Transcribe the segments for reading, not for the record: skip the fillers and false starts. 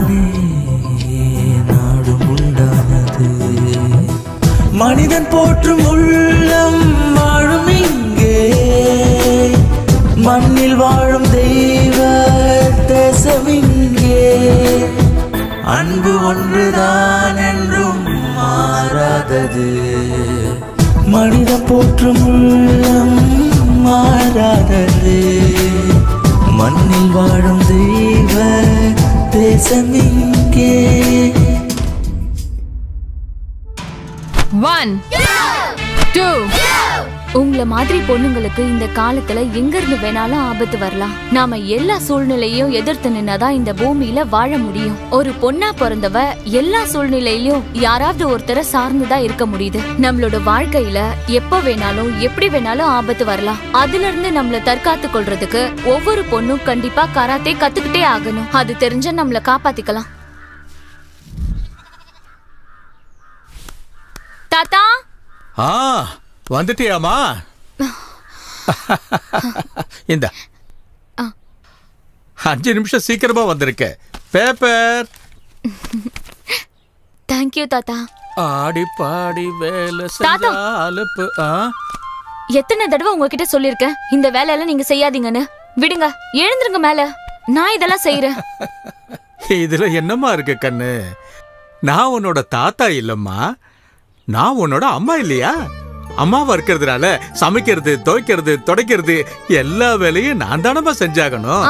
தானே நாடும் உண்டானது. மனிதன் போற்றும் உள்ளம் வாழும் இங்கே, மண்ணில் வாழும் தெய்வ தேசம் இங்கே. அன்பு ஒன்றுதான் என்றும் மாறாதது, மனிதன் போற்றும் உள்ளம் மாறாதது. மண்ணில் வாழும் தெய்வ தேசம் இங்கே. 1 2 உங்கள மாதிரி பொண்ணுங்களுக்கு இந்த காலத்துல எங்க இருந்து வேணாலும் ஆபத்து வரலாம். நாம எல்லா சூழ்நிலையும் எதிர்த்து நின்னாதான் இந்த பூமியில வாழ முடியும். ஒரு பொண்ணா பிறந்தவ எல்லா சூழ்நிலையிலும் யாராவது ஒருத்தரை சார்ந்துதான் இருக்க முடியுது. நம்மளோட வாழ்க்கையில எப்ப வேணாலும் எப்படி வேணாலும் ஆபத்து வரலாம். அதுல இருந்து நம்மள தற்காத்து கொள்றதுக்கு ஒவ்வொரு பொண்ணும் கண்டிப்பா கராத்தே கத்துக்கிட்டே ஆகணும். அது தெரிஞ்ச நம்மள காப்பாத்திக்கலாம். தாத்தா வந்துட்டியாமா? இந்த 5 நிமிஷம் சீக்கிரமா வந்திருக்க. பேப்பர். தேங்க்யூ தாத்தா. ஆடி பாடி வேலை செஞ்சாலுப்பு. எத்தனை தடவை உங்ககிட்ட சொல்லிருக்கேன் இந்த வேலையெல்லாம் நீங்க செய்யாதீங்கன்னு. விடுங்க, எழுந்துருங்க மேல. நான் இதெல்லாம் செய்யறேன். இதுல என்னம்மா இருக்கு கண்ணு? நான் உன்னோட தாத்தா இல்லம்மா, நான் உன்னோட அம்மா இல்லையா? அம்மாவா இருக்கிறதுனால சமைக்கிறது, துவைக்கிறது, துடைக்கிறது எல்லா வேலையும் நான் தானமா செஞ்சாகணும்.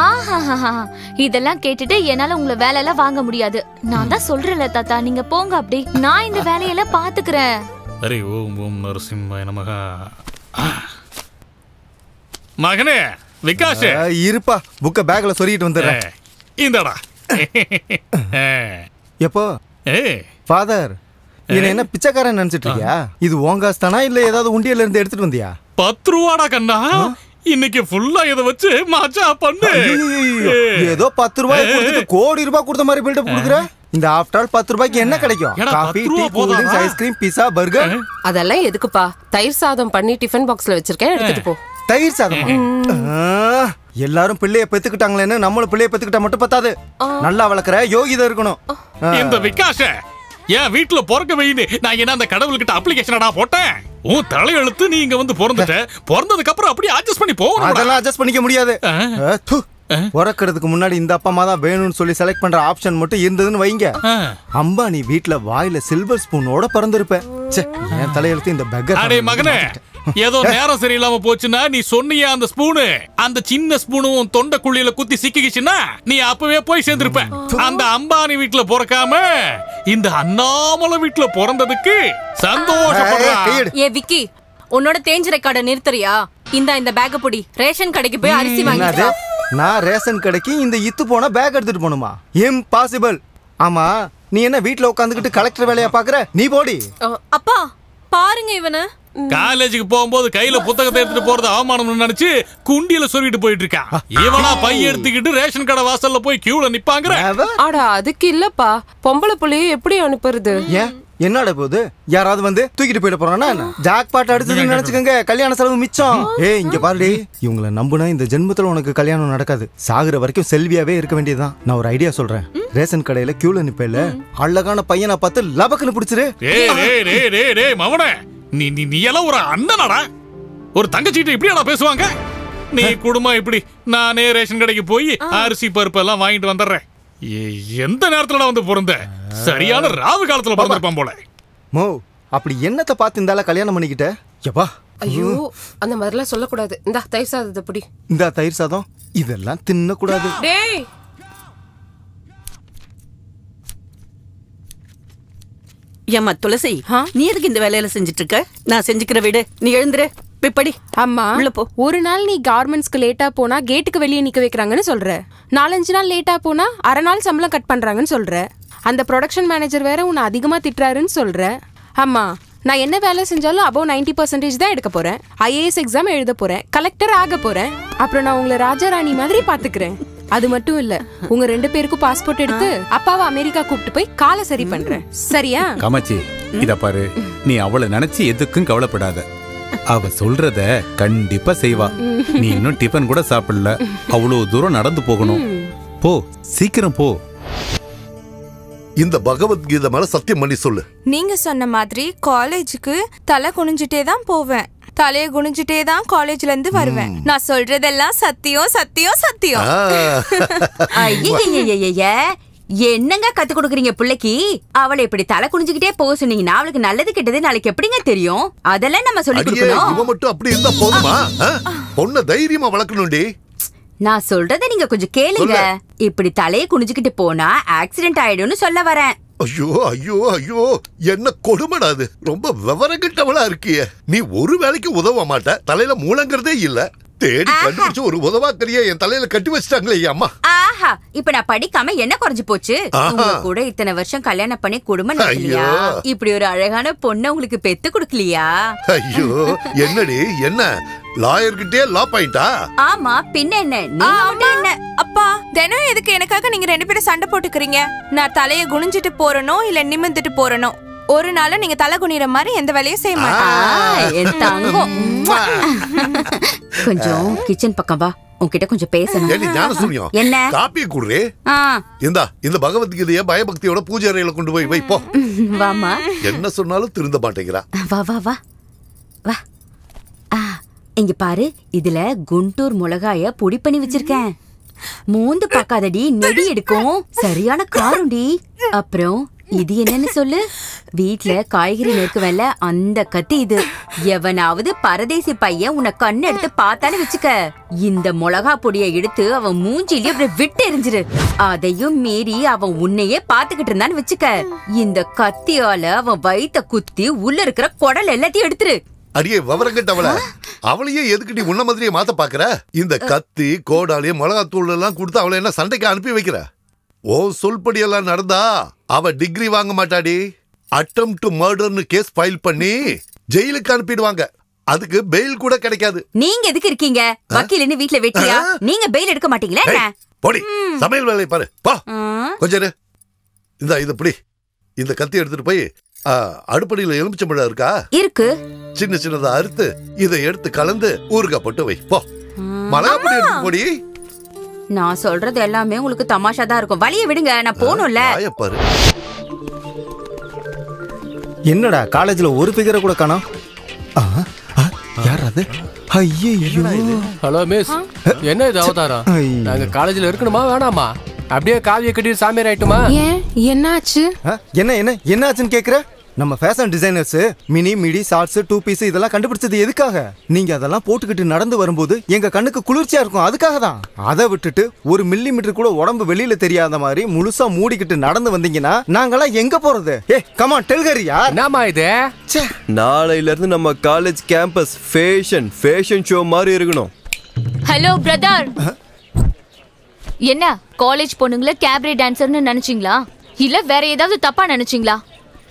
இதெல்லாம் கேட்டுட்டு என்னால உங்களை வேலையெல்லாம் வாங்க முடியாது. நான் தான் சொல்றேன்ல தாத்தா, நீங்க போங்க அப்படி. நான் இந்த வேலையெல்லாம் பாத்துக்கிறேன். ஹரி ஓம் ஓம் நரசிம்மாய நமஹ. மகனே விகாஷ், இருப்பா, புக்க பேக்ல சொருகிட்டு வந்துடுறேன். இந்தடா. எப்போ ஃபாதர் என்ன பிச்சைக்காரன் நினைச்சிட்டு இருக்கியா? இது ஓங்காஸ் தானா இல்ல ஏதாவது உண்டியல்ல இருந்து எடுத்துட்டு வந்தியா? 10 ரூபாடா கண்ணா. இன்னைக்கு ஃபுல்லா இத வச்சு மஜா பண்ணு. ஏதோ 10 ரூபாய் கொடுத்துட்டு கோடி ரூபாய் கொடுத்த மாதிரி பில்டப் கொடுக்குற. இந்த ஆஃப்டர் ஆல் 10 ரூபாய்க்கு என்ன கிடைக்கும்? Coffee, tea, cool drinks, ice cream, pizza, burger. அதெல்லாம் எதுக்குப்பா? தயிர் சாதம் பண்ணி டிஃபன் பாக்ஸ்ல வச்சிருக்கேன், எடுத்துட்டு போ. தயிர் சாதம்? எல்லாரும் பிள்ளைய பெத்துக்கிட்டாங்களேன்னு நம்மளும் பிள்ளைய பெத்துக்கிட்டா மட்டும் பத்தாது. நல்லா வளர்க்குற யோகிதா இருக்கணும். இந்த விகாஷ ஏன் வீட்டுல பிறக்க வைன்னு நான் என்ன அந்த கடவுள்கிட்ட அப்ளிகேஷனடா போட்டேன்? உன் தலையெழுத்து நீ இங்க வந்து பிறந்துட்ட. பிறந்ததுக்கு அப்புறம் அப்படியே அட்ஜஸ்ட் பண்ணி போகணும். அதெல்லாம் அட்ஜஸ்ட் பண்ணிக்க முடியாது. பிறக்கிறதுக்கு முன்னாடி இந்த அப்பா அம்மா தான் வேணும்னு சொல்லி செலக்ட் பண்ற ஆப்ஷன் மட்டும் இருந்ததுன்னு வைங்க, அம்பானி வீட்டுல வாயில சில்வர் ஸ்பூனோட பிறந்திருப்ப. என் தலையெழுத்து இந்த பெக்கர். அடே மகனே, ஏதோ நேரம் சரியில்லாம போச்சுன்னா நீ சொன்னியா அந்த ஸ்பூனு, அந்த சின்ன ஸ்பூனும் தொண்டை குழியில குத்தி சிக்கிக்கிச்சுன்னா நீ அப்பவே போய் சேர்ந்திருப்ப. அந்த அம்பானி வீட்டுல பிறக்காம இந்த அண்ணாமலை வீட்டுல பிறந்ததுக்கு சந்தோஷப்படுறேன். ஏ விக்கி, உன்னோட தேஞ்ச ரெக்கார்ட நிறுத்துறியா? இந்த பேக்க பொடி. ரேஷன் கடைக்கு போய் அரிசி வாங்கிட்டு. நான் ரேஷன் கடைக்கு இந்த இத்து போன பேக் எடுத்துட்டு போணுமா? இம்பாசிபிள். ஆமா, நீ என்ன வீட்டுல உட்காந்துக்கிட்டு கலெக்டர் வேலையா பாக்குற? நீ போடி. அப்பா பாருங்க இவன. காலேஜுக்கு போகும்போது கையில புத்தகத்தை எடுத்துட்டு போறது அவமானம்னு நினைச்சு குண்டியில சொல்லிட்டு போயிட்டு இருக்கான். இவனா பை எடுத்துக்கிட்டு ரேஷன் கடை வாசல்ல போய் கியூல நிப்பாங்க. அட அதுக்கு இல்லப்பா, பொம்பளை புள்ளைய எப்படி அனுப்புறது? ஏன் என்னடா போகுது? யாராவது வந்து தூக்கிட்டு போயிட போறானா? ஜாக் பாட் அடிச்சதுன்னு நினைச்சுக்கோங்க, கல்யாண செலவு மிச்சம். இங்க பாருடி, இவங்களை நம்புனா இந்த ஜென்மத்துல உனக்கு கல்யாணம் நடக்காது. சாகுற வரைக்கும் செல்வியாவே இருக்க வேண்டியதுதான். நான் ஒரு ஐடியா சொல்றேன். ரேஷன் கடையில கியூல நிப்பேல, அழகான பையனை பார்த்து லபக்குன்னு பிடிச்சிரு. மவனே, நீ எல்லாம் ஒரு அண்ணனாடா? ஒரு தங்கச்சிட்ட இப்படியாடா பேசுவாங்க? நீ குடும்பம் இப்படி. நானே ரேஷன் கடைக்கு போய் அரிசி பருப்பு எல்லாம் வாங்கிட்டு வந்துடுறேன். எந்த நேரத்துல வந்து பிறந்த? சரியான ராவு காலத்துல பிறந்திருப்பான் போல. மோ, அப்படி என்னத்தை பார்த்து இருந்தால கல்யாணம் பண்ணிக்கிட்ட? எப்பா, ஐயோ அந்த மாதிரிலாம் சொல்லக்கூடாது. இந்த தயிர் சாதத்தை பிடி. இந்த தயிர் சாதம் இதெல்லாம் தின்னக்கூடாது. டேய், ஏம்மா துளசி, நீ எதுக்கு இந்த வேலையில செஞ்சுட்டு இருக்க? நான் செஞ்சுக்கிற வீடு, நீ எழுந்துரு. பிப்படி. அம்மா, ஒரு நாள் நீ கார்மெண்ட்ஸ்க்கு லேட்டா போனா கேட்டுக்கு வெளியே நிக்க வைக்கிறாங்கன்னு சொல்ற. 4-5 நாள் லேட்டா போனா அரை நாள் சம்பளம் கட் பண்றாங்கன்னு சொல்ற. அந்த ப்ரொடக்ஷன் மேனேஜர் வேற உன்னை அதிகமா திட்டுறாருன்னு சொல்ற. அம்மா, நான் என்ன வேலை செஞ்சாலும் above 90% தான் எடுக்க போறேன். IAS எக்ஸாம் எழுத போறேன், கலெக்டர் ஆக போறேன். அப்புறம் நான் உங்களை ராஜாராணி மாதிரி பாத்துக்கிறேன். அது மட்டும் இல்ல, உங்க 2 பேருக்கும் பாஸ்போர்ட் எடுத்து அப்பாவை அமெரிக்கா கூப்பிட்டு போய் காலை சரி பண்றேன். சரியா? காமாட்சி, இத பாரு, நீ அவளை நினைச்சு எதுக்கும் கவலைப்படாத. அவ சொல்றத கண்டிப்பா செய்வா. நீ இன்னும் டிஃபன் கூட சாப்பிடல, அவ்வளவு தூரம் நடந்து போகணும். போ, சீக்கிரம் போ. இந்த பகவத்கீதை மேல சத்தியம் பண்ணி சொல்லு. நீங்க சொன்ன மாதிரி காலேஜுக்கு தலை குனிஞ்சிட்டே தான் போவேன், தலையை குனிஞ்சிட்டே தான் காலேஜ்ல இருந்து வருவேன். நான் சொல்றதெல்லாம் சத்தியம் சத்தியம் சத்தியம். என்னங்க கத்து கொடுக்குறீங்க பிள்ளைக்கு? அவளை இப்படி தலை குனிஞ்சுக்கிட்டே போக சொன்னீங்கன்னா அவளுக்கு நல்லது கெட்டது நாளைக்கு எப்படிங்க தெரியும்? அதெல்லாம் நம்ம சொல்லி கொடுக்கணும். இவ மட்டும் அப்படி இருந்தா போதுமா? பொண்ண தைரியமா வளர்க்கணும்டி. நான் சொல்றத நீங்க கொஞ்சம் கேளுங்க. இப்படி தலையை குனிஞ்சுக்கிட்டு போனா ஆக்சிடென்ட் ஆயிடும்னு சொல்ல வரேன். ஐயோ ஐயோ ஐயோ, என்ன கொடுமைடா அது. ரொம்ப விவரங்கிட்டவளா இருக்கிய நீ. ஒரு வேலைக்கு உதவ மாட்ட, தலையில மூலங்கிறதே இல்ல. தேடி கண்டுபிடிச்சு ஒரு உதவாக்கறியா என் தலையில கட்டி வச்சிட்டாங்களே அம்மா. ஆஹா, இப்ப நான் படிக்காம என்ன குறைஞ்சு போச்சு? உங்க கூட இத்தனை வருஷம் கல்யாணம் பண்ணி குடும்பம் நடத்தலையா? இப்படி ஒரு அழகான பொண்ணை உங்களுக்கு பெத்து கொடுக்கலையா? ஐயோ, என்னடி என்ன லாயர்கிட்டே லா பாயிண்டா? ஆமா, பின்ன என்ன? நீங்க என்ன அப்பா, தினம் எதுக்கு எனக்காக நீங்க 2 பேரும் சண்டை போட்டுக்கிறீங்க? நான் தலையை குனிஞ்சிட்டு போறனோ இல்ல நிமிர்ந்துட்டு போறனோ, ஒரு நாள் நீங்க தலை குனிற மாதிரி எந்த வேலையும் செய்ய மாட்டேன். கொஞ்சம் கிச்சன் பக்கம் வா, உன்கிட்ட கொஞ்சம் பேசணும். என்ன காப்பி குடுறே? இந்த பகவத்கீதைய பயபக்தியோட பூஜை அறையில கொண்டு போய் வை போ. வாமா. என்ன சொன்னாலும் திருந்த மாட்டேங்கிறா. வா வா வா வா. இங்க பாரு, இதுல குண்டூர் மிளகாய பொடி பண்ணி வச்சிருக்கேன். மூந்து பார்க்காதடி, நெடி எடுக்கும். சரியான காரம்டி. அப்புறம் இது என்னன்னு சொல்லு? வீட்ல காய்கறி நெருக்குவல்ல, அந்த கத்தி இது. எவனாவது பரதேசி பையன் உன்னை கண்ணு எடுத்து பார்த்தான்னு வச்சுக்க, இந்த மிளகா பொடியை எடுத்து அவன் மூஞ்சிலேயே அப்படி விட்டு எரிஞ்சிரு. அதையும் மீறி அவன் உன்னையே பாத்துக்கிட்டு இருந்தான்னு வச்சுக்க, இந்த கத்தியால அவன் வயித்த குத்தி உள்ள இருக்கிற குடல் எல்லாத்தையும் எடுத்துரு. அடியே விவரங்கட்டவள, அவளையே எதுக்கு நீ உன்ன மாதிரியே மாத்த பாக்குற? இந்த கத்தி கோடாலி மிளகாத்தூள் எல்லாம் கொடுத்து அவளை என்ன சண்டைக்கு அனுப்பி வைக்கிற? ஓ சொல்படி எல்லாம் நடந்தா அவ டிகிரி வாங்க மாட்டாடி. அட்டெம்ப்ட் டு மர்டர்னு கேஸ் ஃபைல் பண்ணி ஜெயிலுக்கு அனுப்பிடுவாங்க. அதுக்கு பெயில் கூட கிடைக்காது. நீங்க எதுக்கு இருக்கீங்க? வக்கீல்னு வீட்ல வெட்டியா? நீங்க பெயில் எடுக்க மாட்டீங்களா? போடி, சமையல் வேலையை பாரு. பா கொஞ்சம் இது இப்படி இந்த கத்தி எடுத்துட்டு போய் அடுப்படியில எலுமிச்சம்பழம் இருக்கா? இருக்கு. சின்ன சின்னதா அறுத்து இதை எடுத்து கலந்து ஊறுகாய் போட்டு வை. போ, மிளகாய் பொடி எடுத்து போடி. நான் சொல்றது எல்லாமே உங்களுக்கு தமாஷா தான் இருக்கும். வழிய விடுங்க, நான் போணும்ல. பாரு, என்னடா காலேஜ்ல ஒரு பிகரை கூட காணோம். யார் அது? ஐயோ, ஹலோ மிஸ், என்ன இது அவதாரம்? நாங்க காலேஜ்ல இருக்கணுமா வேணாமா? அப்படியே காவிய கட்டி சாமியார் ஆயிட்டுமா? ஏன் என்னாச்சு? என்னாச்சுன்னு கேக்குற? நம்ம fashion designers mini midi shorts 2 piece இதெல்லாம் கண்டுபிடிச்சது எதுக்காக? நீங்க அதெல்லாம் போட்டுக்கிட்டு நடந்து வரும்போது எங்க கண்ணுக்கு குளிர்ச்சியா இருக்கும், அதுக்காக தான். அதை விட்டுட்டு 1 மில்லிமீட்டர் கூட உடம்பு வெளியில தெரியாத மாதிரி முழுசா மூடிக்கிட்டு நடந்து வந்தீங்கன்னா நாங்கெல்லாம் எங்க போறது? கம் ஆன் டெல் ஹர் யார். என்னமா இது? நாளையில இருந்து நம்ம காலேஜ் கேம்பஸ் ஃபேஷன் ஷோ மாதிரி இருக்கணும். ஹலோ பிரதர், என்ன காலேஜ் பொண்ணுங்கள கேப்ரே டான்சர்னு நினைச்சீங்களா? இல்ல வேற ஏதாவது தப்பா நினைச்சீங்களா?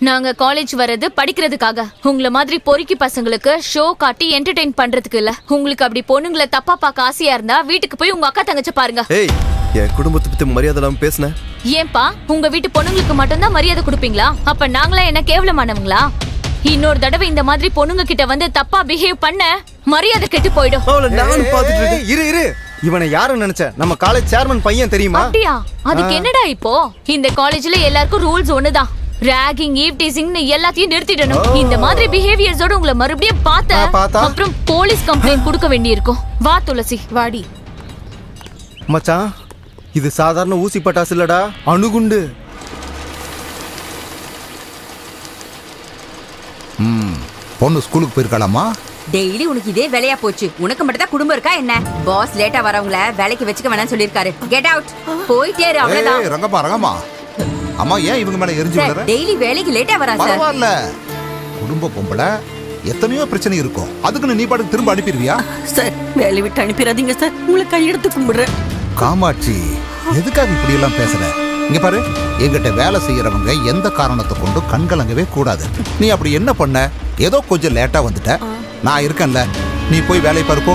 நாங்க காலேஜ் வர்றது படிக்கிறதுக்காக, உங்களை மாதிரி பொறுக்கி பசங்களுக்கு ஷோ காட்டி என்டர்டெயின் பண்றதுக்கு இல்ல. உங்களுக்கு அப்படி பொண்ணுங்களை தப்பா பார்க்க ஆசையா இருந்தா வீட்டுக்கு போய் உங்க அக்கா தங்கச்ச பாருங்க. ஏய், என் குடும்பத்தை பத்தி மரியாதை இல்லாம பேசுன. ஏன்பா உங்க வீட்டு பொண்ணுங்களுக்கு மட்டும்தான் மரியாதை கொடுப்பீங்களா? அப்ப நாங்களா என்ன கேவலமானவங்களா? இன்னொரு தடவை இந்த மாதிரி பொண்ணுங்க கிட்ட வந்து தப்பா பிஹேவ் பண்ண மரியாதை கெட்டு போயிடும். இரு, இவனை யாரும் நினைச்ச? நம்ம காலேஜ் சேர்மன் பையன் தெரியுமா? அப்படியா? அதுக்கு என்னடா இப்போ? இந்த காலேஜ்ல எல்லாருக்கும் ரூல்ஸ் ஒண்ணுதான். ராகிங், ஈவ் டீசிங்னு எல்லாத்தையும் நிறுத்திடணும். இந்த மாதிரி பிஹேவியர்ஸோட உங்களை மறுபடியும் பார்த்தா அப்புறம் போலீஸ் கம்ப்ளைண்ட் கொடுக்க வேண்டியிருக்கும். வா துளசி, வாடி. மச்சான், இது சாதாரண ஊசி பட்டாசு இல்லடா, அணுகுண்டு. பொண்ணு ஸ்கூலுக்கு போயிருக்காளாமா? டெய்லி உனக்கு இதே வேலையா போச்சு. உனக்கு மட்டும் தான் குடும்பம் இருக்கா என்ன? பாஸ் லேட்டா வரவங்கள வேலைக்கு வச்சுக்க வேணாம்னு சொல்லிருக்காரு. Get out. போயிட்டே இரு, அவ்வளவுதான். ரங்கம்மா அம்மா, ஏன் இவங்க மேல எரிஞ்சு விடுற? டெய்லி வேலைக்கு லேட்டா வரா சார். பரவாயில்ல, குடும்ப பொம்பளை எத்தனையோ பிரச்சனை இருக்கும். அதுக்குன்னு நீ பாட்டுக்கு திரும்ப அனுப்பிடுவியா? சார், வேலை விட்டு அனுப்பிடாதீங்க சார், உங்களை கையெடுத்து கும்பிடுறேன். காமாட்சி, எதுக்காக இப்படி எல்லாம் பேசுற? இங்க பாரு, எங்கிட்ட வேலை செய்யறவங்க எந்த காரணத்தை கொண்டு கண்கலங்கவே கூடாது. நீ அப்படி என்ன பண்ண? ஏதோ கொஞ்சம் லேட்டா வந்துட்ட, நான் இருக்கேன்ல, நீ போய் வேலையை பாரு. போ.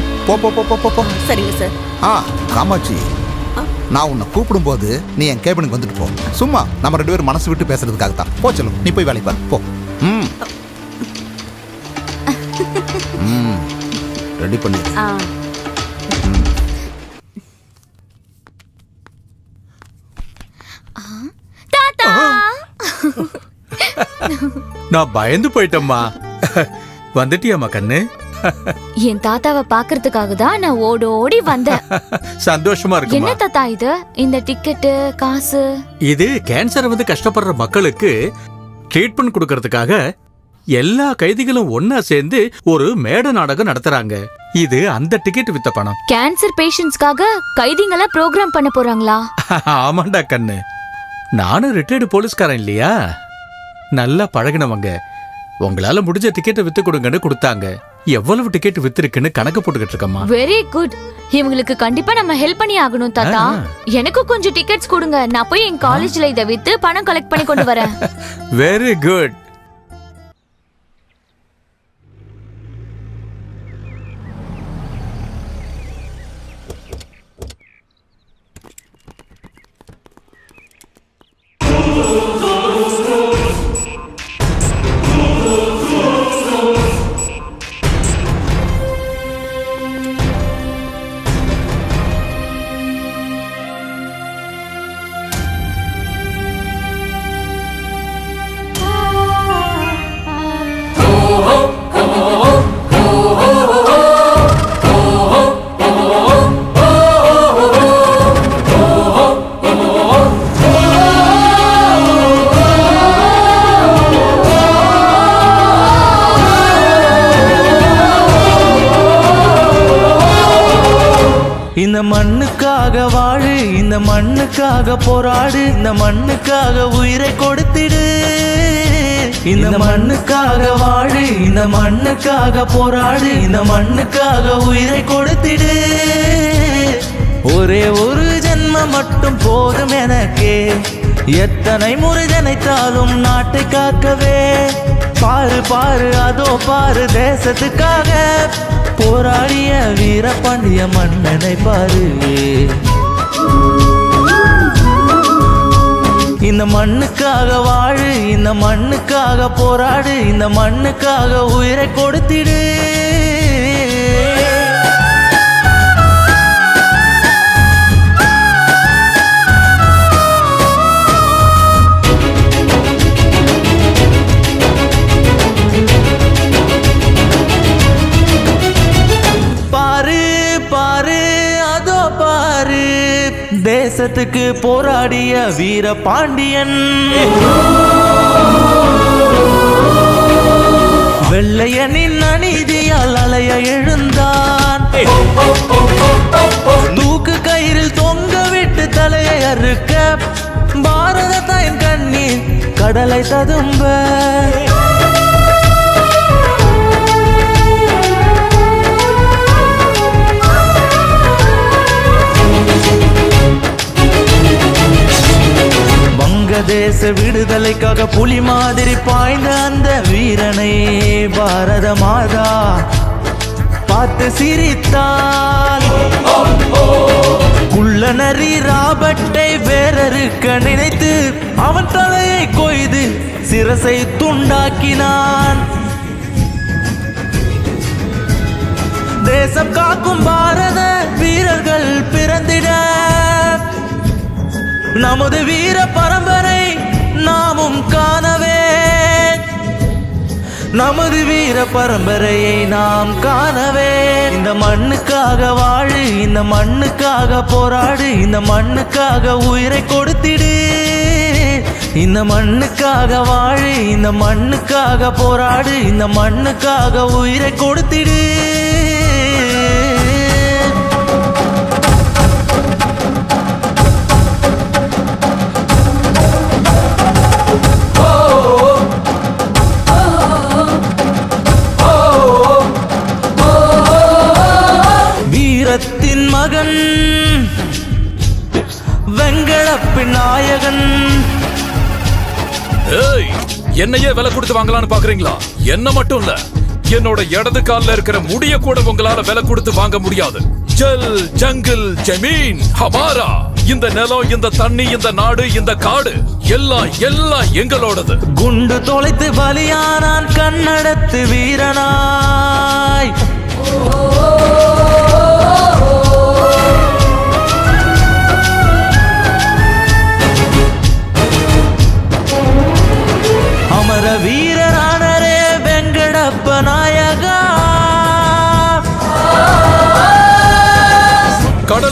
சரிங்க சார். காமாட்சி, நான் உன்னை கூப்பிடும் போது நீ என் கேபினுக்கு வந்துட்டு போ. சும்மா நம்ம 2 பேரும் மனசு விட்டு பேசுறதுக்காக தான். போ சொல்லும், நீ போய் வேலையை பாரு. போ. ரெடி பண்ணி. தாத்தா நான் பயந்து போயிட்டேம்மா. வந்துட்டியாமா கண்ணு? என் தாத்தாவை பாக்குறதுக்காக தான் நான் ஓடி வந்தேன். சந்தோஷமா என்ன இருக்குமா? தாத்தா இது? இந்த டிக்கெட்டு காசு இது கேன்சர் வந்து கஷ்டப்படுற மக்களுக்கு ட்ரீட்மெண்ட் கொடுக்கறதுக்காக எல்லா கைதிகளும் ஒன்னா சேர்ந்து ஒரு மேடை நாடகம் நடத்துறாங்க. இது அந்த டிக்கெட் வித்த பணம். கேன்சர் பேஷண்ட்ஸ்க்காக கைதிங்கள ப்ரோக்ராம் பண்ண போறாங்களா? ஆமாண்டா கண்ணு, நானும் ரிட்டையர்டு போலீஸ்காரன் இல்லையா, நல்லா பழகினவங்க. உங்களால முடிஞ்ச டிக்கெட்டை வித்து கொடுங்கன்னு கொடுத்தாங்க. எவ்வளவு டிக்கெட் வித்திருக்குன்னு கணக்கு போட்டுக்கிட்டு இருக்கம்மா. Very good. இவங்களுக்கு கண்டிப்பா நம்ம ஹெல்ப் பண்ணி ஆகணும் தாத்தா. எனக்கு கொஞ்சம் டிக்கெட்ஸ் கொடுங்க, நான் போய் என் காலேஜ்ல இதை வித்து பணம் கலெக்ட் பண்ணி கொண்டு வரேன். Very good. இந்த மண்ணுக்காக வாழு, இந்த மண்ணுக்காக போராடு, இந்த மண்ணுக்காக உயிரை கொடுத்திடு. இந்த மண்ணுக்காக வாழு, இந்த மண்ணுக்காக போராடு, இந்த மண்ணுக்காக உயிரை கொடுத்திடு. ஒரே ஒரு ஜென்மம் மட்டும் போதும் எனக்கு, எத்தனை முறை நினைத்தாலும் நாட்டை காக்கவே. பாரு பாரு அதோ பாரு, தேசத்துக்காக போராடிய வீரபாண்டிய மன்னனை பாரு. இந்த மண்ணுக்காக வாழு, இந்த மண்ணுக்காக போராடு, இந்த மண்ணுக்காக உயிரை கொடுத்திடு. தேசத்துக்கு போராடிய வீரபாண்டியன், வெள்ளையனின் அநீதியால் அலைய எழுந்தான். தூக்கு கயிறில் தொங்க விட்டு தலையை அறுக்க பாரத தாயின் கண்ணீர் கடலை ததும்ப. வங்கதேச விடுதலைக்காக புலி மாதிரி பாய்ந்த அந்த வீரனை பாரத மாதா பார்த்து சிரித்தாள். குள்ள நரி ராபர்ட்டை வேறறுக்க நினைத்து அவன் தலையை கொய்து சிரசை துண்டாக்கினான். தேசம் காக்கும் பாரத வீரர்கள் பிறந்திட நமது வீர பரம்பரை நாமும் காணவே. நமது வீர பரம்பரையை நாம் காணவே. இந்த மண்ணுக்காக வாழு, இந்த மண்ணுக்காக போராடு, இந்த மண்ணுக்காக உயிரை கொடுத்திடு. இந்த மண்ணுக்காக வாழு, இந்த மண்ணுக்காக போராடு, இந்த மண்ணுக்காக உயிரை கொடுத்திடு. வீரத்தின் மகன் வெங்கடப்ப நாயகன். ஏய், என்னையே விலை கொடுத்து வாங்கலாம்னு பாக்குறீங்களா? என்ன மட்டும் இல்ல, என்னோட இடது கால்ல இருக்கிற முடிய கூட உங்களால விலை கொடுத்து வாங்க முடியாது. ஜல் ஜங்கிள் ஜமீன் ஹமாரா. இந்த நிலம், இந்த தண்ணி, இந்த நாடு, இந்த காடு எல்லாம் எங்களோடது. குண்டு தொலைத்து பலியானான் கண்ணடத்து வீரனாய்.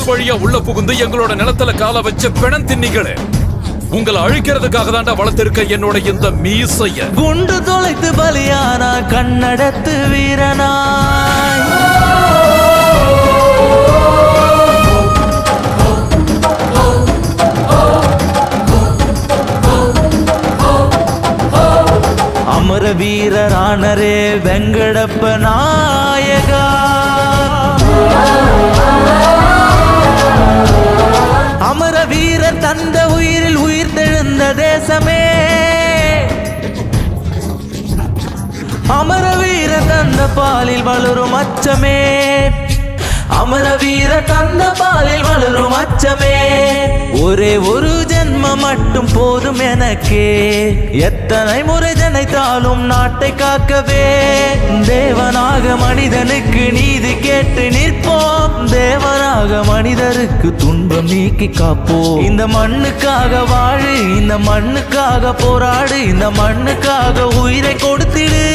வழியா உள்ள புகுந்து எங்களோட நிலத்துல கால வச்ச பிணம் தின்னிகளே, உங்களை அழிக்கிறதுக்காக தாண்டா வளர்த்திருக்க என்னோட இந்த மீசைய. குண்டு தொலைத்து பலியானா கண்ணடத்து வீரனாய், அமர வீரரானரே வெங்கடப்ப நாயகா, அமர வீரர் தந்த உயிரில் உயிர் தெழுந்த தேசமே, அமர வீரர் தந்த பாலில் வளரும் அச்சமே, அமர வீர தந்த பாலில் வளரும் அச்சமே. ஒரே ஒரு ஜென்மம் மட்டும் போதும் எனக்கே, எத்தனை முறை ஜனைத்தாலும் நாட்டை காக்கவே. தேவனாக மனிதனுக்கு நீதி கேட்டு நிற்போம், தேவனாக மனிதருக்கு துன்பம் நீக்கி காப்போம். இந்த மண்ணுக்காக வாழு, இந்த மண்ணுக்காக போராடு, இந்த மண்ணுக்காக உயிரை கொடுத்திடு.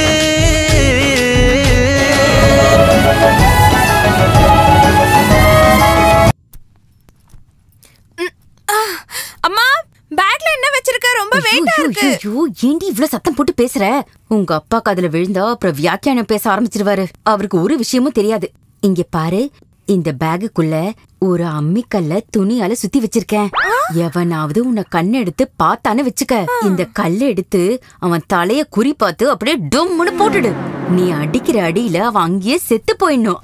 அம்மா, பேக்ல என்ன வச்சிருக்க? ரொம்ப வெயிட்டா இருக்கு. ஐயோ, ஏண்டி இவ்ளோ சத்தம் போட்டு பேசுற? உங்க அப்பா காதுல விழுந்தா அப்புறம் வியாக்கியானம் பேச ஆரம்பிச்சிருவாரு. அவருக்கு ஒரு விஷயமும் தெரியாது. இங்க பாரு, இந்த பேகுக்குள்ள ஒரு அம்மிக்கல்ல துணியால சுத்தி வச்சிருக்கேன். எவனாவது உன்னை கண்ணு எடுத்து பார்த்தானு வச்சுக்க, இந்த கல்ல எடுத்து அவன் தலைய குறி பார்த்து அப்படியே டொம்முன்னு போட்டுடு. நீ அடிக்கிற அடியில அவன் அங்கேயே செத்து போயிடணும்.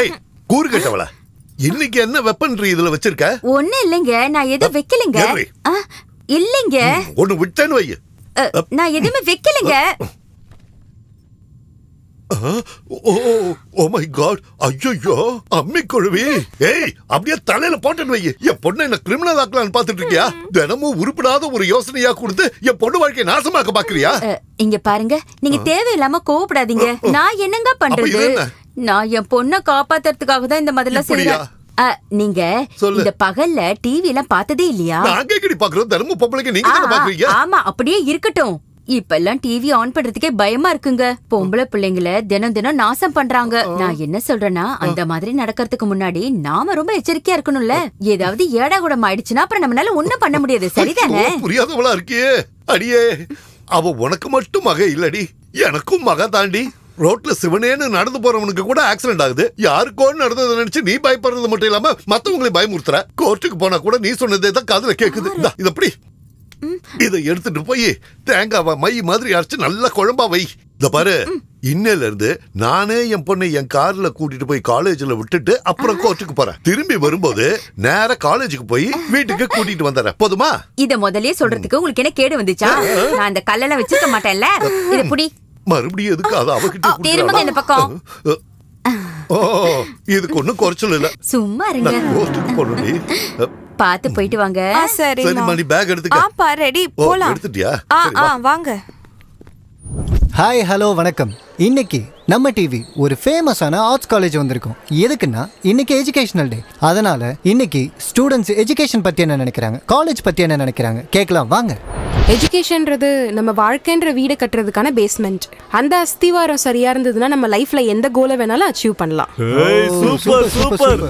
ஏய் கூறு கேட்டவளா, இன்னைக்கு என்ன வெப்பன் இதுல வச்சிருக்க? ஒண்ணு இல்லைங்க, நான் எதுவும் வைக்கலைங்க. இல்லைங்க, ஒண்ணு விட்டேன்னு வை. நான் எதுவுமே வைக்கலைங்க. ஓ மை காட், ஐயோ அம்மி குழுவி. ஏய் அப்படியே தலையில போட்டுன்னு வை. என் பொண்ணு என்ன கிரிமினல் ஆக்கலான்னு பாத்துட்டு இருக்கியா? தினமும் உருப்படாத ஒரு யோசனையா கொடுத்து என் பொண்ணு வாழ்க்கையை நாசமாக்க பாக்குறியா? இங்க பாருங்க, நீங்க தேவையில்லாம கோவப்படாதீங்க. நான் என்னங்க பண்றது? நான் என் பொண்ணை காப்பாத்துறதுக்காக தான் இந்த மாதிரிலாம் செய்யறேன். நீங்க இந்த பகல்ல டிவி எல்லாம் பார்த்ததே இல்லையா? நாங்க எங்கடி பாக்குறோம்? தினமும் பொம்பளைக்கு நீங்க தான பாக்குறீங்க. ஆமா, அப்படியே இருக்கட்டும். இப்பெல்லாம் டிவி ஆன் பண்றதுக்கே பயமா இருக்குங்க. பொம்பளை பிள்ளைங்கள தினம் தினம் நாசம் பண்றாங்க. நான் என்ன சொல்றேன்னா, அந்த மாதிரி நடக்கிறதுக்கு முன்னாடி நாம ரொம்ப எச்சரிக்கையா இருக்கணும்ல. ஏதாவது ஏடா கூடம் ஆயிடுச்சுன்னா அப்புறம் நம்மளால ஒண்ணும் பண்ண முடியாது. சரிதானே? புரியாதவளா இருக்கியே. அடியே, அவ உனக்கு மட்டும் மக இல்லடி, எனக்கும் மக தாண்டி. ரோட்ல சிவனேன்னு நடந்து போறவனுக்கு கூட ஆக்சிடென்ட் ஆகுது. யாருக்கோ நடந்ததை நினைச்சு நீ பயப்படுறது மட்டும் இல்லாம மத்தவங்களை பயமுறுத்துற. கோர்ட்டுக்கு போனா கூட நீ சொன்னதே தான் காதுல கேக்குது. இது எப்படி? இதை எடுத்துட்டு போய் தேங்காவை மை மாதிரி அரைச்சு நல்லா குழம்பா வை. இத பாரு, இன்னையில இருந்து நானே என் பொண்ணை என் கார்ல கூட்டிட்டு போய் காலேஜ்ல விட்டுட்டு அப்புறம் கோர்ட்டுக்கு போறேன். திரும்பி வரும்போது நேரா காலேஜுக்கு போய் வீட்டுக்கு கூட்டிட்டு வந்துடுறேன். போதுமா? இத முதல்லயே சொல்றதுக்கு உங்களுக்கு என்ன கேடு வந்துச்சா? நான் அந்த கல்லெல்லாம் வச்சிருக்க மாட்டேன்ல. இத புடி. மறுபடியும் எதுக்கு அத அவகிட்ட திரும்ப இந்த பக்கம். ஓ, இதுக்கு ஒண்ணும் குறைச்சல் இல்ல. சும்மா இருங்க. கோர்ட்டுக்கு போறடி. பாத்து போயிட்டு வாங்க. சரி மணி பேக் எடுத்துக்க. ஆப்பா ரெடி போலாம். எடுத்துட்டியா? வாங்க. ஹாய், ஹலோ, வணக்கம். இன்னைக்கு நம்ம டிவி ஒரு ஃபேமஸான ஆர்ட்ஸ் காலேஜ் வந்திருக்கோம். எதுக்குன்னா இன்னைக்கு எஜுகேஷனல் டே. அதனால இன்னைக்கு ஸ்டூடெண்ட்ஸ் எஜுகேஷன் பத்தி என்ன நினைக்கிறாங்க, காலேஜ் பத்தி என்ன நினைக்கிறாங்க கேட்கலாம் வாங்க. எஜுகேஷன்றது நம்ம வாழ்க்கைன்ற வீடு கட்டுறதுக்கான பேஸ்மெண்ட். அந்த அஸ்திவாரம் சரியா இருந்ததுன்னா நம்ம லைஃப்ல எந்த கோலை வேணாலும் அச்சீவ் பண்ணலாம். Super super.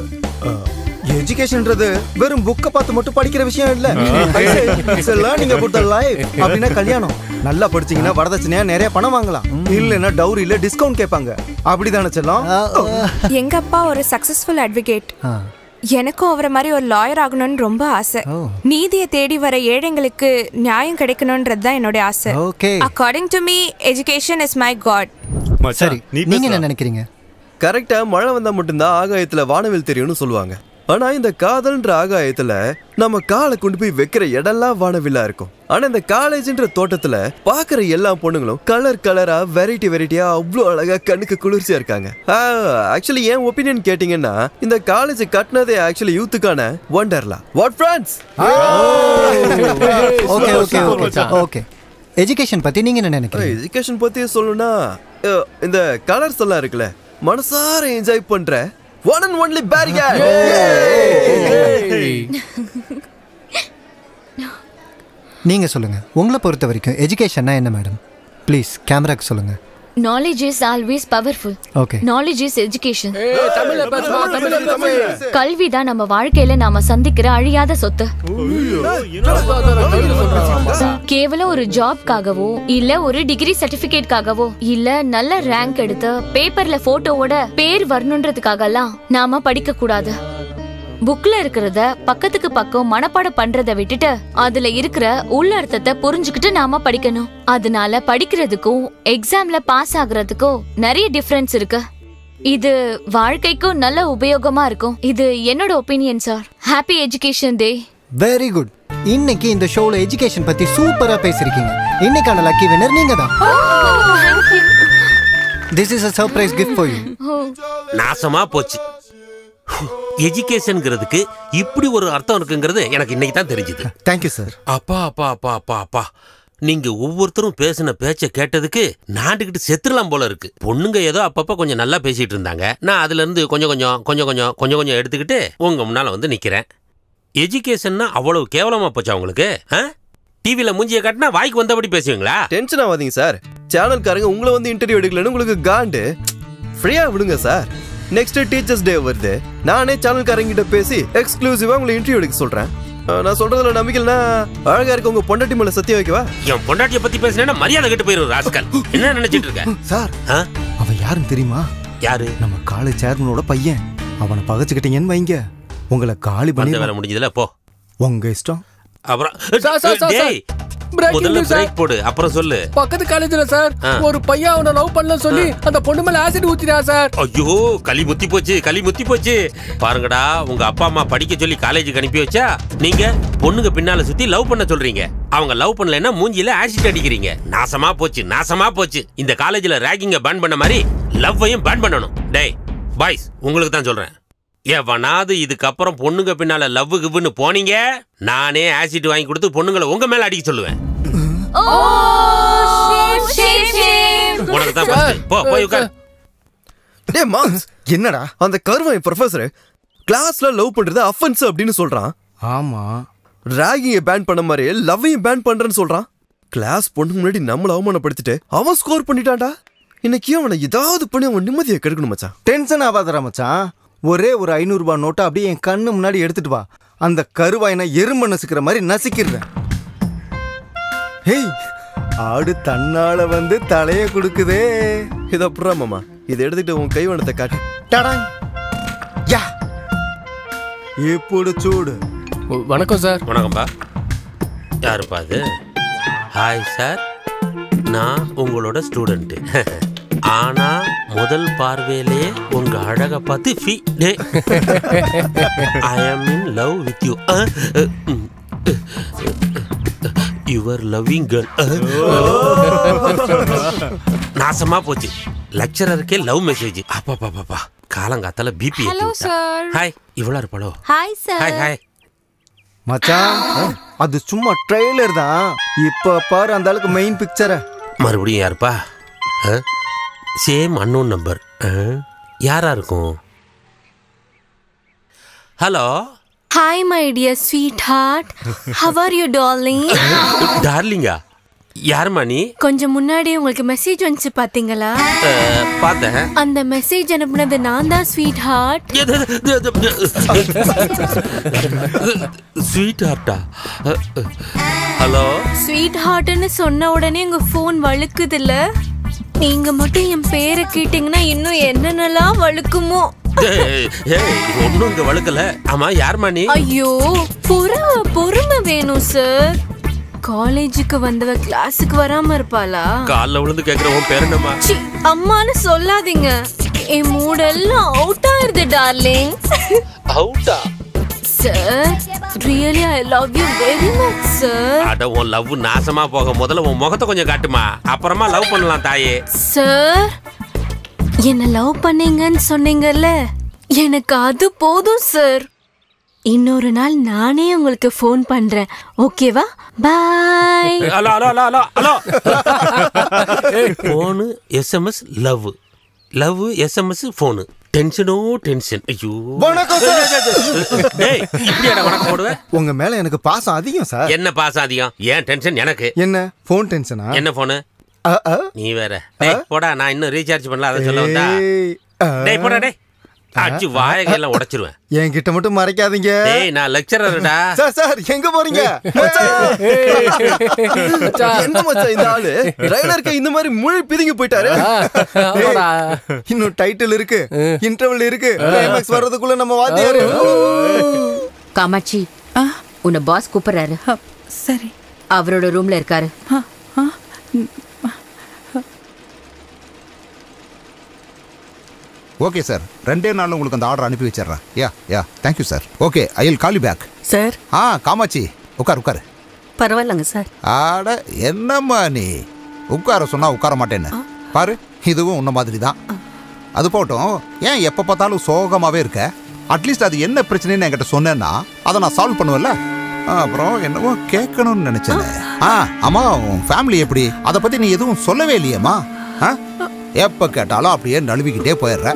எஜுகேஷன்ன்றது வெறும் புக்க பார்த்து மட்டும் படிக்கிற விஷயம் இல்ல. நீங்க கொடுத்த லைஃப் அப்படின்னா கல்யாணம். நல்லா படிச்சீங்கன்னா வரதட்சணையா நிறைய பணம் வாங்கலாம். இல்லன்னா டவுரியில டிஸ்கவுண்ட் கேட்பாங்க. அப்படிதானே செல்லம்? எங்க அப்பா ஒரு சக்சஸ்ஃபுல் அட்வொகேட். எனக்கும் அவரை மாதிரி ஒரு லாயர் ஆகணும்னு ரொம்ப ஆசை. நீதியை தேடி வர ஏழைங்களுக்கு நியாயம் கிடைக்கணும்ன்றது தான் என்னோட ஆசை. According to me education is my god. சரி, நீங்க என்ன நினைக்கிறீங்க? கரெக்டா மழை வந்தா மட்டும்தான் ஆகாயத்துல வானவில் தெரியும்னு சொல்லுவாங்க. ஆனா இந்த காதல்ன்ற ஆகாயத்துல நம்ம காலை கொண்டு போய் வைக்கிற இடம்லாம் வானவில்லா இருக்கும். ஆனா இந்த காலேஜ்ன்ற தோட்டத்துல பாக்குற எல்லா பொண்ணுங்களும் கலர் கலரா வெரைட்டி வெரைட்டியா அவ்வளோ அழகா கண்ணுக்கு குளிர்ச்சியா இருக்காங்க. ஆக்சுவலி என் ஒப்பீனியன் கேட்டீங்கன்னா இந்த காலேஜ் கட்டினதே ஆக்சுவலி யூத்துக்கான Wonderla. What friends? Okay okay okay okay. Education பத்தி நீங்க என்ன நினைக்கிறீங்க? எஜுகேஷன் பத்தி சொல்லணும்னா இந்த கலர்ஸ் எல்லாம் இருக்குல்ல, மனசார என்ஜாய் பண்ற one and only barrier. நீங்க சொல்லுங்க, உங்களை பொறுத்த வரைக்கும் எஜுகேஷன்னா என்ன மேடம்? ப்ளீஸ் கேமராக்கு சொல்லுங்க. Knowledge is always powerful. Okay. Knowledge is education. தமிழ்ல பேசுமா தமிழ் கல்வி தான் நம்ம வாழ்க்கையில நாம சந்திக்கிற அழியாத சொத்து. கேவலம் ஒரு ஜாப்காகவோ இல்ல ஒரு டிகிரி சர்டிபிகேட்காகவோ இல்ல நல்ல ரேங்க் எடுத்து பேப்பர்ல போட்டோவோட பேர் வரணுன்றதுக்காகலாம் நாம படிக்க கூடாது. புக்ல இருக்கிறத பக்கத்துக்கு பக்கம் மனப்பாடம் பண்றத விட்டுட்டு அதுல இருக்கிற உள்ளர்த்தத்தை புரிஞ்சுக்கிட்டு நாம படிக்கணும். அதனால படிக்கிறதுக்கும் எக்ஸாம்ல பாஸ் ஆகுறதுக்கும் நிறைய டிஃபரன்ஸ் இருக்கு. இது வாழ்க்கைக்கும் நல்ல உபயோகமா இருக்கும். இது என்னோட opinion sir. Happy education day. Very good. இன்னைக்கு இந்த ஷோல எஜுகேஷன் பத்தி சூப்பரா பேசிருக்கீங்க. இன்னைக்கான லக்கி வின்னர் நீங்க தான். This is a surprise gift for you. நாசமா போச்சு. எஜுகேஷன்ங்கிறதுக்கு இப்படி ஒரு அர்த்தம் இருக்குங்கிறது எனக்கு இன்னைக்கு தான் தெரிஞ்சுது. Thank you sir. அப்பா அப்பா அப்பா அப்பா அப்பா நீங்க ஒவ்வொருத்தரும் பேசின பேச்ச கேட்டதுக்கு நாண்டுகிட்டு செத்துடலாம் போல இருக்கு. பொண்ணுங்க ஏதோ அப்பப்ப கொஞ்சம் நல்லா பேசிட்டு இருந்தாங்க. நான் அதுல இருந்து கொஞ்சம் எடுத்துக்கிட்டு உங்க முன்னால வந்து நிக்கிறேன். எஜுகேஷன்னா அவ்வளவு கேவலமா போச்சா உங்களுக்கு? டிவில மூஞ்சிய காட்டினா வாய்க்கு வந்தபடி பேசுவீங்களா? டென்ஷன் ஆகாதீங்க சார். சேனல்காரங்க உங்களை வந்து இன்டர்வியூ எடுக்கலன்னு உங்களுக்கு காண்டு. ஃப்ரீயா விடுங்க சார். நெக்ஸ்ட் டீச்சர்ஸ் டே வருது. நானே சேனல்காரங்க கிட்ட பேசி எக்ஸ்க்ளூசிவா உங்களை இன்டர்வியூ எடுக்க சொல்றேன். நான் சொல்றதுல நம்பிக்கைனா அழகா இருக்க உங்க பொண்டாட்டி மேல சத்தியம் வைக்கவா? என் பொண்டாட்டிய பத்தி பேசினா மரியாதை கெட்டு போயிரும் ராஸ்கல். என்ன நினைச்சிட்டு இருக்க? சார் அவன் யாருன்னு தெரியுமா? யாரு? நம்ம காலேஜ் சேர்மனோட பையன். அவனை பகச்சுக்கிட்டீங்கன்னு வைங்க, உங்களை காலி பண்ணி வேலை முடிஞ்சதுல போ. உங்க இஷ்டம். அப்புறம் முதல்ல பிரேக் போடு, அப்புறம் சொல்லு. பக்கத்து காலேஜ்ல சார் ஒரு பையன் அவனை லவ் பண்ணல சொல்லி அந்த பொண்ணு மேல ஆசிட் ஊத்தினா சார். ஐயோ களி முத்தி போச்சு பாருங்கடா. உங்க அப்பா அம்மா படிக்க சொல்லி காலேஜுக்கு அனுப்பி வச்சா நீங்க பொண்ணுங்க பின்னால சுத்தி லவ் பண்ண சொல்றீங்க. அவங்க லவ் பண்ணலன்னா மூஞ்சில ஆசிட் அடிக்கிறீங்க. நாசமா போச்சு. இந்த காலேஜ்ல ராகிங்க பேன் பண்ண மாதிரி லவ்வையும் பேன் பண்ணணும். டேய் பாய்ஸ், உங்களுக்கு தான் சொல்றேன். எவனாவது இதுக்கப்புறம் பொண்ணுங்க பின்னால லவ் கிவ்னு போனீங்க, நானே ஆசிட் வாங்கி கொடுத்து பொண்ணுங்களை உங்க மேல அடிக்க சொல்லுவேன். உனக்கு தான் போய் உட்கார். டேய் மார்க்ஸ், என்னடா அந்த கர்வன் ப்ரொஃபசர் கிளாஸ்ல லவ் பண்றது அஃபென்ஸ் அப்படின்னு சொல்றான். ஆமா, ராகிங்க பேன் பண்ண மாதிரி லவ்வையும் பேன் பண்றேன்னு சொல்றான். கிளாஸ் பொண்ணுக்கு முன்னாடி நம்மள அவமானப்படுத்திட்டு அவன் ஸ்கோர் பண்ணிட்டான்டா. இன்னைக்கு அவனை ஏதாவது பண்ணி அவன் நிம்மதியை கெடுக்கணும் மச்சான். டென்ஷன் ஆகாதடா மச்சான். ஒரே ஒரு 500 ரூபாய் நோட்டை அப்படியே என் கண்ணு முன்னாடி எடுத்துட்டு வா. அந்த கருவாயினை எறும்பு நசுக்கிற மாதிரி நசுக்கிடுறேன். ஹேய், ஆடு தன்னால வந்து தலைய கொடுக்குதே. இத புறா மாமா, இதை எடுத்துட்டு உன் கைவனத்தை காட்டு. டடாங். யா, இப்போடு சூடு. வணக்கம் சார். வணக்கம்பா. யாருப்பா அது? ஹாய் சார், நான் உங்களோட ஸ்டூடெண்ட். ஆனா முதல் பார்வையிலே உங்க அழக பார்த்து I am in love with you. Your loving girl. நாசமா போச்சு. லெக்சரருக்கே லவ் மெசேஜ். அப்பா காலங்காத்தால பிபி. ஹாய், இவ்வளவு இருப்பாளோ? Hi sir. ஹாய் மச்சான், அது சும்மா ட்ரெய்லர் தான். இப்ப பாரு அந்த அளவுக்கு மெயின் பிக்சரை. மறுபடியும் யாருப்பா? Same unknown number. யாரா இருக்கும்? Hello. Hi my dear sweetheart. How are you darling? டார்லிங்கா? யாருமா நீ? கொஞ்சம் முன்னாடி உங்களுக்கு மெசேஜ் வந்துச்சு பாத்தீங்களா? பார்த்தேன். அந்த மெசேஜ் அனுப்புனது நான் தான் ஸ்வீட் ஹார்ட். ஸ்வீட் ஹார்ட்டா? ஹலோ. ஸ்வீட் ஹார்ட்னு சொன்ன உடனே உங்க ஃபோன் வழுக்குதுல்ல? நீங்க மட்டும் என் பேரை கேட்டீங்கன்னா இன்னும் என்னென்னலாம் வழுக்குமோ. ஒன்னும் இங்க வழுக்கல. ஆமா, யாருமா நீ? ஐயோ, பொறுமை வேணும் சார். காலேஜுக்கு வந்தவ கிளாஸுக்கு வராம இருப்பாளா? கால்ல விழுந்து கேக்குற உன் பேர் என்னம்மா? அம்மான்னு சொல்லாதீங்க. என் மூடெல்லாம் அவுட் ஆயிருது டார்லிங். அவுட்டா? Sir, really I love you very much sir. அட, உன் லவ் நாசமா போக முதல்ல உன் முகத்தை கொஞ்சம் காட்டுமா, அப்புறமா லவ் பண்ணலாம் தாயே. சார், என்ன லவ் பண்ணீங்கன்னு சொன்னீங்கல்ல, எனக்கு அது போதும் சார். இன்னொரு நாள் நானே உங்களுக்கு ஃபோன் பண்றேன், ஓகேவா? Bye. Hello hello hello hello. Phone SMS love, love SMS phone. டென்ஷனோ டென்ஷன். ஐயோ, டேய், இப்படியாடா வணக்கம் போடுவேன்? உங்க மேல எனக்கு பாசம் அதிகம் சார். என்ன பாசம் அதிகம்? ஏன் டென்ஷன் எனக்கு? என்ன ஃபோன் டென்ஷனா? என்ன ஃபோனு? நீ வேற டேய் போடா நான் இன்னும் ரீசார்ஜ் பண்ணல அத சொல்ல வந்தா டேய் போடா டேய் அடிச்சு வாயையெல்லாம் உடைச்சிருவேன் என்கிட்ட மட்டும் மறைக்காதீங்க டேய் நான் லெக்சரர்டா சார் எங்க போறீங்க என்ன மச்சான் இந்த ஆளு ட்ரைலருக்கு இந்த மாதிரி முழு பிதுங்கி போயிட்டாரு இன்னும் டைட்டில் இருக்கு இன்டர்வல் இருக்கு கிளைமாக்ஸ் வர்றதுக்குள்ள நம்ம வாத்தியாரு காமாட்சி உன்னை பாஸ் கூப்பிடுறாரு சரி அவரோட ரூம்ல இருக்காரு ஓகே சார் 2 நாள்ல உங்களுக்கு அந்த ஆர்டர் அனுப்பி வச்சிடுறேன் yeah thank you sir okay I will call you back sir Kamakshi உட்காரு பரவாயில்லைங்க சார் ஆட என்னம்மா நீ உட்கார சொன்னா உட்கார மாட்டேன்னு பாரு இதுவும் உன்ன மாதிரி தான் அது போட்டும் ஏன் எப்போ பார்த்தாலும் சோகமாகவே இருக்க அட்லீஸ்ட் அது என்ன பிரச்சனைன்னு என்கிட்ட சொன்னேன்னா அதை நான் சால்வ் பண்ணுவேன்ல அப்புறம் என்னவோ கேட்கணும்னு நினைச்சேன் அம்மா உன் ஃபேமிலி எப்படி அதை பற்றி நீ எதுவும் சொல்லவே இல்லையம்மா எப்போ கேட்டாலும் அப்படியே நழுவிக்கிட்டே போயிடுற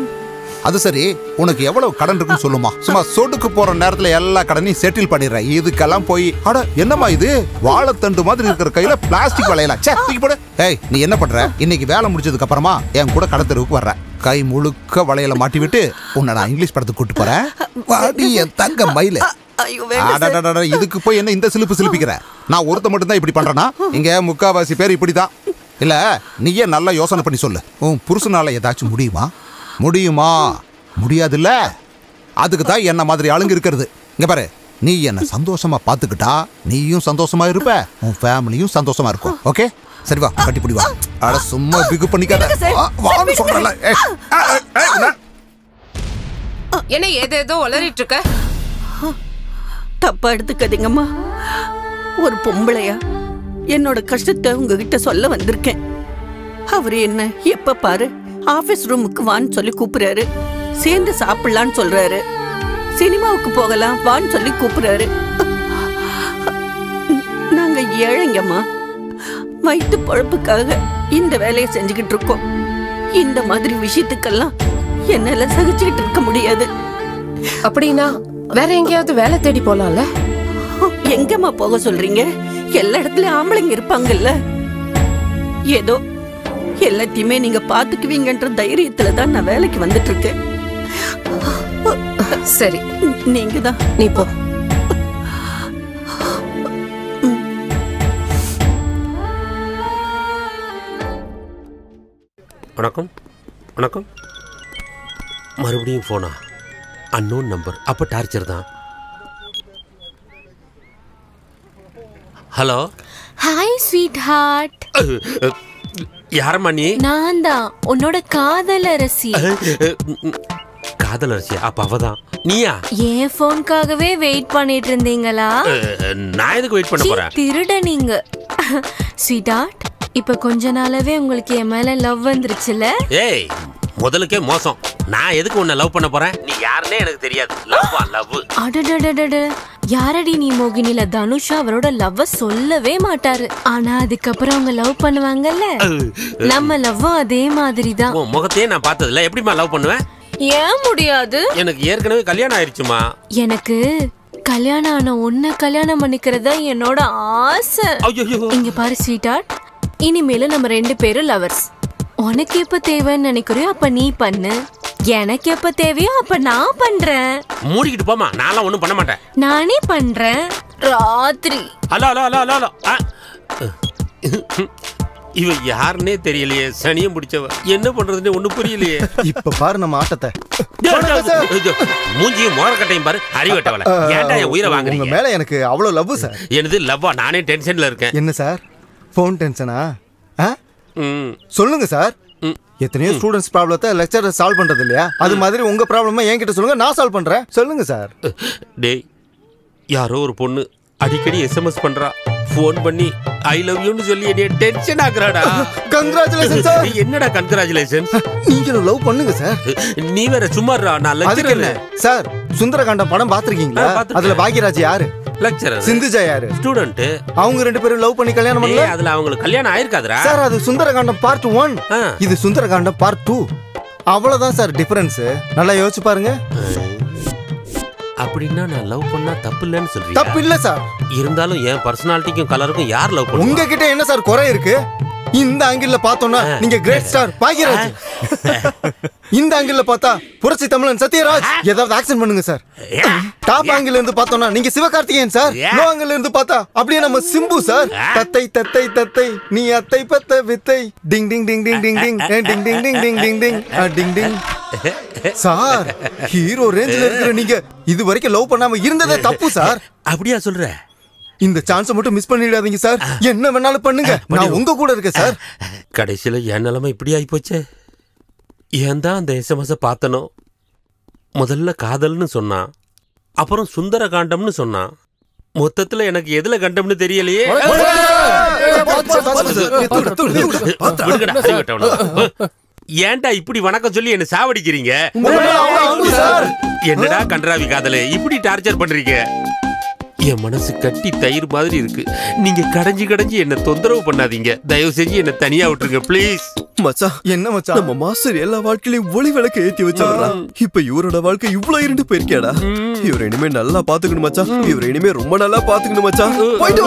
அது சரி உனக்கு எவ்வளவு கடன் இருக்குன்னு சொல்லுமா சும்மா சொடுக்கு போற நேரத்துல எல்லா கடனையும் செட்டில் பண்ணிடுற இதுக்கெல்லாம் போய் அட என்னம்மா இது வாழைத்தண்டு மாதிரி இருக்கிற கையில பிளாஸ்டிக் வளையலாம் தூக்கி போடு ஏய் நீ என்ன பண்ற இன்னைக்கு வேலை முடிச்சதுக்கு அப்புறமா என் கூட கடத்தெருவுக்கு வர்ற கை முழுக்க வளையல மாட்டி விட்டு உன்னை நான் இங்கிலீஷ் படத்துக்கு கூட்டு போறேன் வாடி என் தங்க மயில இதுக்கு போய் என்ன இந்த சிலுப்பு சிலுப்பிக்கிற நான் ஒருத்த மட்டும் தான் இப்படி பண்றேன்னா இங்க முக்காவாசி பேர் இப்படிதான் இல்ல நீயே நல்லா யோசனை பண்ணி சொல்லு உன் புருஷனால ஏதாச்சும் முடியுமா முடியாதுல்ல அதுக்கு தான் என்ன மாதிரி ஆளுங்க இருக்கிறது இங்க பாரு நீ என்ன சந்தோஷமா பாத்துக்கிட்டா நீயும் சந்தோஷமா இருப்ப உன் ஃபேமிலியும் சந்தோஷமா இருக்கும் ஓகே சரி வா கட்டிப்பிடி வா அட சும்மா பிகு பண்ணிக்காத வான்னு சொல்றல என்ன ஏதேதோ உளறிட்டு இருக்க தப்பா எடுத்துக்காதீங்கம்மா ஒரு பொம்பளையா என்னோட கஷ்டத்தை உங்ககிட்ட சொல்ல வந்திருக்கேன் அவரு என்ன எப்ப பாரு ஆபீஸ் ரூமுக்கு வான்னு சொல்லி கூப்பிடுறாரு சேர்ந்து சாப்பிடலான்னு சொல்றாரு சினிமாவுக்கு போகலாம் வான்னு சொல்லி கூப்பிடுறாரு நாங்க ஏழைங்கம்மா வயிற்று பொழப்புக்காக இந்த வேலையை செஞ்சுக்கிட்டு இருக்கோம் இந்த மாதிரி விஷயத்துக்கெல்லாம் என்னால சகிச்சுக்கிட்டு இருக்க முடியாது அப்படின்னா வேற எங்கேயாவது வேலை தேடி போலாம்ல எங்கம்மா போக சொல்றீங்க எல்லா இடத்துலயும் ஆம்பளைங்க இருப்பாங்கல்ல ஏதோ எல்லாத்தையுமே நீங்க பாத்துக்குவீங்கன்ற தைரியத்துல தான் நான் வேலைக்கு வந்துட்டு இருக்கேன் சரி நீங்க தான் நீ போ வணக்கம் மறுபடியும் போனா அன்னோன் நம்பர் அப்ப டார்ச்சர் தான் ஹலோ ஹாய் ஸ்வீட் ஹார்ட் யாரம்மா நீ நான் தான் உன்னோட காதலரசி காதலரசியா அப்ப அவதான் நீயா என் போன்காகவே வெயிட் பண்ணிட்டு இருந்தீங்களா நான் எதுக்கு வெயிட் பண்ண போறேன் திருட நீங்க ஸ்வீட் ஹார்ட் இப்ப கொஞ்ச நாளாவே உங்களுக்கு என் மேல லவ் வந்துருச்சுல ஏய் முதலுக்கே மோசம் நான் எதுக்கு உன்னை லவ் பண்ண போறேன் நீ யாருன்னே எனக்கு தெரியாது லவ் அடடடடட யாரடி நீ மோகினில தனுஷா அவரோட லவ் சொல்லவே மாட்டாரு ஆனா அதுக்கப்புறம் அவங்க லவ் பண்ணுவாங்கல்ல நம்ம லவ் அதே மாதிரி தான் உன் முகத்தையே நான் பார்த்ததில்ல எப்படிமா லவ் பண்ணுவேன் ஏன் முடியாது எனக்கு ஏற்கனவே கல்யாணம் ஆயிருச்சுமா எனக்கு கல்யாணம் ஆன உன்னை கல்யாணம் பண்ணிக்கிறதா என்னோட ஆசை இங்க பாரு ஸ்வீட் ஹார்ட் இனிமேல நம்ம 2 பேரும் லவர்ஸ் உனக்கு எப்ப தேவைன்னு நினைக்கிறியோ அப்ப நீ பண்ணு எனக்கு எப்ப தேவையோ அப்ப நான் பண்றேன் மூடிக்கிட்டு போமா நான்லாம் ஒண்ணும் பண்ண மாட்டேன் நானே பண்றேன் ராத்திரி ஹலோ இவ யாருன்னே தெரியலையே சனியம் பிடிச்சவ என்ன பண்றதுன்னு ஒண்ணு புரியலையே இப்ப பாரு நம்ம ஆட்டத்தை மூஞ்சியும் மோரக்கட்டையும் பாரு அறிவட்டவள ஏன்டா என் உயிரை வாங்குறீங்க உங்க மேல எனக்கு அவ்வளவு லவ் சார் எனது லவ்வா நானே டென்ஷன்ல இருக்கேன் என்ன சார் போன் டென்ஷனா சொல்லுங்க சார் எத்தனையோ ஸ்டூடெண்ட்ஸ் ப்ராப்ளத்தை லெக்சரர் சால்வ் பண்றது இல்லையா அது மாதிரி உங்க ப்ராப்ளமா என்கிட்ட சொல்லுங்க நான் சால்வ் பண்றேன் சொல்லுங்க சார் டேய் யாரோ ஒரு பொண்ணு அடிக்கடி எஸ்எம்எஸ் பண்றா ஃபோன் பண்ணி ஐ லவ் யூன்னு சொல்லி என்னைய டென்ஷன் ஆக்குறாடா கங்க்ராச்சுலேஷன் சார் என்னடா கங்க்ராச்சுலேஷன் நீங்க லவ் பண்ணுங்க சார் நீ வேற சும்மாறா நான் லெக்சரர் சார் சுந்தரகாண்டம் படம் பாத்துருக்கீங்களா அதுல பாக்யராஜ் யாரு லெக்சரர் சிந்துஜா யாரு ஸ்டூடண்ட் அவங்க 2 பேரும் லவ் பண்ணி கல்யாணம் பண்ணல அதுல அவங்களுக்கு கல்யாணம் ஆயிருக்காதுடா சார் அது சுந்தரகாண்டம் பார்ட் 1 இது சுந்தரகாண்டம் பார்ட் 2 அவ்வளவுதான் சார் டிஃபரன்ஸ் நல்லா யோசிச்சு பாருங்க அப்படின்னா நான் லவ் பண்ணா தப்பு இல்லன்னு சொல்றீங்க தப்பு இல்ல சார் இருந்தாலும் என் பர்சனாலிட்டிக்கும் கலருக்கும் யார் லவ் பண்ணுவா உங்ககிட்ட என்ன சார் குறை இருக்கு இந்த ஆங்கிள் பார்த்தோம்னா நீங்க கிரேட் ஸ்டார் பாக்யராஜ். இந்த ஆங்கிள் பார்த்தா புரட்சி தமிழன் சத்யராஜ். ஏதாவது ஆக்சன் பண்ணுங்க சார். டாப் ஆங்கிள் இருந்து பார்த்தோம்னா நீங்க சிவகார்த்திகேயன் சார். லோ ஆங்கிள் இருந்து பார்த்தா அப்படியே நம்ம சிம்பு சார். தத்தை தத்தை தத்தை நீ அத்தை பத்த வித்தை டிங் டிங் டிங் டிங் டிங் டிங் டிங் டிங் டிங் டிங் டிங் டிங் டிங் டிங். சார் ஹீரோ ரேஞ்சில இருக்கிற நீங்க இது வரைக்கும் லவ் பண்ணாம இருந்ததே தப்பு சார். அப்படியா சொல்ற? இந்த சான்ஸ் மட்டும் மிஸ் பண்ணிடாதீங்க சார். என்ன வேணாலும் பண்ணுங்க, நான் உங்க கூட இருக்கேன் சார். கடைசியில என் நிலைமை இப்படி ஆகி போச்சே. ஏன் தான் அந்த எஸ்எம்எஸ் பார்த்தனோ? முதல்ல காதல்னு சொன்னான், அப்புறம் சுந்தர காண்டம்னு சொன்னான். மொத்தத்துல எனக்கு எதுல கண்டம்னு தெரியலையே. ஏன்டா இப்படி வணக்கம் சொல்லி என்ன சாவடிக்கிறீங்க? என்னடா கன்றாவி காதலே இப்படி டார்ச்சர் பண்றீங்க? என் மனசு கட்டி தயிர் மாதிரி இருக்கு. நீங்க கடைஞ்சி கடைஞ்சி என்ன தொந்தரவு பண்ணாதீங்க. தயவு செஞ்சு என்ன தனியா விட்டுருங்க ப்ளீஸ். மச்சான் என்ன மச்சான், நம்ம மாஸ்டர் எல்லா வாழ்க்கையிலும் ஒளி விளக்க ஏத்தி வச்சாரா. இப்ப இவரோட வாழ்க்கை இவ்வளவு இருண்டு போயிருக்கேடா. இவர் இனிமே நல்லா பாத்துக்கணும் மச்சான். இவர் இனிமே ரொம்ப நல்லா பாத்துக்கணும் மச்சான். போயிட்டு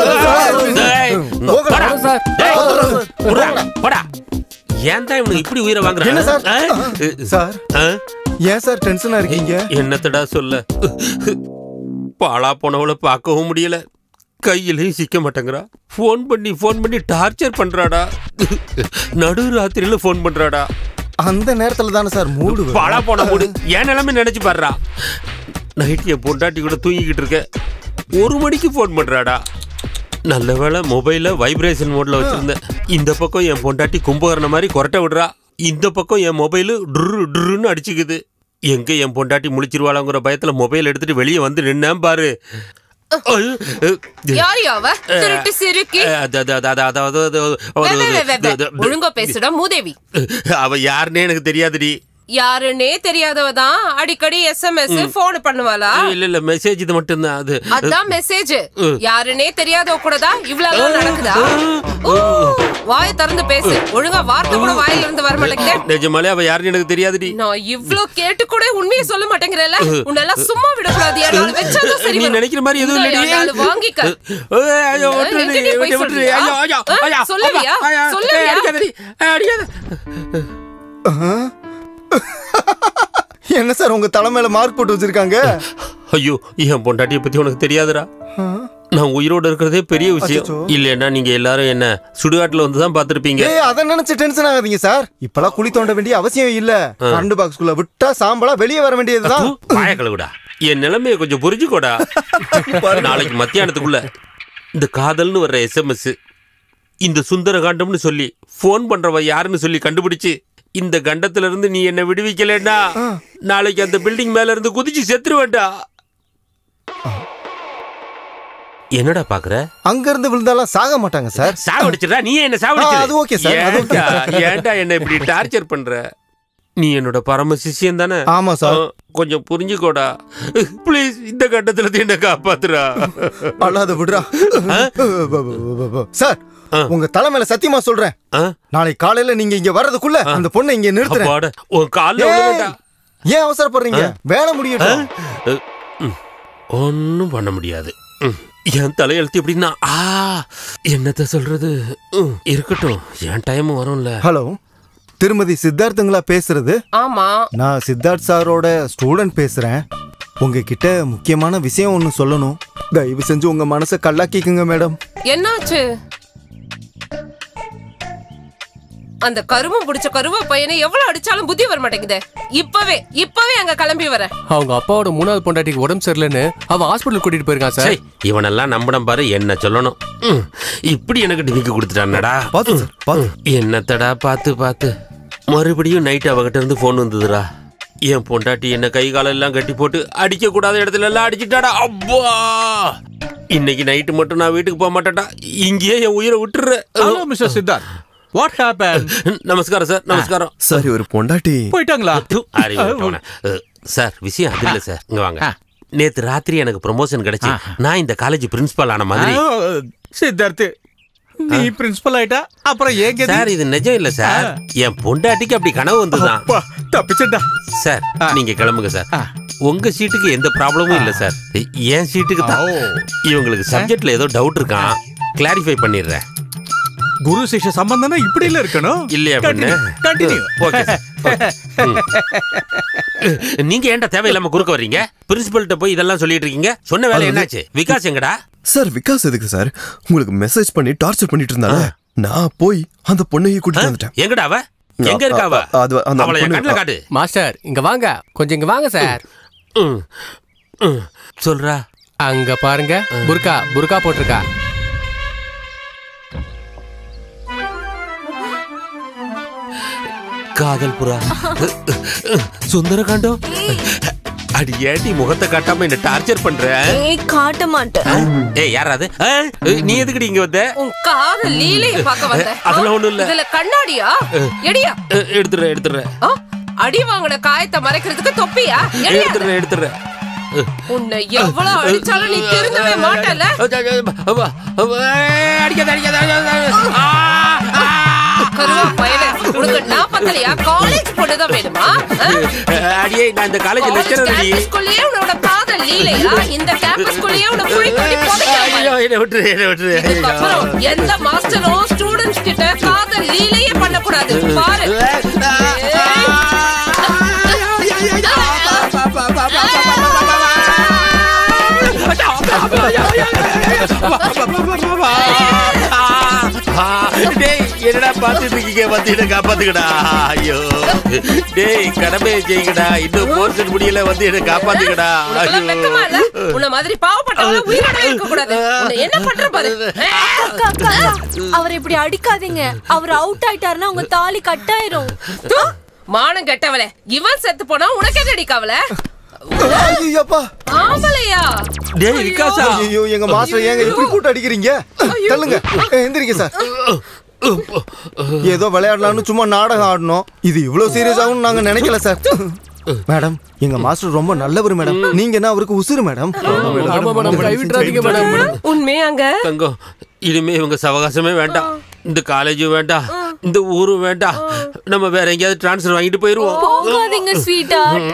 வரேன். ஏன் தான் இவனுக்கு இப்படி உயிரை வாங்குறாங்க? சார் ஏன் சார் டென்ஷனா இருக்கீங்க? என்னத்தடா சொல்ல, பாலா போனவளை பார்க்கவும் முடியல, கையிலையும் சிக்க மாட்டேங்கிறா. ஃபோன் பண்ணி டார்ச்சர் பண்றாடா. நடு ராத்திரியில ஃபோன் பண்றாடா. அந்த நேரத்துல தானே சார் மூடு பாலா போன மூடு. என் நிலைமை நினைச்சு பாடுறா. நைட் என் பொண்டாட்டி கூட தூங்கிக்கிட்டு இருக்க, 1 மணிக்கு ஃபோன் பண்றாடா. நல்ல வேளை மொபைல வைப்ரேஷன் மோட்ல வச்சிருந்தேன். இந்த பக்கம் என் பொண்டாட்டி கும்பகரண மாதிரி கொரட்டை விடுறா, இந்த பக்கம் என் மொபைலு டுரு டுருன்னு அடிச்சுக்குது. எங்க என் பொண்டாட்டி முழிச்சிருவாளங்கிற பயத்துல மொபைல் எடுத்துட்டு வெளியே வந்து நின்னேன் பாரு. ஒழுங்கா பேசுடா மூதேவி. அவ யாருன்னே எனக்கு தெரியாதுடி. யாருன்னே தெரியாதவதான் அடிக்கடி எஸ்எம்எஸ் போன் பண்ணுவாளா? இல்ல மெசேஜ் இது மட்டும் தான். அதான் மெசேஜ். யாருன்னே தெரியாதவ கூட தான் இவ்வளவு நடக்குதா? வாய திறந்து பேசு. ஒழுங்கா வார்த்தை கூட வாயில இருந்து வர மாட்டேங்குது. நிஜமாலே அவ யாருன்னு எனக்கு தெரியாதுடி. நான் இவ்ளோ கேட்டு கூட உண்மையை சொல்ல மாட்டேங்கறல. உன்னெல்லாம் சும்மா விடக்கூடாது. யாரால வெச்சதோ சரி. நீ நினைக்கிற மாதிரி எதுவும் இல்லடி. வாங்கிக்க. ஐயோ விட்டுரு. ஐயோ சொல்லுவியா? சொல்லுவியா? அடிக்காத. என்ன சார் உங்க தலை மேல மார்க் போட்டு வச்சிருக்காங்க? ஐயோ என் பொண்டாட்டியை பத்தி உனக்கு தெரியாதுடா. நான் உயிரோட இருக்கிறதே பெரிய விஷயம். இல்லன்னா நீங்க எல்லாரும் என்ன சுடுகாட்டுல வந்து தான் பாத்துருப்பீங்க. அத நினைச்சு டென்ஷன் ஆகாதீங்க சார். இப்பெல்லாம் குழி தோண்ட வேண்டிய அவசியம் இல்ல. கரண்ட் பாக்ஸ்குள்ள விட்டா சாம்பலா வெளியே வர வேண்டியதுதான். வாய கழுவுடா. என் நிலைமையை கொஞ்சம் புரிஞ்சுக்கோடா. நாளைக்கு மத்தியானத்துக்குள்ள இந்த காதல்னு வர்ற எஸ்எம்எஸ், இந்த சுந்தர காண்டம்னு சொல்லி போன் பண்றவ யாருன்னு சொல்லி கண்டுபிடிச்சு இந்த கண்டத்துல இருந்து நீ என்ன விடுவிக்கலன்னா நாளைக்கு அந்த பில்டிங் மேல இருந்து குதிச்சு செத்துருவேண்டா. என்னடா பாக்குற? அங்க இருந்து விழுந்தாலும் சாக மாட்டாங்க சார். சாவடிச்சிடா. நீ என்ன சாவடிச்சிட? அது ஓகே சார். ஏன்டா என்ன இப்படி டார்ச்சர் பண்ற? நீ என்னோட பரம சிஷ்யன் தானே? ஆமா சார். கொஞ்சம் புரிஞ்சுக்கோடா ப்ளீஸ். இந்த கட்டத்துல என்ன காப்பாத்துறா. அல்லாத விடுறா சார். உங்க தலை மேல சத்தியமா சொல்றேன், நாளை காலையில நீங்க இங்க வர்றதுக்குள்ள அந்த பொண்ணை இங்க நிறுத்துறேன். ஏன் அவசரப்படுறீங்க? வேலை முடியட்டும். ஒன்னும் பண்ண முடியாது. என் தலையெழுத்து எப்படின்னா என்னத்த சொல்றது. இருக்கட்டும், என் டைம் வரும்ல. ஹலோ, திருமதி சித்தார்த்தங்களா பேசுறது? ஆமா, நான் சித்தார்த் சாரோட ஸ்டூடெண்ட் பேசுறேன். உங்ககிட்ட முக்கியமான விஷயம் ஒன்னு சொல்லணும். தயவு செஞ்சு உங்க மனசை கல்லாக்கிக்குங்க மேடம். என்னாச்சு? அந்த கருமம் பிடிச்ச கருவா பையனை எவ்வளவு அடிச்சாலும் புத்தி வர மாட்டேங்குது. இப்பவே அங்க கிளம்பி வர. அவங்க அப்பாவோட 3வது பொண்டாட்டிக்கு உடம்பு சரியில்லைன்னு அவன் ஹாஸ்பிட்டல் கூட்டிட்டு போயிருக்கான் சார். இவனெல்லாம் நம்படம் பாரு. என்ன சொல்லணும், இப்படி எனக்கு டிமிக்கு கொடுத்துட்டானடா. என்னத்தடா பார்த்து மறுபடியும் நைட் அவகிட்ட இருந்து போன் வந்ததுடா. என் பொண்டாட்டி என்ன கை காலம் எல்லாம் கட்டி போட்டு அடிக்க கூடாத இடத்துல எல்லாம் அடிச்சுட்டாடா. அப்பா, இன்னைக்கு நைட்டு மட்டும் நான் வீட்டுக்கு போக மாட்டேன்டா. இங்கேயே என் உயிரை விட்டுறேன். Hello mister Siddharth, what happen? நமஸ்காரம் சார். நமஸ்காரம் சார். ஒரு பொண்டாட்டி போயிட்டாங்களா? சார் விஷயம் அது இல்ல சார். இங்க வாங்க. நேத்து ராத்திரி எனக்கு ப்ரமோஷன் கிடைச்சு நான் இந்த காலேஜ் பிரின்சிபல் ஆன மாதிரி. சித்தார்த், நீ பிரின்சிபல் ஆயிட்டா அப்புறம் ஏங்க சார்? இது நிஜம் இல்ல சார். என் பொண்டாட்டிக்கு அப்படி கனவு வந்துதான். தப்பிச்சடா சார். நீங்க கிளம்புங்க சார். உங்க சீட்டுக்கு எந்த ப்ராப்ளமும் இல்ல சார். என் சீட்டுக்கு தான். இவங்களுக்கு சப்ஜெக்ட்ல ஏதோ டவுட் இருக்கான், கிளாரிஃபை பண்ணிடுறேன். குரு சிஷ்ய சம்பந்தம்னா இப்படி இல்ல இருக்கணும். இல்லையா பண்ணு? கண்டினியூ. ஓகே. நீங்க ஏன்டா தேவையில்லாம குறுக்க வர்றீங்க? பிரின்சிபல்கிட்ட போய் இதெல்லாம் சொல்லிட்டு இருக்கீங்க. சொன்ன வேலை என்னாச்சு? விகாஸ் எங்கடா? சார் விகாஸ் எதுக்கு சார் உங்களுக்கு மெசேஜ் பண்ணி டார்ச்சர் பண்ணிட்டு இருந்தாங்க. நான் போய் அந்த பொண்ணையை கூட்டிட்டு வந்துட்டேன். எங்கடா அவ? எங்க இருக்கா அவ? அவளை என் கண்ணுல காட்டு. மாஸ்டர் இங்க வாங்க, கொஞ்சம் இங்க வாங்க சார். சொல்றா. அங்க பாருங்க, புர்கா போட்டிருக்கா. காதல் புறா. சுந்தரகாண்டம். அடி ஏடி முகத்தை காட்டாம என்ன டார்ச்சர் பண்ற? காட்ட மாட்டேன். ஏய் யாராது? நீ எதுக்குடி இங்க வந்த? உன் காதல் லீலைய பார்க்க வந்த. அதெல்லாம் ஒண்ணும் இல்ல. இதுல கண்ணாடியா? எடியா? எடுத்துறேன். அடி வாங்குன காயத்தை மறைக்கிறதுக்கு தொப்பியா? எடுத்துறேன். உன்னை எவ்வளவு அடிச்சாலும் நீ திருந்தவே மாட்டல. கருவா பயலே, உனக்கு நான் பத்தலையா? காலேஜ் பொண்ணுதான் வேணுமா? அடியே நான் இந்த காலேஜ் லெக்சரர் அடி. ஸ்கூல்லயே உன்னோட காதல் லீலையா? இந்த கேம்பஸ் ஸ்கூல்லயே உன்னை குழி தோண்டி போடுறாங்க. ஐயோ என்ன விட்டுரு. அப்புறம் எந்த மாஸ்டரும் ஸ்டூடண்ட்ஸ் கிட்ட காதல் லீலையே பண்ண கூடாது. பாரு. என்னடா பாத்துட்டு இருக்கீங்க? வந்து காப்பாத்துக்கடா. ஐயோ டேய் கடமையை செய்யுங்கடா. இன்னும் போர்ஷன் முடியல, வந்து என்ன காப்பாத்துக்கடா. உன்ன மாதிரி பாவப்பட்டவங்க உயிரோட இருக்க கூடாது. உன்னை என்ன பண்ற பாரு. அவர் இப்படி அடிக்காதீங்க. அவர் அவுட் ஆயிட்டாருன்னா உங்க தாலி கட்டாயிரும். மானம் கெட்டவளே, இவன் செத்து போனா உனக்கு என்ன அடிக்காவல? ஆமலையா? டேய் விகாசா. ஐயோ எங்க மாஸ்டர் ஏங்க இப்படி கூட்ட அடிக்கிறீங்க? தள்ளுங்க. எந்திரிங்க சார். ஏதோ விளையாடலாம்னு சும்மா நாடகம் ஆடணும். இது இவ்வளவு சீரியஸ் ஆகும்னு நாங்க நினைக்கல சார். மேடம் எங்க மாஸ்டர் ரொம்ப நல்லவர் மேடம். நீங்க என்ன அவருக்கு உசுறு மேடம். உண்மையாங்க தங்கம், இனிமே இவங்க சவகாசமே வேண்டாம். இந்த காலேஜும் வேண்டாம், இந்த ஊரும் வேண்டாம். நம்ம வேற எங்கேயாவது டிரான்ஸ்ஃபர் வாங்கிட்டு போயிருவோம். போகாதீங்க ஸ்வீட்டார்ட்.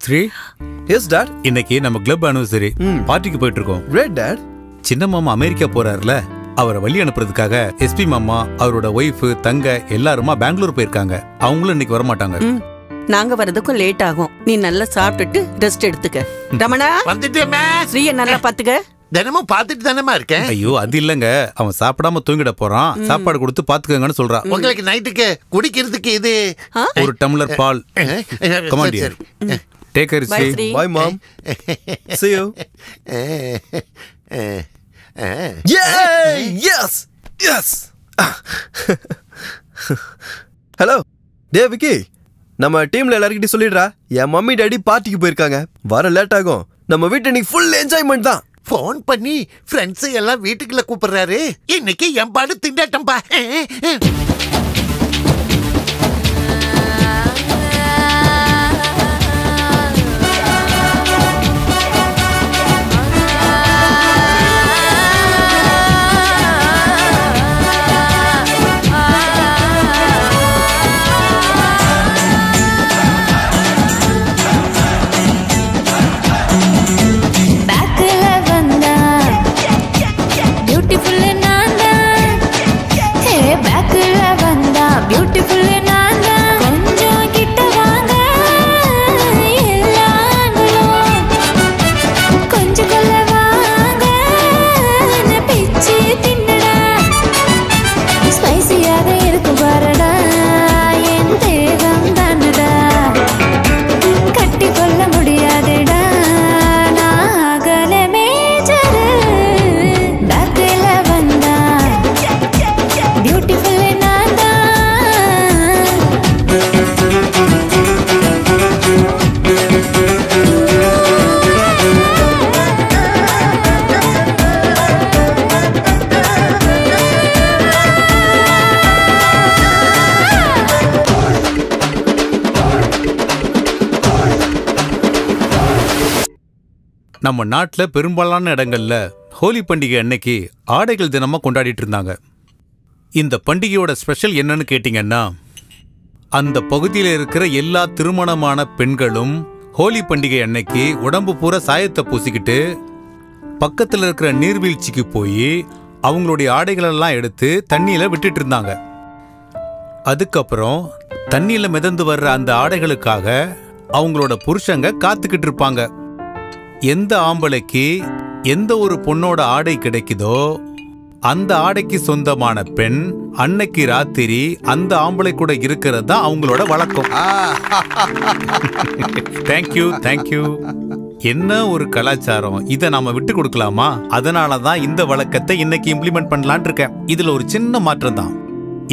ஸ்ரீ. S dot. இன்னைக்கு நம்ம கிளப் அனிவர்சரி பார்ட்டிக்கு போயிட்டு இருக்கோம். Great dad. சின்ன மாமா அமெரிக்கா போறாருல, அவரை வழி அனுப்புறதுக்காக எஸ்பி மாமா, அவரோட ஒய்ஃப், தங்க எல்லாருமா பெங்களூர் போயிருக்காங்க. அவங்களும் இன்னைக்கு வர மாட்டாங்க. நாங்க வரதுக்கும் லேட் ஆகும். நீ நல்லா சாப்பிட்டுட்டு ரெஸ்ட் எடுத்துக்க. ரமணா வந்துட்டேமே. ஸ்ரீய நல்லா பாத்துக்க. தினமும் பாத்துட்டு தானேமா இருக்கேன். ஐயோ அது இல்லங்க, அவன் சாப்பிடாம தூங்கிட போறான். சாப்பாடு கொடுத்து பாத்துக்கங்கன்னு சொல்றான். உங்களுக்கு நைட்டுக்கு குடிக்கிறதுக்கு இது ஒரு டம்ளர் பால். Come on dear. Take care. Bye mom. See you. Yay! Yes. Hello டே விக்கி, நம்ம டீம்ல எல்லார்கிட்டயும் சொல்லிடுறா, என் மம்மி டாடி பார்ட்டிக்கு போயிருக்காங்க. வர லேட் ஆகும். நம்ம வீட்டு இன்னைக்கு ஃபுல் என்ஜாய்மெண்ட் தான். போன் பண்ணி ஃப்ரெண்ட்ஸ் எல்லாம் வீட்டுக்குள்ள கூப்பிடுறாரு. இன்னைக்கு என் பாடு திண்டாட்டம்பா. நம்ம நாட்டுல பெரும்பாலான இடங்கள்ல ஹோலி பண்டிகை அன்னைக்கு ஆடைகள் தினமா கொண்டாடிட்டு இருந்தாங்க. இந்த பண்டிகையோட ஸ்பெஷல் என்னன்னு கேட்டீங்கன்னா, அந்த பகுதியில் இருக்கிற எல்லா திருமணமான பெண்களும் ஹோலி பண்டிகை அன்னைக்கு உடம்பு பூரா சாயத்தை பூசிக்கிட்டு பக்கத்தில் இருக்கிற நீர்வீழ்ச்சிக்கு போய் அவங்களுடைய ஆடைகளெல்லாம் எடுத்து தண்ணியில விட்டுட்டு இருந்தாங்க. அதுக்கப்புறம் தண்ணியில மிதந்து வர்ற அந்த ஆடைகளுக்காக அவங்களோட புருஷங்க காத்துக்கிட்டு இருப்பாங்க. எந்த ஆம்பளைக்கு எந்த ஒரு பொண்ணோட ஆடை கிடைக்குதோ அந்த ஆடைக்கு சொந்தமான பெண் அன்னைக்கு ராத்திரி அந்த ஆம்பளை கூட இருக்கிறது தான் அவங்களோட வழக்கம். Thank you thank you. என்ன ஒரு கலாச்சாரம், இதை நாம விட்டு கொடுக்கலாமா? அதனாலதான் இந்த வழக்கத்தை இன்னைக்கு இம்ப்ளிமெண்ட் பண்ணலான் இருக்கேன். இதுல ஒரு சின்ன மாற்றம் தான்.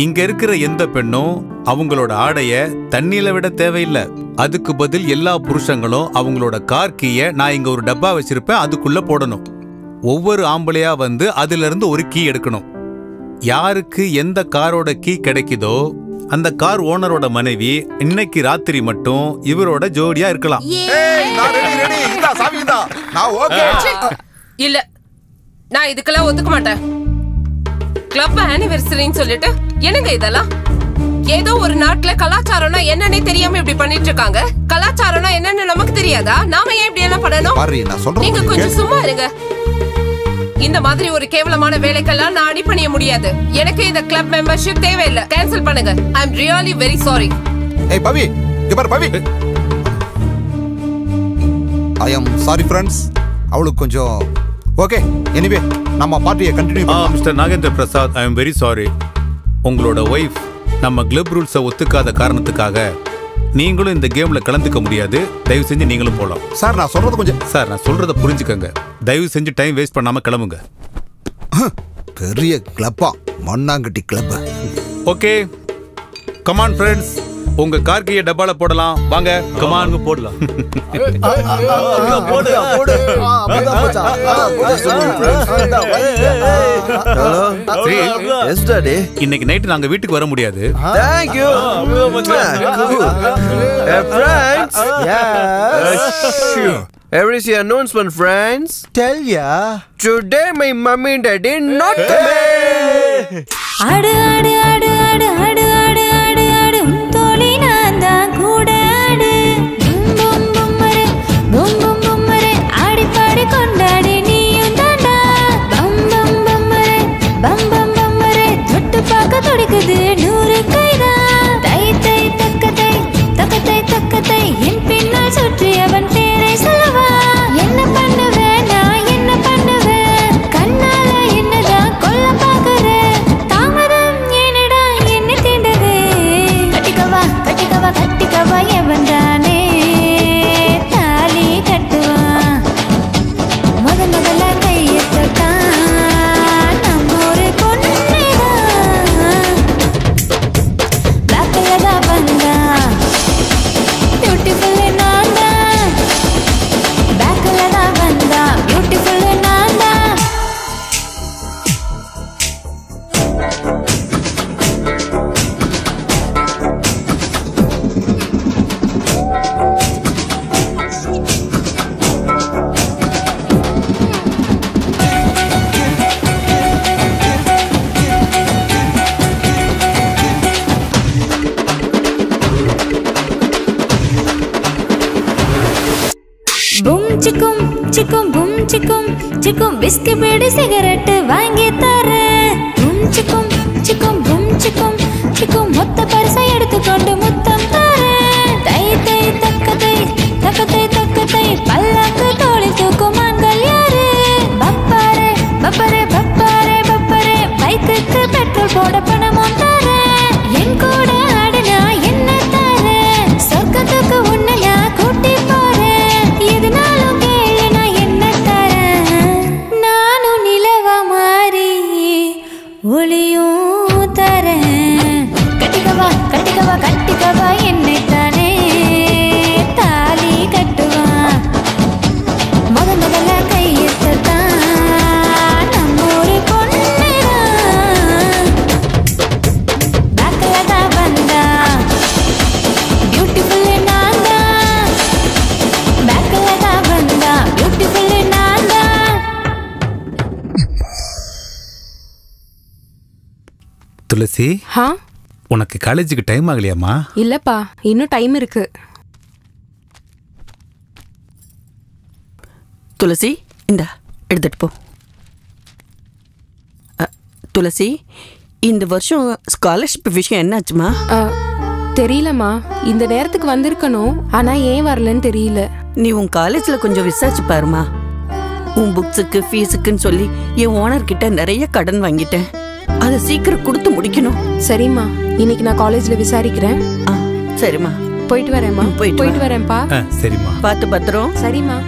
இங்க இருக்கிற எந்த பெண்ணும் அவங்களோட ஆடைய தண்ணியில விட தேவையில்லை. அதுக்கு பதில் எல்லா புருஷங்களும் அவங்களோட கார் கீயை நான் இங்க ஒரு டப்பா வச்சிருப்பேன், அதுக்குள்ள போடணும். ஒவ்வொரு ஆம்பளையா வந்து அதுல இருந்து ஒரு கீ எடுக்கணும். யாருக்கு எந்த காரோட கீ கிடைக்குதோ அந்த கார் ஓனரோட மனைவி இன்னைக்கு ராத்திரி மட்டும் இவரோட ஜோடியா இருக்கலாம். இல்ல, நான் இதுக்கெல்லாம் ஒத்துக்க மாட்டேன். கிளப் ஆனிவர்சரின்னு சொல்லிட்டு என்னங்க இதெல்லாம்? ஏதோ ஒரு நாட்டுல கலாச்சாரம்னா என்னன்னே தெரியாம இப்படி பண்ணிட்டு இருக்காங்க. கலாச்சாரம்னா என்னன்னு நமக்கு தெரியாதா? நாம ஏன் இப்படி எல்லாம் பண்ணணும்? நீங்க கொஞ்சம் சும்மா இருங்க. இந்த மாதிரி ஒரு கேவலமான வேலைக்கெல்லாம் நான் அடிபணிய முடியாது. எனக்கு இந்த கிளப் மெம்பர்ஷிப் தேவையில்லை. கேன்சல் பண்ணுங்க. ஐ அம் ரியலி வெரி சாரி. ஏய் பவி, இங்க பாரு பவி. ஐ அம் சாரி ஃப்ரெண்ட்ஸ். அவளுக்கு கொஞ்சம் ஓகே. எனிவே நம்ம பார்ட்டியை கண்டினியூ பண்ணலாம். Mister Nagendra Prasad, I am very sorry. உங்களோட ஒய்ஃப் நம்ம கிளப் ரூல்ஸை ஒத்துக்காத காரணத்துக்காக நீங்களும் இந்த கேம்ல கலந்துக்க முடியாது. தயவு செஞ்சு நீங்களும் போலாம். சார் நான் சொல்றது கொஞ்சம் சார் நான் சொல்றத புரிஞ்சுக்கங்க. தயவு செஞ்சு டைம் வேஸ்ட் பண்ணாம கிளம்புங்க. பெரிய கிளப்பா, மண்ணாங்கட்டி கிளப். ஓகே கமான் ஃப்ரெண்ட்ஸ், உங்க கார் கீயை டப்பால போடலாம். வாங்க கமான் போடலாம். இன்னைக்கு நைட்டு நாங்க வீட்டுக்கு வர முடியாது. Thank you. Friends. Here is your announcement, friends. Tell ya. Today my mommy and daddy not coming. ஆடு ஆடு ஆடு ஆடு ஆடு ஆடு ஆடு ஆடு தோழி நான் தான் கூட ஆடு. பூம் பூம் பூம்மரே பூம் பூம் பூம்மரே ஆடி பாடி கொண்டாடி நீயும் தாண்டா. பம் பம் பம்மரே பம் பம் பம்மரே தொட்டு பார்க்க துடிக்குது 100 கைதான். தை தை தக்கத்தை தக்கத்தை தக்கத்தை என் பின்னால் சுற்றி அவன் பேரை சொல்லவா. என்ன பண்ணுவேன் நான் என்ன பண்ணுவேன்? கண்ணால என்னதான் கொல்ல பார்க்கிறேன். தாமதம் ஏனடா என்ன தீண்டது? கட்டிக்கவா கட்டிக்கவா கட்டிக்கவா எவன் தானே தாலி கட்டுவான். முதல்ல கையெத்தான் நம்ம ஒரு பொண்ணுதான். பேக்கல தான் வந்தா பியூட்டிஃபுல் நான் தான். பேக்கல தான் வந்தா பியூட்டிஃபுல் நான் தான். பூம் சிக்கும் சிக்கும் பூம் சிக்கும் சிக்கும் பிஸ்கி பீடி சிகரெட் வாங்கி தரேன். பூம் சிக்கும் சிக்கும் பூம் சிக்கும் சிக்கும் மொத்த பரிசை எடுத்துக்கொண்டு முத்தம் தரேன். தை தை தக்கத்தை தக்கத்தை தக்கத்தை பல்லாக்கு தோளி தூக்கும் ஆண்கள் யாரு? பப்பாரே பப்பரே பப்பாரே பப்பரே பைக்குக்கு பெட்ரோல் போட பணமும் தரேன். என் கூட ஆடுனா என்ன தரேன்? சொர்க்கத்துக்கு உன்னை நான் கூட்டி போறேன். எதுனாலும் கேளு நான் என்ன தரேன்? நானும் நிலவா மாறி ஒளியும் தரேன். கட்டிக்கவா கட்டிக்கவா கட்டிக்கவா என்னை தானே தாலி கட்டுவான். முதல்ல கையெத்தான் நம்ம ஒரு பொண்ணுதான். பேக்கல தான் வந்தா பியூட்டிஃபுல் நான் தான். பேக்கல தான் வந்தா பியூட்டிஃபுல் நான் தான். துளசி, உனக்கு காலேஜுக்கு டைம் ஆகலையாமா? இல்லப்பா, இன்னும் டைம் இருக்கு. துளசி, இந்தா எடுத்துட்டு போ. துளசி, இந்த வருஷம் ஸ்காலர்ஷிப் விஷயம் என்னாச்சுமா? தெரியலம்மா. இந்த நேரத்துக்கு வந்திருக்கணும், ஆனா ஏன் வரலன்னு தெரியல. நீ உன் காலேஜ்ல கொஞ்சம் விசாரிச்சு பாருமா. உன் புக்ஸுக்கு ஃபீஸுக்குன்னு சொல்லி என் ஓனர் கிட்ட நிறைய கடன் வாங்கிட்டேன். அதை சீக்கிரம் கொடுத்து முடிக்கணும். சரிம்மா, இன்னைக்கு நான் காலேஜ்ல விசாரிக்கிறேன். சரிம்மா, போயிட்டு வரேம்மா. போயிட்டு வரேன்ப்பா. சரிம்மா, பார்த்து பத்திரம். சரிம்மா.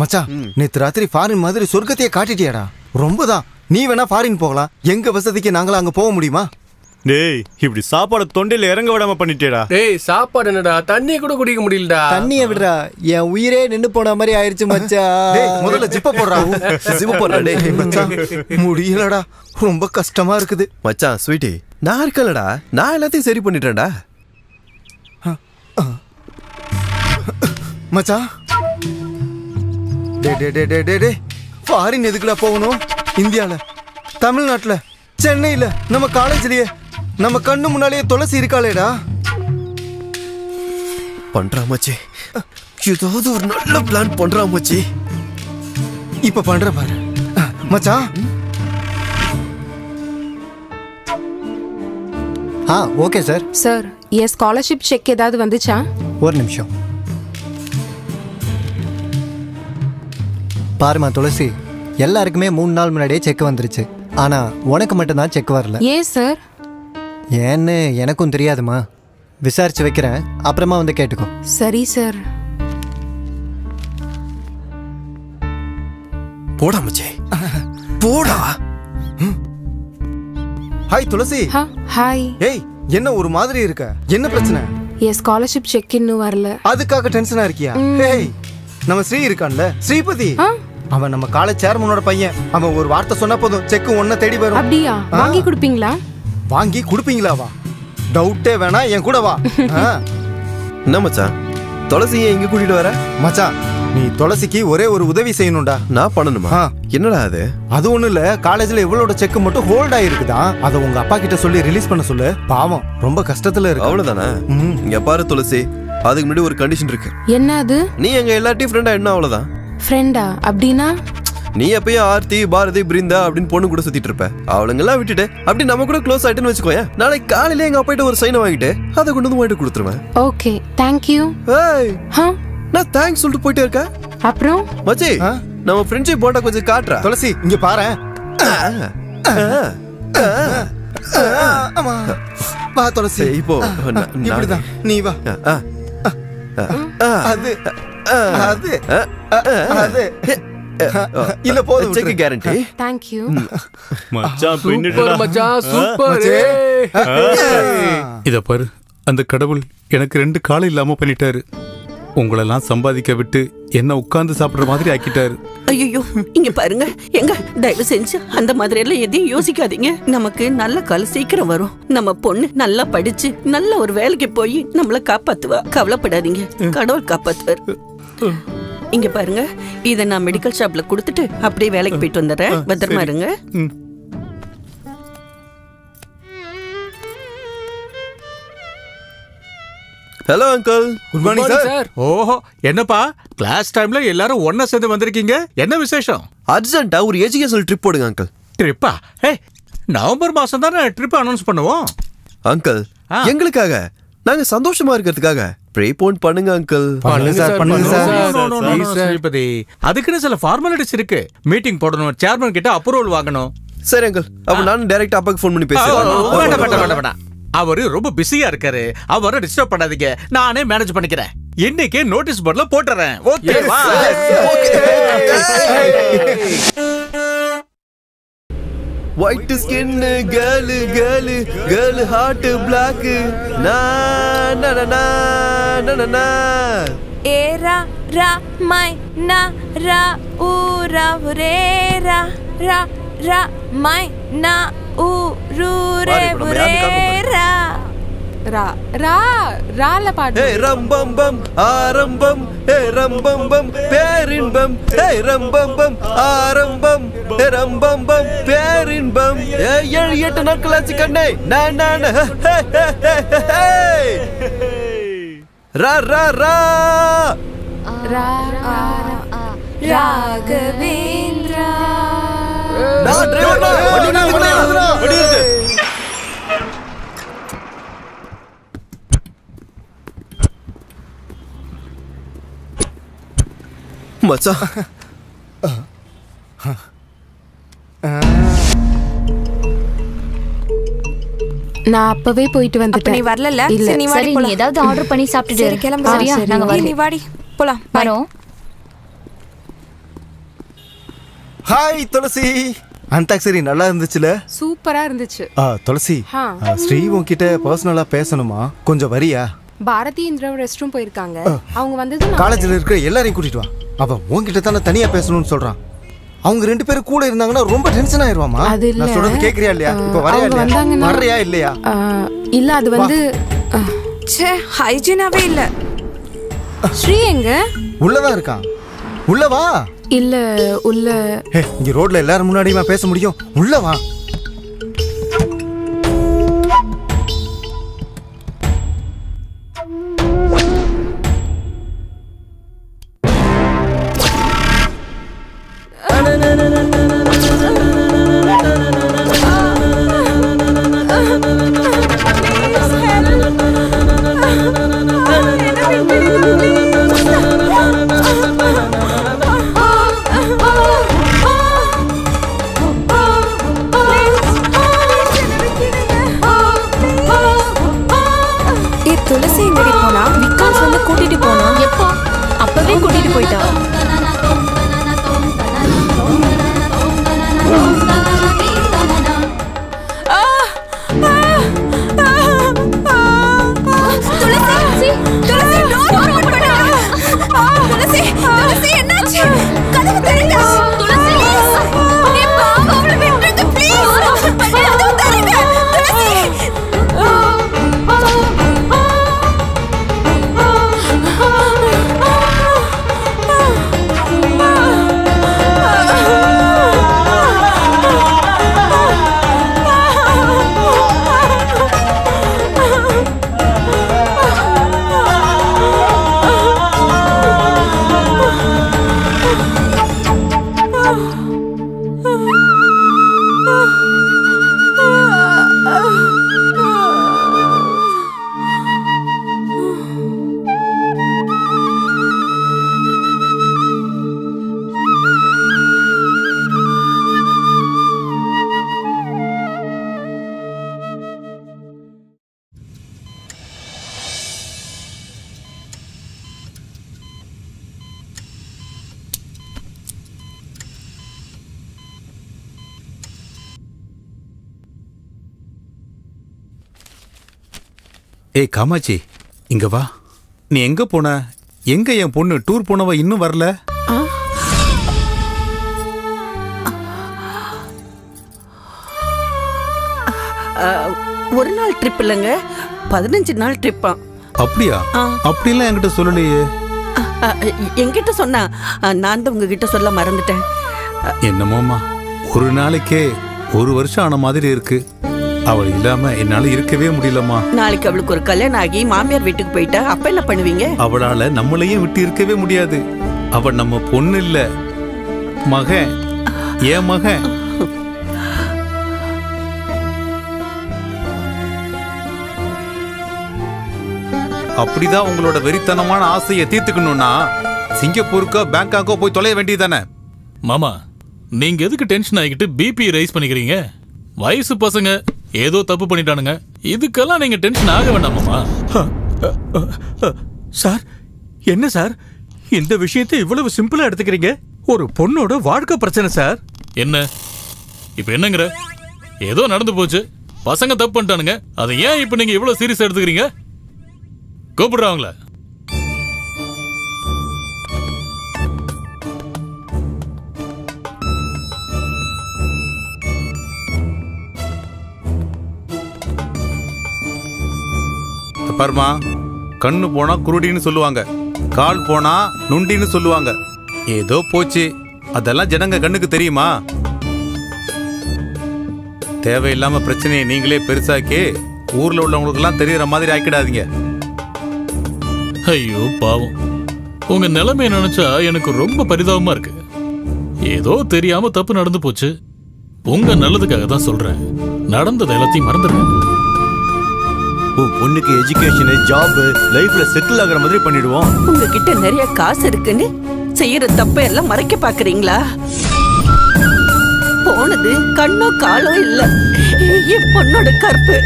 மச்சான், நேத்து ராத்திரி ஃபாரின் மாதிரி சொர்க்கத்தையே காட்டிட்டியாடா. ரொம்பதான். நீ வேணா ஃபாரின் போகலாம், எங்க வசதிக்கு நாங்களா அங்க போக முடியுமா? டேய், இப்படி சாப்பாடு தொண்டையில இறங்க விடாம பண்ணிட்டேடா. டேய், சாப்பாடு என்னடா, தண்ணி கூட குடிக்க முடியலடா. தண்ணிய விடுறா, என் உயிரே நின்னு போன மாதிரி ஆயிருச்சு மச்சான். டேய், முதல்ல ஜிப்ப போடுறா. ஜிப்ப போடுறா. டேய் மச்சான், முடியலடா, ரொம்ப கஷ்டமா இருக்குது. மச்சான் ஸ்வீட்டி, நான் இருக்கலடா, நான் எல்லாத்தையும் சரி பண்ணிட்டேன்டா. மச்சான், டே ஃபாரின் எதுக்குடா போகணும்? இந்தியால, தமிழ்நாட்டுல, சென்னையில, நம்ம காலேஜ்லயே, நம்ம கண்ணு முன்னாலேயே துளசி இருக்காளேடா. பண்றா மச்சி, ஏதாவது ஒரு நல்ல பிளான் பண்றா மச்சி. இப்ப பண்ற பாரு மச்சான். Okay sir. சார், என் ஸ்காலர்ஷிப் செக் ஏதாவது வந்துச்சா? ஒரு நிமிஷம் பாருமா துளசி, எல்லாருக்குமே 3 நாள் முன்னாடியே செக் வந்துருச்சு. ஆனா உனக்கு மட்டும்தான் செக் வரல. ஏன் சார்? ஏன்னு எனக்கும் தெரியாதுமா. விசாரிச்சு வைக்கிறேன், அப்புறமா வந்து கேட்டுக்கோ. சரி சார். போடா மச்சி, போடா. ஹாய் துளசி. ஹாய். ஏய், என்ன ஒரு மாதிரி இருக்க? என்ன பிரச்சனை? என் ஸ்காலர்ஷிப் செக் இன்னும் வரல. அதுக்காக டென்ஷனா இருக்கியா? ஏய், நம்ம ஸ்ரீ இருக்கான்ல, ஸ்ரீபதி, அவன் நம்ம காலேஜ் சேர்மனோட பையன். அவன் ஒரு வார்த்தை சொன்னா போதும், செக் ஒன்ன தேடி வரும். அப்படியா? வாங்கி கொடுப்பீங்களா? வாங்கி கொடுப்பீங்களாவா? டவுட்டே வேணா, என் கூட வா. என்ன மச்சான், துளசியை இங்க கூட்டிட்டு வர? மச்சான், நீ துளசிக்கு ஒரே ஒரு உதவி செய்யணும்டா. நான் பண்ணணுமா? என்னடா அது? அது ஒண்ணு இல்ல, காலேஜ்ல இவளோட செக் மட்டும் ஹோல்ட் ஆயிருக்குதா. அத உங்க அப்பா கிட்ட சொல்லி ரிலீஸ் பண்ண சொல்லு. பாவம், ரொம்ப கஷ்டத்துல இருக்கு. அவ்வளவுதானே? இங்க பாரு துளசி, அதுக்கு முன்னாடி ஒரு கண்டிஷன் இருக்கு. என்ன அது? நீ எங்க எல்லார்ட்டையும் ஃப்ரெண்டா என்ன? அவ்வளவுதான். ஃப்ரெண்டா? அப்படின்னா நீ எப்பயும் ஆர்த்தி, பாரதி, பிருந்தா அப்படின்னு பொண்ணு கூட சுத்திட்டு இருப்ப. அவளுங்கெல்லாம் விட்டுட்டு அப்படி நம்ம கூட க்ளோஸ் ஆயிட்டுன்னு வச்சுக்கோயா. நாளைக்கு காலையில எங்க அப்பாயிட்ட ஒரு சைனை வாங்கிட்டு அதை கொண்டு வந்து போயிட்டு கொடுத்துருவேன். Okay, thank you. ஏய், நான் தேங்க்ஸ் சொல்லிட்டு போயிட்டே இருக்கேன். அப்புறம் மச்சி, நம்ம ஃப்ரெண்ட்ஷிப் போட்டா கொஞ்சம் காட்டுறா. துளசி, இங்க பாரு. வா துளசி, இப்போ இப்படிதான் நீ வா. அது அது அது இல்ல போதும், செக் கேரண்டி. தேங்க் யூ மச்சான். சூப்பர் மச்சான், சூப்பர். இத பாரு, அந்த கடவுள் எனக்கு 2 காலம் இல்லாம பண்ணிட்டாரு. உங்களெல்லாம் சம்பாதிக்க விட்டு என்ன உட்கார்ந்து சாப்பிடுற மாதிரி ஆக்கிட்டாரு. ஐயோ, இங்க பாருங்க, எங்க தயவு செஞ்சு அந்த மாதிரி எல்லாம் எதையும் யோசிக்காதீங்க. நமக்கு நல்ல காலம் சீக்கிரம் வரும். நம்ம பொண்ணு நல்லா படிச்சு நல்ல ஒரு வேலைக்கு போய் நம்மள காப்பாத்துவா. கவலைப்படாதீங்க, கடவுள் காப்பாத்துவார். இங்க பாருங்க, இத நான் மெடிக்கல் ஷாப்ல கொடுத்துட்டு அப்படியே வேலைக்கு போயிட்டு வந்துடுறேன். பத்திரமா இருங்க. Hello uncle. Good morning sir. ஓஹோ, என்னப்பா கிளாஸ் டைம்ல எல்லாரும் ஒண்ணா சேர்ந்து வந்திருக்கீங்க? என்ன விசேஷம்? அர்ஜென்ட்டா ஒரு எஜுகேஷனல் ட்ரிப் போடுங்க அங்கிள். ட்ரிப்பா? நவம்பர் மாசம் தானே ட்ரிப் அனௌன்ஸ் பண்ணுவோம். அங்கிள், எங்களுக்காக, நாங்க சந்தோஷமா இருக்கிறதுக்காக ப்ரீபோன் பண்ணுங்க அங்கிள். பண்ணுங்க சார். ஸ்ரீபதி, அதுக்குன்னு சில ஃபார்மாலிட்டிஸ் இருக்கு. மீட்டிங் போடணும், சேர்மன் கிட்ட அப்ரூவல் வாங்கணும். சரி அங்கிள், அப்ப நான் டைரக்டா அப்பாக்கு ஃபோன் பண்ணி பேசுறேன். வேண்டாம், அவரு ரொம்ப பிஸியா இருக்காரு. அவரை டிஸ்டர்ப் பண்ணாதீங்க, நானே மேனேஜ் பண்ணிக்கிறேன். இன்னைக்கு நோட்டீஸ் போர்ட்ல போட்டுறேன். ஓகேவா? White skin girl girl girl heart black நா நா நா நா நா ஏரா ரா மை நா ரா ஊ ரா ரே ரா ரா ரா மை நா ஊ ரு ரே ரே ரா ரா ரா ரால பாடு. ஏ ரம்பம்பம் ஆரம்பம், ஏ ரம்பம்பம் பேரின்பம், ஏ ரம்பம்பம் ஆரம்பம், ஏ ரம்பம்பம் பேரின்பம். ஏ 7-8 நாட்கள் ஆச்சு கண்ணே. நான் ரா ரா ரா ரா ராகவேந்திரா. மச்சான் நான் அப்பவே போயிட்டு வந்துட்டேன். நீ வரல? இல்ல. சரி, நீ வாடி சரி, நீ போலாம். ஏதாவது ஆர்டர் பண்ணி சாப்பிட்டுட்டு சரி, கிளம்பு. சரியா? சரி, நாங்க நீ வாடி போலாம். வரோம். ஹாய் துளசி. அந்தாக்சரி நல்லா இருந்துச்சுல? சூப்பரா இருந்துச்சு. துளசி, ஸ்ரீ உன்கிட்ட பர்சனலா பேசணுமா? கொஞ்சம் வரியா? பாரதி இந்திரா ரெஸ்ட் ரூம் போயிருக்காங்க. அவங்க வந்தது காலேஜ்ல இருக்கிற எல்லாரையும் கூட்டிட்டு வா. அவன் உன்கிட்ட தானே தனியா பேசணும்னு சொல்றான். அவங்க 2 பேரும் கூட இருந்தாங்கன்னா ரொம்ப டென்ஷன் ஆயிருவாமா. நான் சொல்றது கேக்குறியா இல்லையா? இப்ப வரையா இல்லையா? வர்றியா இல்லையா? இல்ல, அது வந்து ச்சே, ஹைஜீனாவே இல்ல. ஸ்ரீ எங்க? உள்ளதான் இருக்கான். உள்ள வா. இல்ல, உள்ள இங்க ரோட்ல எல்லாரும் முன்னாடியுமா பேச முடியும்? உள்ள வா. துளசி எங்கடி போனா? விகாஸ் வந்து கூட்டிட்டு போனா. எப்போ? அப்பவே கூட்டிட்டு போயிட்டா. துளசி, துளசி, டோர் ஓபன் பண்ணு. துளசி, துளசி, என்னாச்சு? கதவு திறங்க. துளசி, நீ பாவம், அவளை விட்டுருங்க ப்ளீஸ். கதவு திறங்க. துளசி. ஏய் காமாட்சி, இங்க வா. நீ எங்க போன? எங்க என் பொண்ணு டூர் போனவ இன்னும் வரல? ஒரு நாள் ட்ரிப் இல்லைங்க, 15 நாள் ட்ரிப்பா. அப்படியா? அப்படிலாம் என்கிட்ட சொல்லலையே. என்கிட்ட சொன்னா நான் தான் உங்ககிட்ட சொல்ல மறந்துட்டேன். என்னமோமா, ஒரு நாளைக்கே 1 வருஷம் ஆன மாதிரி இருக்கு. அவள் இல்லாம என்னால இருக்கவே முடியலம்மா. நாளைக்கு அவளுக்கு ஒரு கல்யாணம் ஆகி மாமியார் வீட்டுக்கு போயிட்டா அப்ப என்ன பண்ணுவீங்க? அவளால நம்மளையும் விட்டு இருக்கவே முடியாது. அவள் நம்ம பொண்ணு இல்ல, மகன். ஏன் மகன். அப்படிதான் உங்களோட வெறித்தனமான ஆசையை தீர்த்துக்கணும்னா சிங்கப்பூருக்கோ பேங்காக்கோ போய் தொலைய வேண்டியதானே. மாமா, நீங்க எதுக்கு டென்ஷன் ஆகிட்டு பிபி ரைஸ் பண்ணிக்கிறீங்க? வயசு பசங்க ஏதோ தப்பு பண்ணிட்டானுங்க, இதுக்கெல்லாம் நீங்க டென்ஷன் ஆக வேண்டாமாமா. சார், என்ன சார் இந்த விஷயத்தை இவ்வளவு சிம்பிளா எடுத்துக்கிறீங்க? ஒரு பொண்ணோட வாழ்க்கை பிரச்சனை சார். என்ன இப்ப என்னங்கிற? ஏதோ நடந்து போச்சு, பசங்க தப்பு பண்ணிட்டானுங்க, அதை ஏன் இப்ப நீங்க இவ்வளவு சீரியஸா எடுத்துக்கிறீங்க? கூப்பிடுறாங்களா? பாருமா, கண்ணு போனா குருடின்னு சொல்லுவாங்க, கால் போனா நுண்டின்னு சொல்லுவாங்க. ஏதோ போச்சு, அதெல்லாம் ஜனங்க கண்ணுக்கு தெரியுமா? தேவையில்லாம பிரச்சனையை நீங்களே பெருசாக்கி ஊர்ல உள்ளவங்களுக்கு எல்லாம் தெரியற மாதிரி ஆக்கிடாதீங்க. ஐயோ பாவம், உங்க நிலைமையை நினைச்சா எனக்கு ரொம்ப பரிதாபமா இருக்கு. ஏதோ தெரியாம தப்பு நடந்து போச்சு. உங்க நல்லதுக்காக தான் சொல்றேன். நடந்தது எல்லாத்தையும் மறந்துடுங்க. உன் பொண்ணுக்கு எஜுகேஷன், ஜாப், லைஃப்ல செட்டில் ஆகுற மாதிரி பண்ணிடுவோம். உங்ககிட்ட நிறைய காசு இருக்குன்னு செய்யற தப்ப எல்லாம் மறைக்க பாக்குறீங்களா? போனது கண்ணோ காலோ இல்ல, என் பொண்ணோட கற்பு.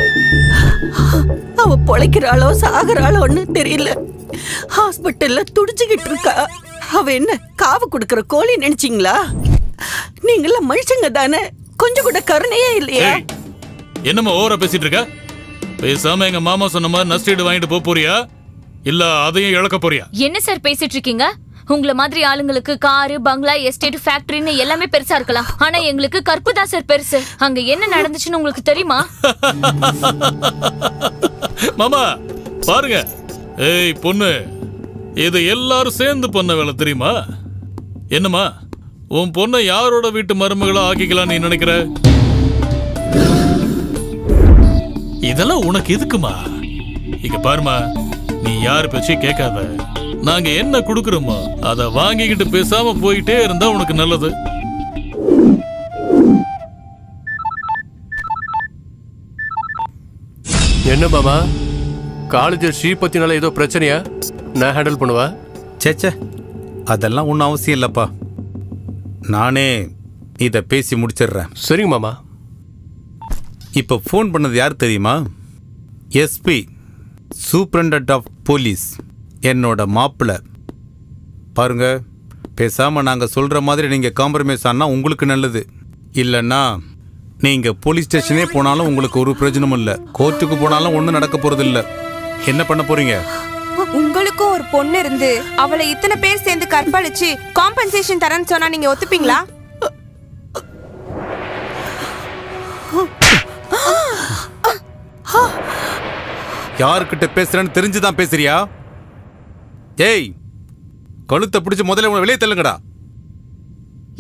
அவ பொழைக்கிறாளோ சாகுறாளோன்னு தெரியல. ஹாஸ்பிட்டல்ல துடிச்சுக்கிட்டு இருக்கா. அவ என்ன காவு கொடுக்கற கோழி நினைச்சீங்களா? நீங்கள மனுஷங்க தானே, கொஞ்சம் கூட கருணையே இல்லையா? என்னமா ஓவரா பேசிட்டு இருக்க? பேசாம எங்க மாமா சொன்ன மாதிரி நஷ்டீடு வாங்கிட்டு போறியா இல்ல அதையும் இழக்க போறியா? என்ன சார் பேசிட்டு இருக்கீங்க? உங்களை மாதிரி ஆளுங்களுக்கு காரு, பங்களா, எஸ்டேட், ஃபேக்டரின்னு எல்லாமே பெருசா இருக்கலாம். ஆனா எங்களுக்கு கற்பு தான் சார் பெருசு. அங்க என்ன நடந்துச்சுன்னு உங்களுக்கு தெரியுமா? மாமா பாருங்க. ஏய் பொண்ணு, இது எல்லாரும் சேர்ந்து பண்ண வேலை தெரியுமா? என்னமா உன் பொண்ணை யாரோட வீட்டு மருமகளா ஆக்கிக்கலாம் நீ நினைக்கிற? இதெல்லாம் உனக்கு எதுக்குமா? இங்க பாருமா, நீ யாரு பேச்சையும் கேட்காத. நாங்க என்ன குடுக்கறோமோ அத வாங்கிக்கிட்டு பேசாம போயிட்டே இருந்தா உனக்கு நல்லது. என்ன மாமா, காலேஜ் ஸ்ரீபத்தினால ஏதோ பிரச்சனையா? நான் ஹேண்டில் பண்ணுவா. சேச்சே, அதெல்லாம் ஒன்றும் அவசியம் இல்லப்பா. நானே இதை பேசி முடிச்சிடுறேன். சரிங்க மாமா. இப்போ ஃபோன் பண்ணது யார் தெரியுமா? எஸ்பி, சூப்பரண்டன்ட் ஆஃப் போலீஸ், என்னோட மாப்பிள்ளை. பாருங்க, பேசாமல் நாங்கள் சொல்கிற மாதிரி நீங்கள் காம்ப்ரமைஸ் ஆனால் உங்களுக்கு நல்லது. இல்லைன்னா நீங்கள் போலீஸ் ஸ்டேஷனே போனாலும் உங்களுக்கு ஒரு பிரயோஜனமும் இல்லை. கோர்ட்டுக்கு போனாலும் ஒன்றும் நடக்க போகிறது இல்லை. என்ன பண்ண போறீங்க? உங்களுக்கும் ஒரு பொண்ணு இருந்து அவளை இத்தனை பேர் சேர்ந்து கற்பழிச்சு காம்பன்சேஷன் தரேன்னு சொன்னா நீங்க ஒத்துப்பீங்களா? யாருக்கிட்ட பேசுறேன்னு தெரிஞ்சுதான் பேசுறியா? ஏய், கழுத்தை பிடிச்சு முதல்ல உங்களை வெளியே தள்ளுங்கடா.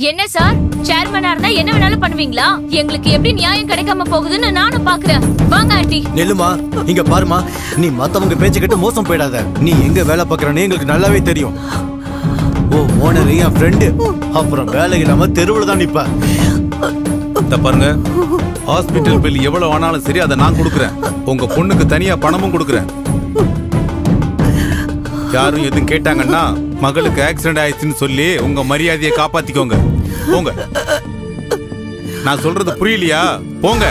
என்ன சார், சேர்மனா இருந்தா என்ன வேணாலும் பண்ணுவீங்களா? எங்களுக்கு எப்படி நியாயம் கிடைக்காம போகுதுன்னு நானும் பாக்குறேன். வாங்க ஆண்டி. நெல்லுமா, இங்க பாருமா, நீ மத்தவங்க பேச்சு கேட்டு மோசம் போயிடாத. நீ எங்க வேலை பார்க்கறன்னு எங்களுக்கு நல்லாவே தெரியும். ஓ ஓனர் என் ஃப்ரெண்டு, அப்புறம் வேலை இல்லாம தெருவில் தான் நிப்ப. பாருங்க, ஹாஸ்பிட்டல் பில் எவ்வளவு ஆனாலும் சரி அதை நான் கொடுக்குறேன். உங்க பொண்ணுக்கு தனியா பணமும் கொடுக்குறேன். யாரும் எதுவும் கேட்டாங்கன்னா மகளுக்கு ஆக்சிடென்ட் ஆயிடுச்சுன்னு சொல்லி உங்க மரியாதையை காப்பாத்திக்கோங்க. போங்க. நான் சொல்றது புரியலையா? போங்க.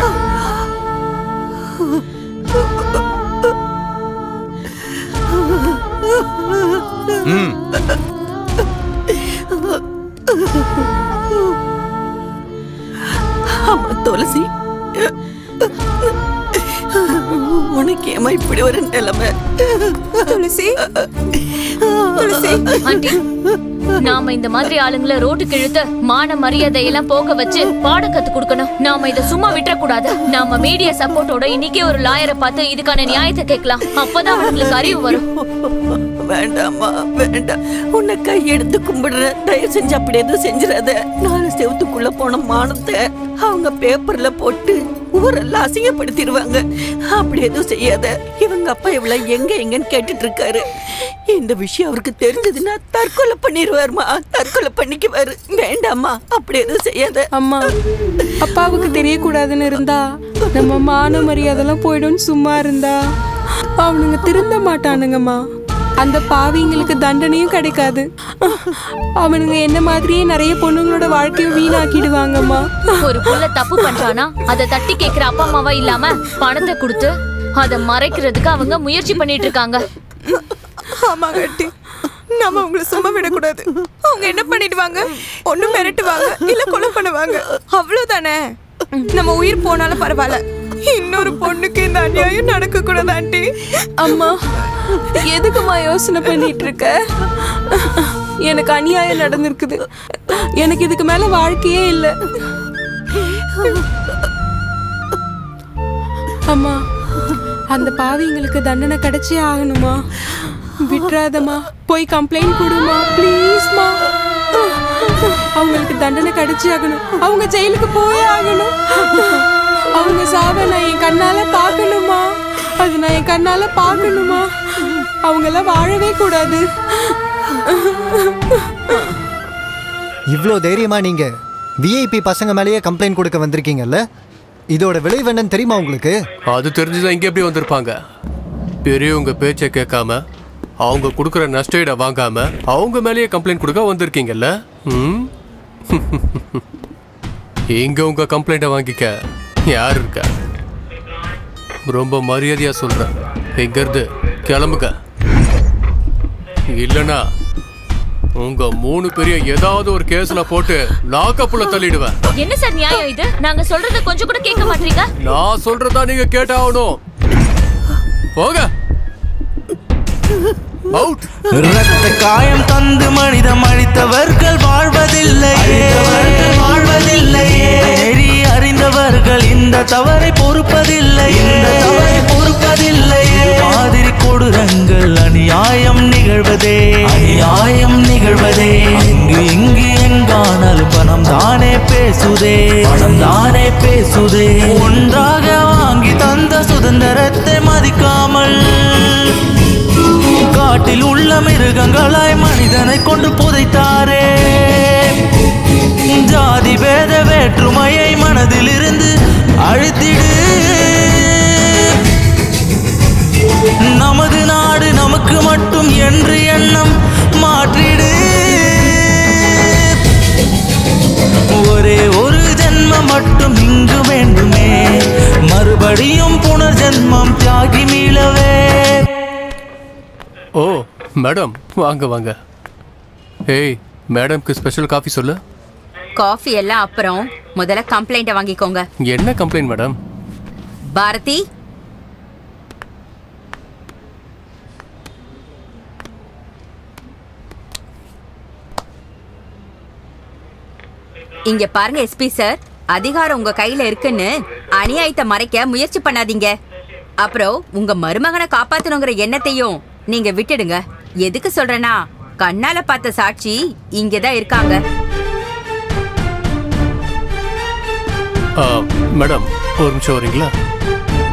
ஆமா துளசி, உனக்கு ஏமா இப்படி ஒரு நிலைமை? துளசி, ஆண்டி, நாம இந்த மாதிரி ஆளுங்களை ரோட்டுக்கு இழுத்து மான மரியாதையெல்லாம் போக வச்சு பாடம் கத்து கொடுக்கணும். நாம இதை சும்மா விட்டுறக்கூடாது. நாம மீடியா சப்போர்ட்டோட இன்னைக்கே ஒரு லாயரை பார்த்து இதுக்கான நியாயத்தை கேட்கலாம். அப்பதான் அவங்களுக்கு அறிவு வரும். வேண்டாமா வேண்டாம், உன்னை கையெடுத்து கும்பிடுற. தயவு செஞ்சு அப்படி எதுவும் செஞ்சிடாத. 4 செவத்துக்குள்ள போன மானத்தை அவங்க பேப்பர்ல போட்டு ஊரெல்லாம் அசிங்கப்படுத்திடுவாங்க. அப்படி எதுவும் செய்யாத. இவங்க அப்பா இவ்வளவு எங்க எங்கன்னு கேட்டுட்டு இருக்காரு. இந்த விஷயம் அவருக்கு தெரிஞ்சதுன்னா தற்கொலை பண்ணிடுவாருமா, தற்கொலை பண்ணிக்குவாரு. வேண்டாமா, அப்படி எதுவும் செய்யாத. அம்மா, அப்பாவுக்கு தெரியக்கூடாதுன்னு இருந்தா நம்ம மான மரியாதைலாம் போயிடும்னு சும்மா இருந்தா அவனுங்க திருந்த மாட்டானுங்கம்மா. அந்த பாவிங்களுக்கு தண்டனையும் கிடைக்காது. அவனுங்க என்ன மாதிரியே நிறைய பொண்ணுங்களோட வாழ்க்கையும் வீணாக்கிடுவாங்கம்மா. ஒரு புள்ள தப்பு பண்றானா அதை தட்டி கேட்கிற அப்பா அம்மாவா இல்லாம பணத்தை கொடுத்து அதை மறைக்கிறதுக்கு அவங்க முயற்சி பண்ணிட்டு இருக்காங்க. ஆமா கட்டி, நம்ம உங்களை சும்மா விடக்கூடாது. அவங்க என்ன பண்ணிடுவாங்க? ஒண்ணு மிரட்டுவாங்க, இல்ல கொலை பண்ணுவாங்க. அவ்வளவுதானே. நம்ம உயிர் போனாலும் பரவாயில்ல, இன்னொரு பொண்ணுக்கு இந்த அநியாயம் நடக்க கூடாது ஆண்டி. அம்மா, எதுக்குமா யோசனை பண்ணிட்டு இருக்க? எனக்கு அநியாயம் நடந்திருக்குது. எனக்கு இதுக்கு மேல வாழ்க்கையே இல்லை. அம்மா, அந்த பாவிங்களுக்கு தண்டனை கிடைச்சே ஆகணுமா? விட்டுறாதம்மா, போய் கம்ப்ளைண்ட் கொடுமா ப்ளீஸ்மா. அவங்களுக்கு தண்டனை கிடைச்சே ஆகணும். அவங்க ஜெயிலுக்கு போயே ஆகணும். அவங்க சாவை நான் என் கண்ணால பார்க்கணுமா? அது நான் என் கண்ணால பார்க்கணுமா? அவங்க எல்லாம் வாழவே கூடாது. இவ்வளோ தைரியமா நீங்க விஐபி பசங்க மேலேயே கம்ப்ளைண்ட் கொடுக்க வந்திருக்கீங்கல்ல, இதோட விளைவு என்னன்னு தெரியுமா உங்களுக்கு? அது தெரிஞ்சுதான் இங்க எப்படி வந்திருப்பாங்க? பெரியவங்க பேச்சை கேட்காம அவங்க கொடுக்குற நஷ்டஈட வாங்காம அவங்க மேலேயே கம்ப்ளைண்ட் கொடுக்க வந்திருக்கீங்கல்ல. இங்க உங்க கம்ப்ளைண்ட்டை வாங்கிக்க யார் இருக்கா? ரொம்ப மரியாதையா சொல்றேன், இங்க இருந்து கிளம்புங்க. இல்லனா உங்க 3 பேரிய ஏதாவது ஒரு கேஸ்ல போட்டு லாக்கப்புல தள்ளிடுவேன். என்ன சார் நியாயம் இது? நாங்க சொல்றத கொஞ்சம் கூட கேட்க மாட்டீங்க. நான் சொல்றதா நீங்க கேட்டாகணும். போங்க. அவுட். இரத்த காயம் தந்து மனிதம் அழித்தவர்கள் வாழ்வதில்லையே, நெறி அறிந்தவர்கள் இந்த தவறை பொறுப்பதில்லையே, மாதிரி கொடூரங்கள் அநியாயம் நிகழ்வதே, இங்கு எங்கானாலும் பணம் தானே பேசுதே, ஒன்றாக வாங்கி தந்த சுதந்திரத்தை மதிக்காமல் காட்டில் உள்ள மிருகங்களாய் மனிதனை கொண்டு புதைத்தாரே. ஜாதி பேத வேற்றுமையை மனதில் இருந்து அழித்திடு. நமது நாடு நமக்கு மட்டும் என்று எண்ணம் மாற்றிடு. ஒரே ஒரு ஜென்மம் மட்டும் இங்கு வேண்டுமே, மறுபடியும் புனர்ஜென்மம் தியாகி மீளவே. ஓ மேடம், வாங்க வாங்க. ஏய், மேடம்க்கு ஸ்பெஷல் காஃபி சொல்லு. காஃபி எல்லாம் அப்புறம் முதல்ல கம்ப்ளைண்ட்டை வாங்கிக்கோங்க. என்ன கம்ப்ளைண்ட் மேடம்? பாரதி, இங்க பாருங்க எஸ்பி சார், அதிகாரம் உங்க கையில இருக்குன்னு அநியாயத்தை மறைக்க முயற்சி பண்ணாதீங்க. அப்புறம் உங்க மருமகனை காப்பாத்தணுங்கிற எண்ணத்தையும் நீங்க விட்டுடுங்க. எதுக்கு சொல்றேன்னா, கண்ணால பார்த்த சாட்சி இங்கதான் இருக்காங்க. மேடம், ஒரு நிமிஷம் வரீங்களா?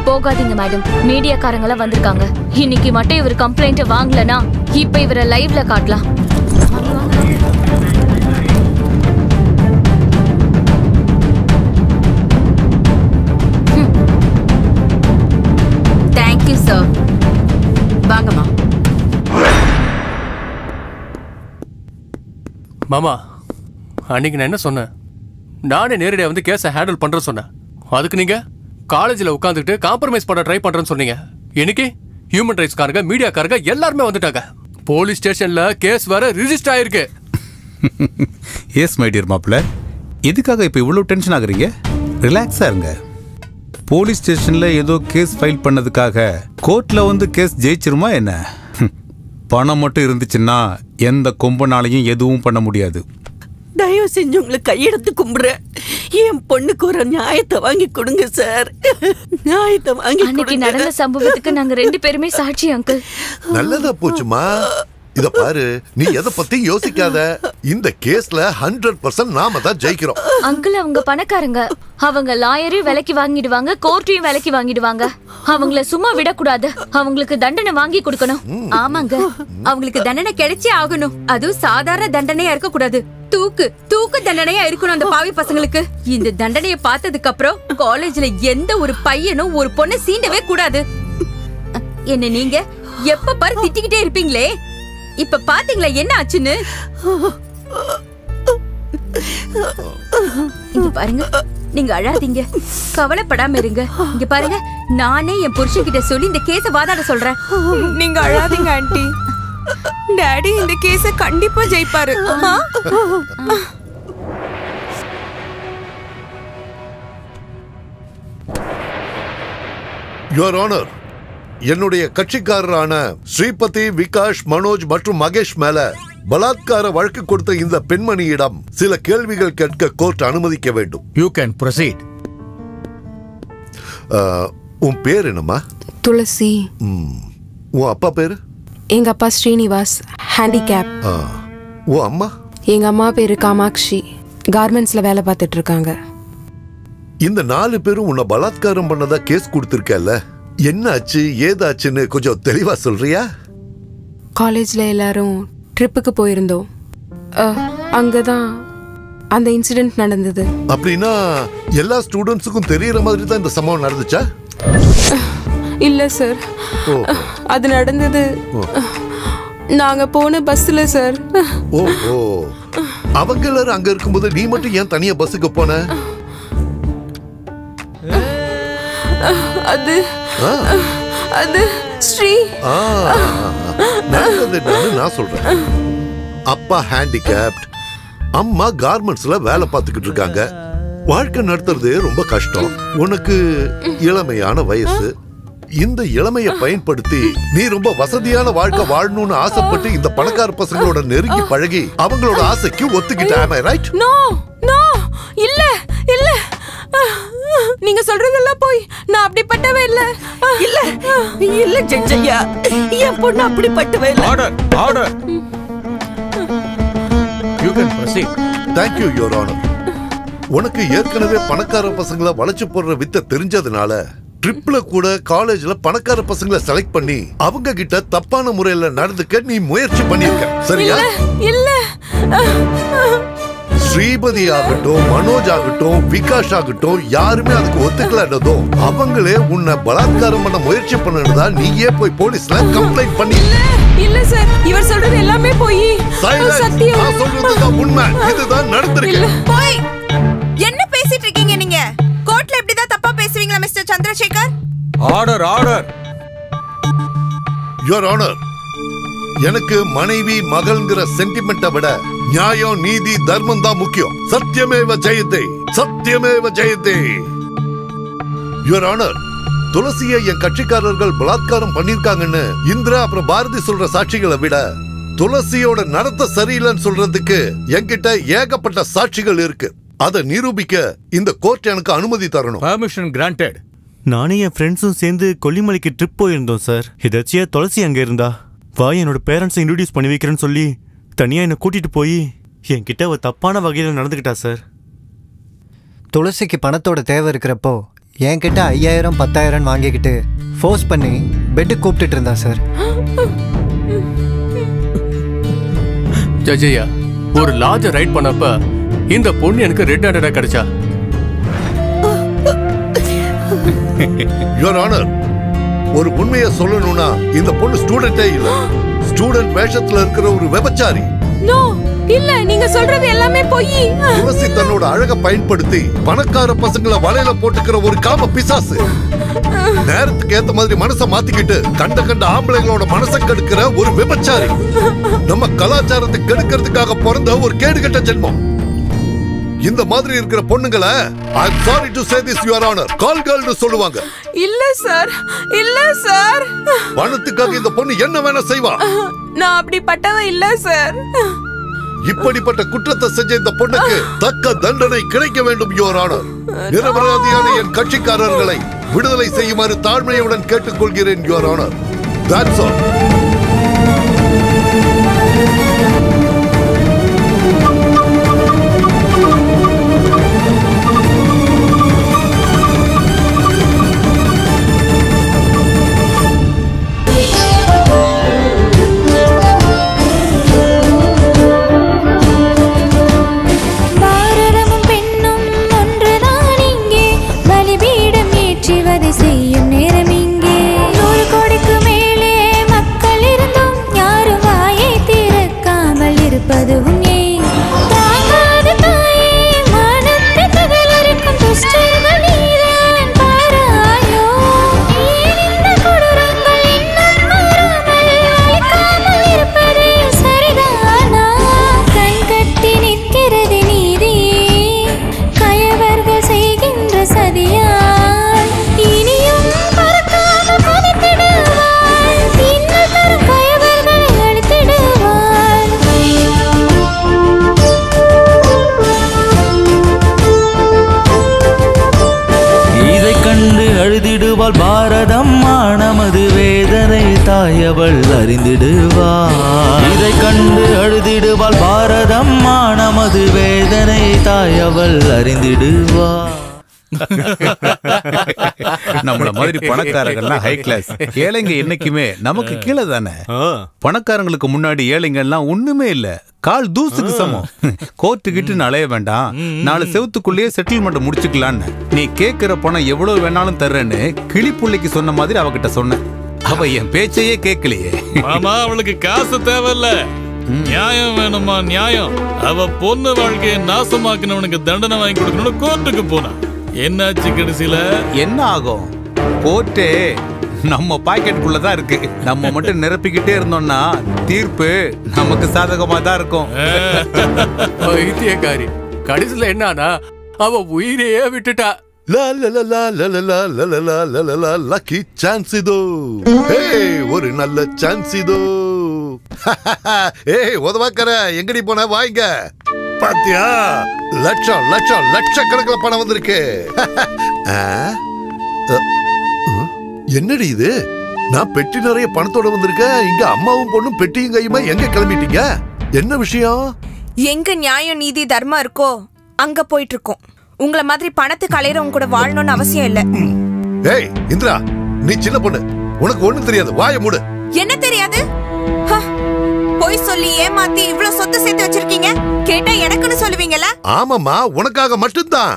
போகாதீங்க மேடம், மீடியாக்காரங்களாம் வந்திருக்காங்க. இன்னைக்கு மட்டும் இவர் கம்ப்ளைண்ட் வாங்கலனா இப்ப இவரை லைவ்ல காட்டலாம். Thank you sir. வாங்கம்மா. மாமா, அன்னைக்கு நான் என்ன சொன்னேன்? நானே நேரடியாக வந்து கேஸை ஹேண்டில் பண்ற சொன்னேன். அதுக்கு நீங்க காலேஜில் உட்காந்துக்கிட்டு காம்ப்ரமைஸ் பண்ண ட்ரை பண்றேன்னு சொன்னீங்க. இன்னைக்கு ஹியூமன் ரைட்ஸ் காரங்க, மீடியாக்காரங்க எல்லாருமே வந்துட்டாங்க. போலீஸ் ஸ்டேஷன்ல கேஸ் வேற ரிஜிஸ்டர் ஆயிருக்கு. எஸ் மை டியர் மாப்பிள்ள, எதுக்காக இப்போ இவ்வளோ டென்ஷன் ஆகுறீங்க? ரிலாக்ஸாக இருங்க. போலீஸ் ஸ்டேஷன்ல ஏதோ கேஸ் ஃபைல் பண்ணதுக்காக கோர்ட்ல வந்து கேஸ் ஜெயிச்சிருமா என்ன? பணம் மட்டும் இருந்துச்சுன்னா எந்த கொம்பனாலையும் எதுவும் பண்ண முடியாது. தயவு செஞ்சு உங்களுக்கு கையெடுத்து கும்பிடுறேன். என் பொண்ணுக்கு ஒரு நியாயத்தை வாங்கி கொடுங்க சார். நியாயத்தை வாங்கி அன்னைக்கு நடந்த சம்பவத்துக்கு நாங்க 2 பேருமே சாட்சி அங்கிள். நல்லதா போச்சுமா. இத பாரு, நீ எதை பத்தி யோசிக்காத. இந்த கேஸ்ல 100% நாம தான் ஜெயிக்கிறோம். அங்கிள், அவங்க பணக்காரங்க. அவங்க லாயரையும் விலைக்கு வாங்கிடுவாங்க, கோர்ட்டையும் விலைக்கு வாங்கிடுவாங்க. அவங்கள சும்மா விடக்கூடாது. அவங்களுக்கு தண்டனை வாங்கி கொடுக்கணும். ஆமாங்க, அவங்களுக்கு தண்டனை கிடைச்சே ஆகணும். அதுவும் சாதாரண தண்டனையா இருக்க கூடாது. தூக்கு தண்டனையா இருக்கணும் அந்த பாவி பசங்களுக்கு. இந்த தண்டனையை பார்த்ததுக்கு அப்புறம் காலேஜ்ல எந்த ஒரு பையனும் ஒரு பொண்ணை சீண்டவே கூடாது. என்ன நீங்க எப்ப பாரு திட்டிக்கிட்டே இருப்பீங்களே, இப்ப பாத்தீங்களா என்ன ஆச்சுன்னு? இங்க பாருங்க, நீங்க அழாதீங்க, கவலைப்படாம இருங்க. இங்க பாருங்க, நானே என் புருஷன் கிட்ட சொல்லி இந்த கேஸ வாதாட சொல்றேன். நீங்க அழாதீங்க ஆண்டி. டாடி இந்த கேஸ கண்டிப்பா ஜெயிப்பாரு. யுவர் ஆனர், என்னுடைய கட்சிக்காரரான ஸ்ரீபதி, விகாஷ், மனோஜ் மற்றும் மகேஷ் மேல பலாத்கார வழக்கு கொடுத்த இந்த பெண்மணியிடம் சில கேள்விகள் கேட்க கோர்ட் அனுமதிக்க வேண்டும். You can proceed. உன் பேர் என்னம்மா? துளசி. உன் அப்பா பேரு? எங்க அப்பா ஸ்ரீனிவாஸ், ஹேண்டிகேப். உன் அம்மா? எங்க அம்மா பேரு காமாட்சி, கார்மெண்ட்ஸ்ல வேலை பார்த்துட்டு இருக்காங்க. இந்த 4 பேரும் உன்னை பலாத்காரம் பண்ணதா கேஸ் கொடுத்திருக்கல, என்ன ஆச்சு ஏதாச்சுன்னு கொஞ்சம் தெளிவா சொல்றியா? காலேஜ்ல எல்லாரும் ட்ரிப்புக்கு போயிருந்தோம். அங்கதான் அந்த இன்சிடென்ட் நடந்தது. அப்படின்னா எல்லா ஸ்டூடெண்ட்ஸுக்கும் தெரியற மாதிரி தான் இந்த சம்பவம் நடந்துச்சா? இல்ல சார், அது நடந்தது நாங்க போன பஸ்ல சார். ஓஹோ, அவங்க எல்லாரும் அங்க இருக்கும்போது நீ மட்டும் ஏன் தனியா பஸ்ஸுக்கு போன? அது ஸ்ரீ நான் சொல்றேன். அப்பா ஹேண்டிகேப்ட், அம்மா கார்மெண்ட்ஸ்ல வேலை பார்த்துக்கிட்டு இருக்காங்க. வாழ்க்கை நடத்துறது ரொம்ப கஷ்டம். உனக்கு இளமையான வயசு. இந்த இளமையை பயன்படுத்தி நீ ரொம்ப வசதியான வாழ்க்கை வாழணும்னு ஆசைப்பட்டு இந்த பணக்கார பசங்களோட நெருங்கி பழகி அவங்களோட ஆசைக்கு ஒத்துக்கிட்ட. ரைட்? நோ நோ, இல்ல இல்ல, நீங்க சொல்றதெல்லாம் போய். நான் அப்படிப்பட்டவே இல்ல. இல்ல இல்ல ஜட்ஜையா, என் பொண்ணு அப்படிப்பட்டவே இல்ல. Order order. You can proceed. Thank you your honour. உனக்கு ஏற்கனவே பணக்கார பசங்களை வளைச்சு போடுற வித்தை தெரிஞ்சதுனால ட்ரிப்ல கூட காலேஜ்ல பணக்கார பசங்களை செலக்ட் பண்ணி அவங்க கிட்ட தப்பான முறையில நடந்துக்க நீ முயற்சி பண்ணிருக்க. சரியா? இல்ல. ஸ்ரீபதி ஆகட்டும், மனோஜ் ஆகட்டும், விகாஷ் ஆகட்டும், யாருமே அதுக்கு ஒத்துக்கலன்னதும் அவங்களே உன்னை பலாத்காரம் பண்ண முயற்சி பண்ணதா நீயே போய் போலீஸ்ல கம்ப்ளைண்ட் பண்ணி. இல்ல சார், இவர் சொல்றது எல்லாமே போய். சத்தியம், நான் சொல்றதுதான் உண்மை. இதுதான் நடந்திருக்கு. போய் என்ன பேசிட்டு இருக்கீங்க நீங்க? கோர்ட்ல இப்படிதான் தப்பா பேசுவீங்களா mister Chandrasekhar? Order order. Your honour, எனக்கு மனைவி மகள்ங்கிற சென்டிமெண்ட்டை விட நியாயம், நீதி, தர்மம் தான் முக்கியம். சத்தியமேவ ஜெயதே, சத்தியமேவ ஜெயதே. யுவர் ஆனர், துளசியை என் கட்சிக்காரர்கள் பலாத்காரம் பண்ணிருக்காங்கன்னு இந்திரா அப்புறம் பாரதி சொல்ற சாட்சிகளை விட துளசியோட நடத்த சரியில்லைன்னு சொல்றதுக்கு என்கிட்ட ஏகப்பட்ட சாட்சிகள் இருக்கு. அதை நிரூபிக்க இந்த கோர்ட் எனக்கு அனுமதி தரணும். Permission granted. நானும் என் ஃப்ரெண்ட்ஸும் சேர்ந்து கொல்லிமலைக்கு ட்ரிப் போயிருந்தோம் சார். எதாச்சியா துளசி அங்கே இருந்தா வா என்னோட பேரண்ட்ஸை இன்ட்ரோடியூஸ் பண்ணி வைக்கிறேன்னு சொல்லி தனியாக என்னை கூட்டிகிட்டு போய் என்கிட்ட அவள் தப்பான வகையில் நடந்துக்கிட்டா சார். துளசிக்கு பணத்தோட தேவை இருக்கிறப்போ என்கிட்ட 5000 10,000 வாங்கிக்கிட்டு ஃபோர்ஸ் பண்ணி பெட்டு கூப்பிட்டுட்டு இருந்தா சார். ஜஜையா, ஒரு லாட்ஜை ரைட் பண்ணப்ப இந்த பொண்ணு எனக்கு ரெட் ஹேண்டடா கிடைச்சா. யுவர் ஆனர், ஒரு உண்மையை சொல்லணும்னா இந்த பொண்ணு ஸ்டூடெண்டே இல்ல. ஸ்டூடெண்ட் வேஷத்துல இருக்கிற ஒரு விபச்சாரி. நோ, இல்ல, நீங்க சொல்றது எல்லாமே போய். துளசி தன்னோட அழக பயன்படுத்தி பணக்கார பசங்களை வலையில போட்டுக்கிற ஒரு காம பிசாசு. நேரத்துக்கு ஏத்த மாதிரி மனசை மாத்திக்கிட்டு கண்ட கண்ட ஆம்பளைங்களோட மனசை கெடுக்கிற ஒரு விபச்சாரி. நம்ம கலாச்சாரத்தை கெடுக்கிறதுக்காக பிறந்த ஒரு கேடுகட்ட ஜென்மம். இந்த மாதிரி இருக்கிற பொண்ணுங்களை I am sorry to say this your honour, call கேர்ள்னு சொல்லுவாங்க. இல்ல சார், இல்ல சார். பணத்துக்காக இந்த பொண்ணு என்ன வேணா செய்வா. நான் அப்படிப்பட்டவ இல்ல சார். இப்படிப்பட்ட குற்றத்தை செஞ்ச இந்த பொண்ணுக்கு தக்க தண்டனை கிடைக்க வேண்டும் யுவர் ஆனர். நிரபராதியான என் கட்சிக்காரர்களை விடுதலை செய்யுமாறு தாழ்மையுடன் கேட்டுக்கொள்கிறேன் யுவர் ஆனர். That's all. செய்யும் நேரம் இங்கே 100 கோடிக்கு மேலே மக்கள் இருந்தும் யாரும் வாயை திறக்காமல் இருப்பதும் ஏன்? தாங்காத தாயே, மனத்தை தகலறுக்கும் துஷ்டர்கள் நீதான் பாராயோ. ஏன் இந்த கொடூரங்கள் இன்னும் மாறாமல் அழிக்காமல் இருப்பது சரிதானா? கண் கட்டி நிற்கிறது நீதி, கயவர்கள் செய்கின்ற சதியா. அழுதிடுவாள் பாரதம்மா, நமது வேதனை தாயவள் அறிந்திடுவாள். இதை கண்டு அழுதிடுவாள் பாரதம்மா, நமது வேதனை தாயவள் அறிந்திடுவாள். நம்மள மாதிரி பணக்காரங்கள்லாம் ஹை கிளாஸ், ஏழைங்க என்னைக்குமே நமக்கு கீழே தானே. பணக்காரங்களுக்கு முன்னாடி ஏழைங்க எல்லாம் ஒண்ணுமே இல்ல, கால் தூசுக்கு சமம். கோர்ட்டுக்கிட்டு அலைய வேண்டாம், 4 செவத்துக்குள்ளேயே செட்டில்மெண்ட் முடிச்சுக்கலான்னு. நீ கேட்கிற பணம் எவ்வளவு வேணாலும் தர்றேன்னு கிளிப்புள்ளைக்கு சொன்ன மாதிரி அவகிட்ட சொன்ன. அவ என் பேச்சையே கேட்கலையே. மாமா, அவளுக்கு காசு தேவையில்ல, நியாயம் வேணுமா நியாயம். அவ பொண்ணு வாழ்க்கையை நாசமாக்கினவனுக்கு தண்டனை வாங்கி கொடுக்கணும்னு கோர்ட்டுக்கு போனா என்னாச்சு கடைசியில? என்ன ஆகும்? கோர்ட்டே நம்ம பாக்கெட்டுக்குள்ளதான் இருக்கு. நம்ம மட்டும் நிரப்பிக்கிட்டே இருந்தோம்னா தீர்ப்பு நமக்கு சாதகமா தான் இருக்கும். வைத்தியக்காரி கடைசியில என்னன்னா அவ உயிரையே விட்டுட்டா. லக்கி சான்ஸ் இதோ, ஒரு நல்ல சான்ஸ் இதோ. ஏய் உதவாக்கற, எங்கடி போன? வாங்க. பாத்தியா, லட்சம் லட்சம் லட்சக்கணக்கில் பணம் வந்திருக்கு. என்னடி இது? நான் பெட்டி நிறைய பணத்தோட வந்திருக்கேன். இங்க அம்மாவும் பொண்ணும் பெட்டியும் கையுமா எங்க கிளம்பிட்டீங்க? என்ன விஷயம்? எங்க நியாயம் நீதி தர்மம் இருக்கோ அங்க போயிட்டு இருக்கோம். உங்கள மாதிரி பணத்துக்கு அலையறவங்க கூட வாழணும்னு அவசியம் இல்ல. ஏய் இந்திரா, நீ சின்ன பொண்ணு, உனக்கு ஒண்ணும் தெரியாது, வாயை மூடு. என்ன தெரியாது? போய் சொல்லி ஏமாத்தி இவ்வளவு சொத்து சேர்த்து வச்சிருக்கீங்க, கேட்டா எனக்குன்னு சொல்லுவீங்கல்ல? ஆமாமா, உனக்காக மட்டும்தான்.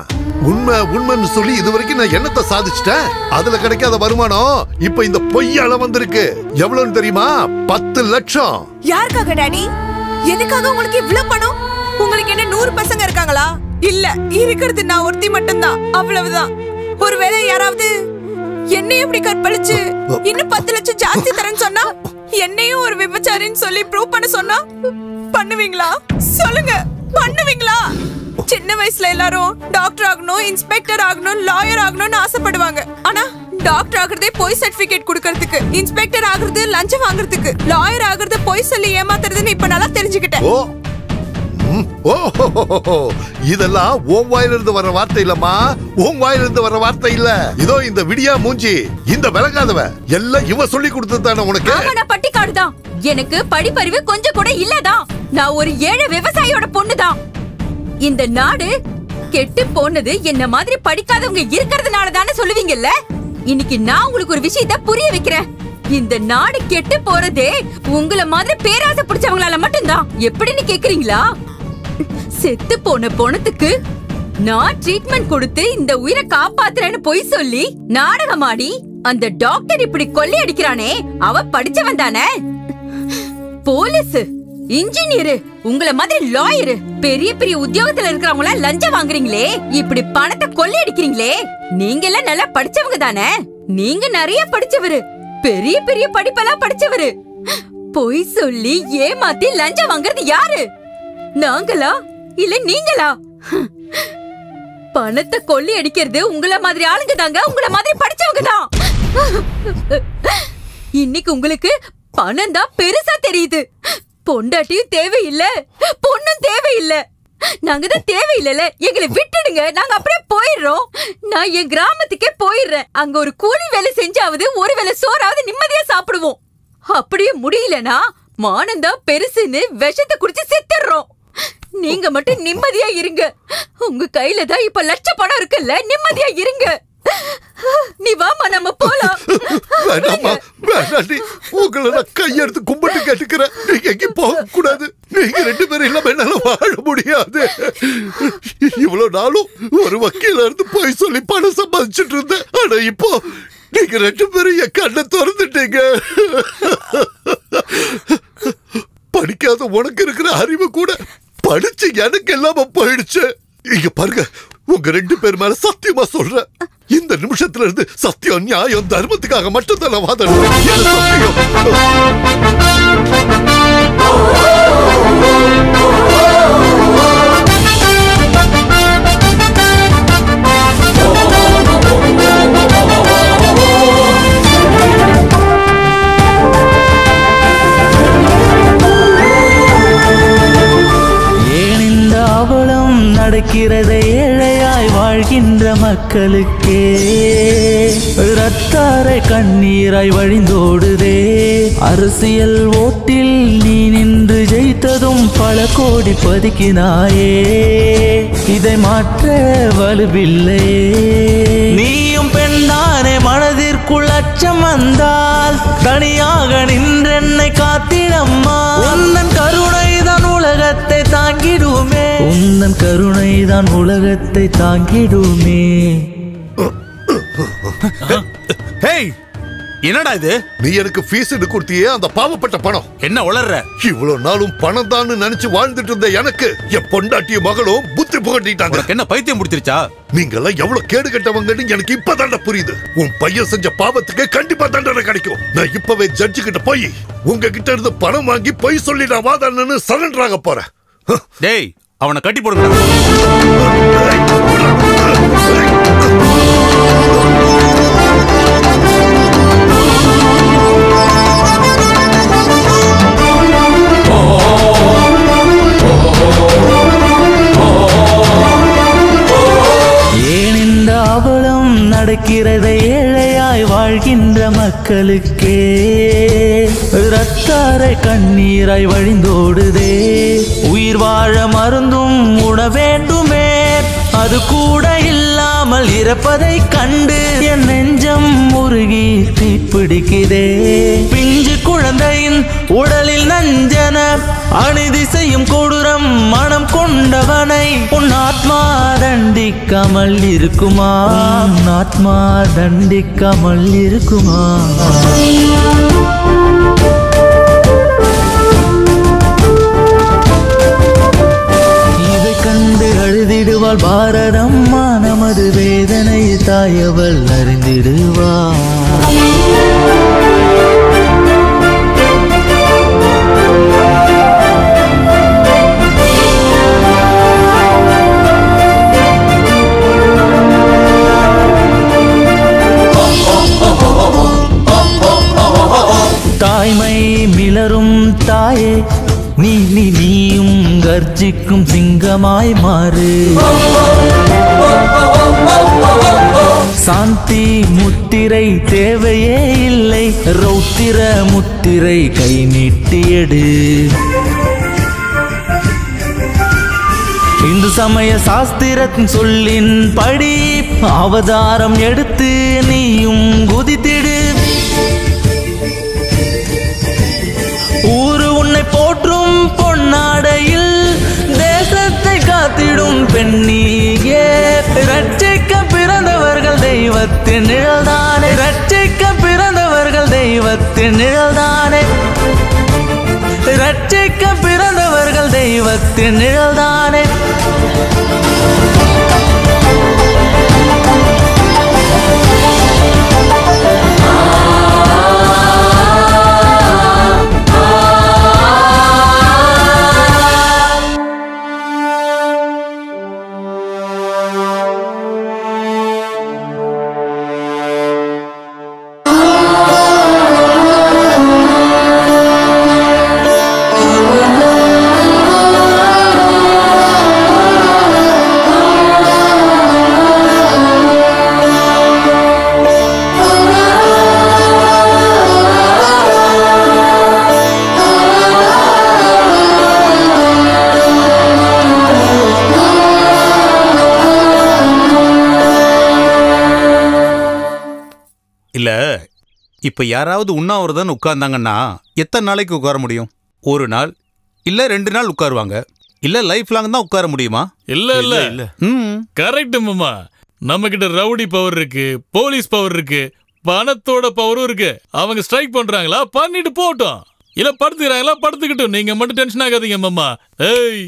உண்மை உண்மைன்னு சொல்லி இதுவரைக்கும் நான் என்னத்தை சாதிச்சிட்டேன். அதுல கிடைக்காத வருமானம் இப்ப இந்த பொய்யால வந்திருக்கு. எவ்வளவுன்னு தெரியுமா? 10 லட்சம். யாருக்காக டாடி? எதுக்காக உங்களுக்கு இவ்வளவு பணம்? உங்களுக்கு என்ன 100 பசங்க இருக்காங்களா? இல்ல, இருக்கிறது நான் ஒருத்தி மட்டும்தான், அவ்வளவுதான். ஒருவேளை யாராவது என்னையும் இப்படி கற்பழிச்சு இன்னும் 10 லட்சம் ஜாஸ்தி தரேன்னு சொன்னா, என்னையும் ஒரு விபச்சாரின்னு சொல்லி ப்ரூவ் பண்ண சொன்னா பண்ணுவீங்களா? சொல்லுங்க, பண்ணுவீங்களா? சின்ன வயசுல எல்லாரும் டாக்டர் ஆகணும், இன்ஸ்பெக்டர் ஆகணும், லாயர் ஆகணும்னு ஆசைப்படுவாங்க. ஆனா டாக்டர் ஆகுறதே போய் சர்டிபிகேட் கொடுக்கறதுக்கு, இன்ஸ்பெக்டர் ஆகுறது லஞ்சம் வாங்குறதுக்கு, லாயர் ஆகுறது போய் சொல்லி ஏமாத்துறதுன்னு இப்ப நல்லா தெரிஞ்சுக்கிட்டேன். இதெல்லாம் உன் வாயிலிருந்து வர வார்த்தை இல்லம்மா, உன் வாயிலிருந்து வர வார்த்தை இல்ல. இதோ இந்த விடியா மூஞ்சி, இந்த விளங்காதவ எல்லாம் இவ சொல்லி கொடுத்தது தானே உனக்கு? நான் பட்டிக்காடுதான், எனக்கு படிப்பறிவு கொஞ்சம் கூட இல்லதான். நான் ஒரு ஏழை விவசாயியோட பொண்ணுதான். இந்த நாடு கெட்டு போனது என்ன மாதிரி படிக்காதவங்க இருக்கிறதுனால தானே சொல்லுவீங்கல்ல. இன்னைக்கு நான் உங்களுக்கு ஒரு விஷயத்தை புரிய வைக்கிறேன். இந்த நாடு கெட்டு போறதே உங்கள மாதிரி பேராசை பிடிச்சவங்களால மட்டும்தான். எப்படின்னு கேக்குறீங்களா? செத்து போன பொணத்துக்கு நான் ட்ரீட்மெண்ட் கொடுத்து இந்த உயிரை காப்பாத்துறேன்னு பொய் சொல்லி நாடகமாடி அந்த டாக்டர் இப்படி கொள்ளை அடிக்கிறானே, அவ படிச்சவன் தானே. போலீஸ், இன்ஜினியர், உங்கள மாதிரி லாயர், பெரிய பெரிய உத்தியோகத்துல இருக்கிறவங்கள லஞ்சம் வாங்குறீங்களே, இப்படி பணத்தை கொள்ளை அடிக்கிறீங்களே, நீங்க எல்லாம் நல்லா படிச்சவங்க தானே. நீங்க நிறைய படிச்சவரு, பெரிய பெரிய படிப்பெல்லாம் படிச்சவரு. பொய் சொல்லி ஏமாத்தி லஞ்சம் வாங்குறது யாரு? நாங்களா இல்ல நீங்களா? பணத்தை கொள்ளை அடிக்கிறது உங்கள மாதிரி ஆளுங்க தாங்க, உங்கள மாதிரி படிச்சவங்க தான். இன்னைக்கு உங்களுக்கு பணம் தான் பெருசா தெரியுது. பொண்டாட்டியும் தேவையில்லை, பொண்ணும் தேவையில்லை, நாங்க தான் தேவையில்லைல. எங்களை விட்டுடுங்க, நாங்க அப்படியே போயிடுறோம். நான் என் கிராமத்துக்கே போயிடுறேன். அங்க ஒரு கூலி வேலை செஞ்சாவது ஒரு வேளை சோறாவது நிம்மதியா சாப்பிடுவோம். அப்படியே முடியலனா மானந்தான் பெருசுன்னு விஷத்தை குடிச்சு செத்துடுறோம். நீங்க மட்டும் நிம்மதியா இருங்க. உங்க கையில தான் இப்ப லட்ச பணம் இருக்குல்ல, நிம்மதியா இருங்க. நீ வாமா, நம்ம போலாம். வேண்டாமா, வேண்டாண்டி, உங்களை நான் கையெடுத்து கும்பிட்டு கேட்டுக்கிறேன். நீங்க எங்கேயும் போக கூடாது. நீங்க 2 பேரும் இல்லாம என்னால வாழ முடியாது. இவ்வளவு நாளும் ஒரு வக்கீல இருந்து போய் சொல்லி பணம் சம்பாதிச்சுட்டு இருந்தேன். ஆனா இப்போ நீங்க 2 பேரும் என் கண்ணை திறந்துட்டீங்க. படிக்காத உனக்கு இருக்கிற அறிவு கூட படிச்சு எனக்கு இல்லாம போயிடுச்சு. இங்க பாருங்க, உங்க 2 பேர் மேல சத்தியமா சொல்றேன், இந்த நிமிஷத்துல இருந்து சத்தியம் நியாயம் தர்மத்துக்காக மட்டும்தான் நான் வாதாடுறேன். ஏன் இந்த அவலம் நடக்கிறதே, ஏழையாய் வாழ்க்கை வாழ்கின்ற மக்களுக்கே இரத்தாரை கண்ணீராய் வழிந்தோடுதே. அரசியல் ஓட்டில் நீ நின்று ஜெயித்ததும் பல கோடி பதுக்கினாயே, இதை மாற்ற வலுவில்லை. நீயும் பெண்தானே, மனதிற்குள் அச்சம் வந்தால் தனியாக நின்றென்னை காத்திடம்மா. உந்தன் கருணைதான் உலகத்தை தாங்கிடுமே, உந்தன் கருணைதான் உலகத்தை தாங்கிடுமே. என்னடா இது? நீ எனக்கு ஃபீஸ் கொடுத்தியே, அந்த பாவப்பட்ட பணம். என்ன உளர்ற? இவ்வளவு நாளும் பணம் தான் நினைச்சு வாழ்ந்துட்டு இருந்த எனக்கு என் பொண்டாட்டிய மகளும் புத்தி புகட்டிட்டாங்க. என்ன பைத்தியம் முடிச்சிருச்சா? நீங்க எல்லாம் எவ்வளவு கேடு கட்டவங்கன்னு எனக்கு இப்பதான்டா புரியுது. உன் பையன் செஞ்ச பாவத்துக்கு கண்டிப்பா தண்டனை கிடைக்கும். நான் இப்பவே ஜட்ஜு கிட்ட போய் உங்ககிட்ட இருந்து பணம் வாங்கி பொய் சொல்லி நான் வாதாடணும்னு சரண்டர் ஆக போறேன். டேய், அவனை கட்டி போடுங்க. ஏன் இந்த அவலம் நடக்கிறதை ஏழையாய் வாழ்கின்ற மக்களுக்கே இரத்தாரை கண்ணீராய் வழிந்தோடுதே. உயிர் வாழ மருந்தும் உண வேண்டுமே, அது கூட இல்லாமல் இறப்பதை கண்டு என் நெஞ்சம் முருகி தீப்பிடிக்குதே. பிஞ்சு குழந்தையின் உடலில் நஞ்சன அநீதி செய்யும் கொடூரம் மனம் கொண்டவனை உன் ஆத்மா தண்டிக்காமல் இருக்குமா? ஆத்மா தண்டிக்காமல் இருக்குமா? இதை கண்டு அழுதிடுவாள் பாரதம்மா, நமது வேதனை தாயவள் அறிந்திடுவாள். தாய்மை மிளரும் தாயே, நீயும் கர்ஜிக்கும் சிங்கமாய் மாறு. சாந்தி முத்திரை தேவையே இல்லை, ரௌத்திர முத்திரை கை நீட்டியடு. இந்து சமய சாஸ்திரத்தின் சொல்லின் படி அவதாரம் எடுத்து நீயும் குதித்திடு. ஊரு உன்னை போற்றும் பொன்னாடையில் தேசத்தை காத்திடும் பெண்ணியே. ரட்சிக்க பிறந்தவர்கள் தெய்வத்தின் நிழல்தானே, ரட்சிக்க பிறந்தவர்கள் தெய்வத்தின் நிழல்தானே, ரட்சிக்க பிறந்தவர்கள் தெய்வத்தின் நிழல்தானே. இல்ல, இப்ப யாராவது உண்ணாவிரதம் உட்கார்ந்தாங்கன்னா எத்தனை நாளைக்கு உட்கார முடியும்? ஒரு நாள் இல்ல 2 நாள் உட்காருவாங்க, இல்ல லைஃப் லாங் தான் உட்கார முடியுமா? இல்ல கரெக்ட் மாமா. நம்ம கிட்ட ரவுடி பவர் இருக்கு, போலீஸ் பவர் இருக்கு, பணத்தோட பவரும் இருக்கு. அவங்க ஸ்ட்ரைக் பண்றாங்களா, பண்ணிட்டு போட்டோம். இல்ல படுத்துக்கிறாங்களா, படுத்துக்கிட்டோம். நீங்க மட்டும் டென்ஷன் ஆகாதீங்க மாமா. ஏய்,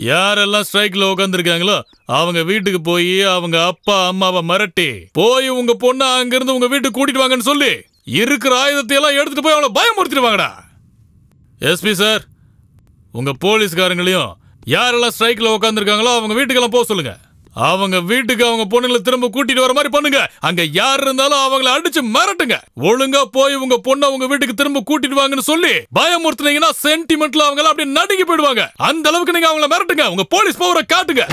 யாரெல்லாம் ஸ்ட்ரைக்ல உட்காந்துருக்காங்களோ அவங்க வீட்டுக்கு போய் அவங்க அப்பா அம்மாவை மிரட்டி போய் உங்க பொண்ணை அங்கிருந்து உங்க வீட்டுக்கு கூட்டிட்டு வாங்கன்னு சொல்லி இருக்கிற ஆயுதத்தை எல்லாம் எடுத்துட்டு போய் அவங்கள பயமுறுத்திடுவாங்கடா. எஸ்பி சார், உங்க போலீஸ்காரங்களையும் யாரெல்லாம் ஸ்ட்ரைக்ல உட்காந்துருக்காங்களோ அவங்க வீட்டுக்கெல்லாம் போக சொல்லுங்க. அவங்க வீட்டுக்கு அவங்க பொண்ணுங்களை திரும்ப கூட்டிட்டு வர மாதிரி பண்ணுங்க. அங்க யார் இருந்தாலும் அவங்கள அடிச்சு மிரட்டுங்க. ஒழுங்கா போய் உங்க பொண்ணை உங்க வீட்டுக்கு திரும்ப கூட்டிட்டு வாங்கன்னு சொல்லி பயமுறுத்துனீங்கன்னா சென்டிமெண்ட்ல அவங்க அப்படியே நடுங்கி போயிடுவாங்க. அந்த அளவுக்கு நீங்க அவங்கள மிரட்டுங்க. உங்க போலீஸ் பவரை காட்டுங்க.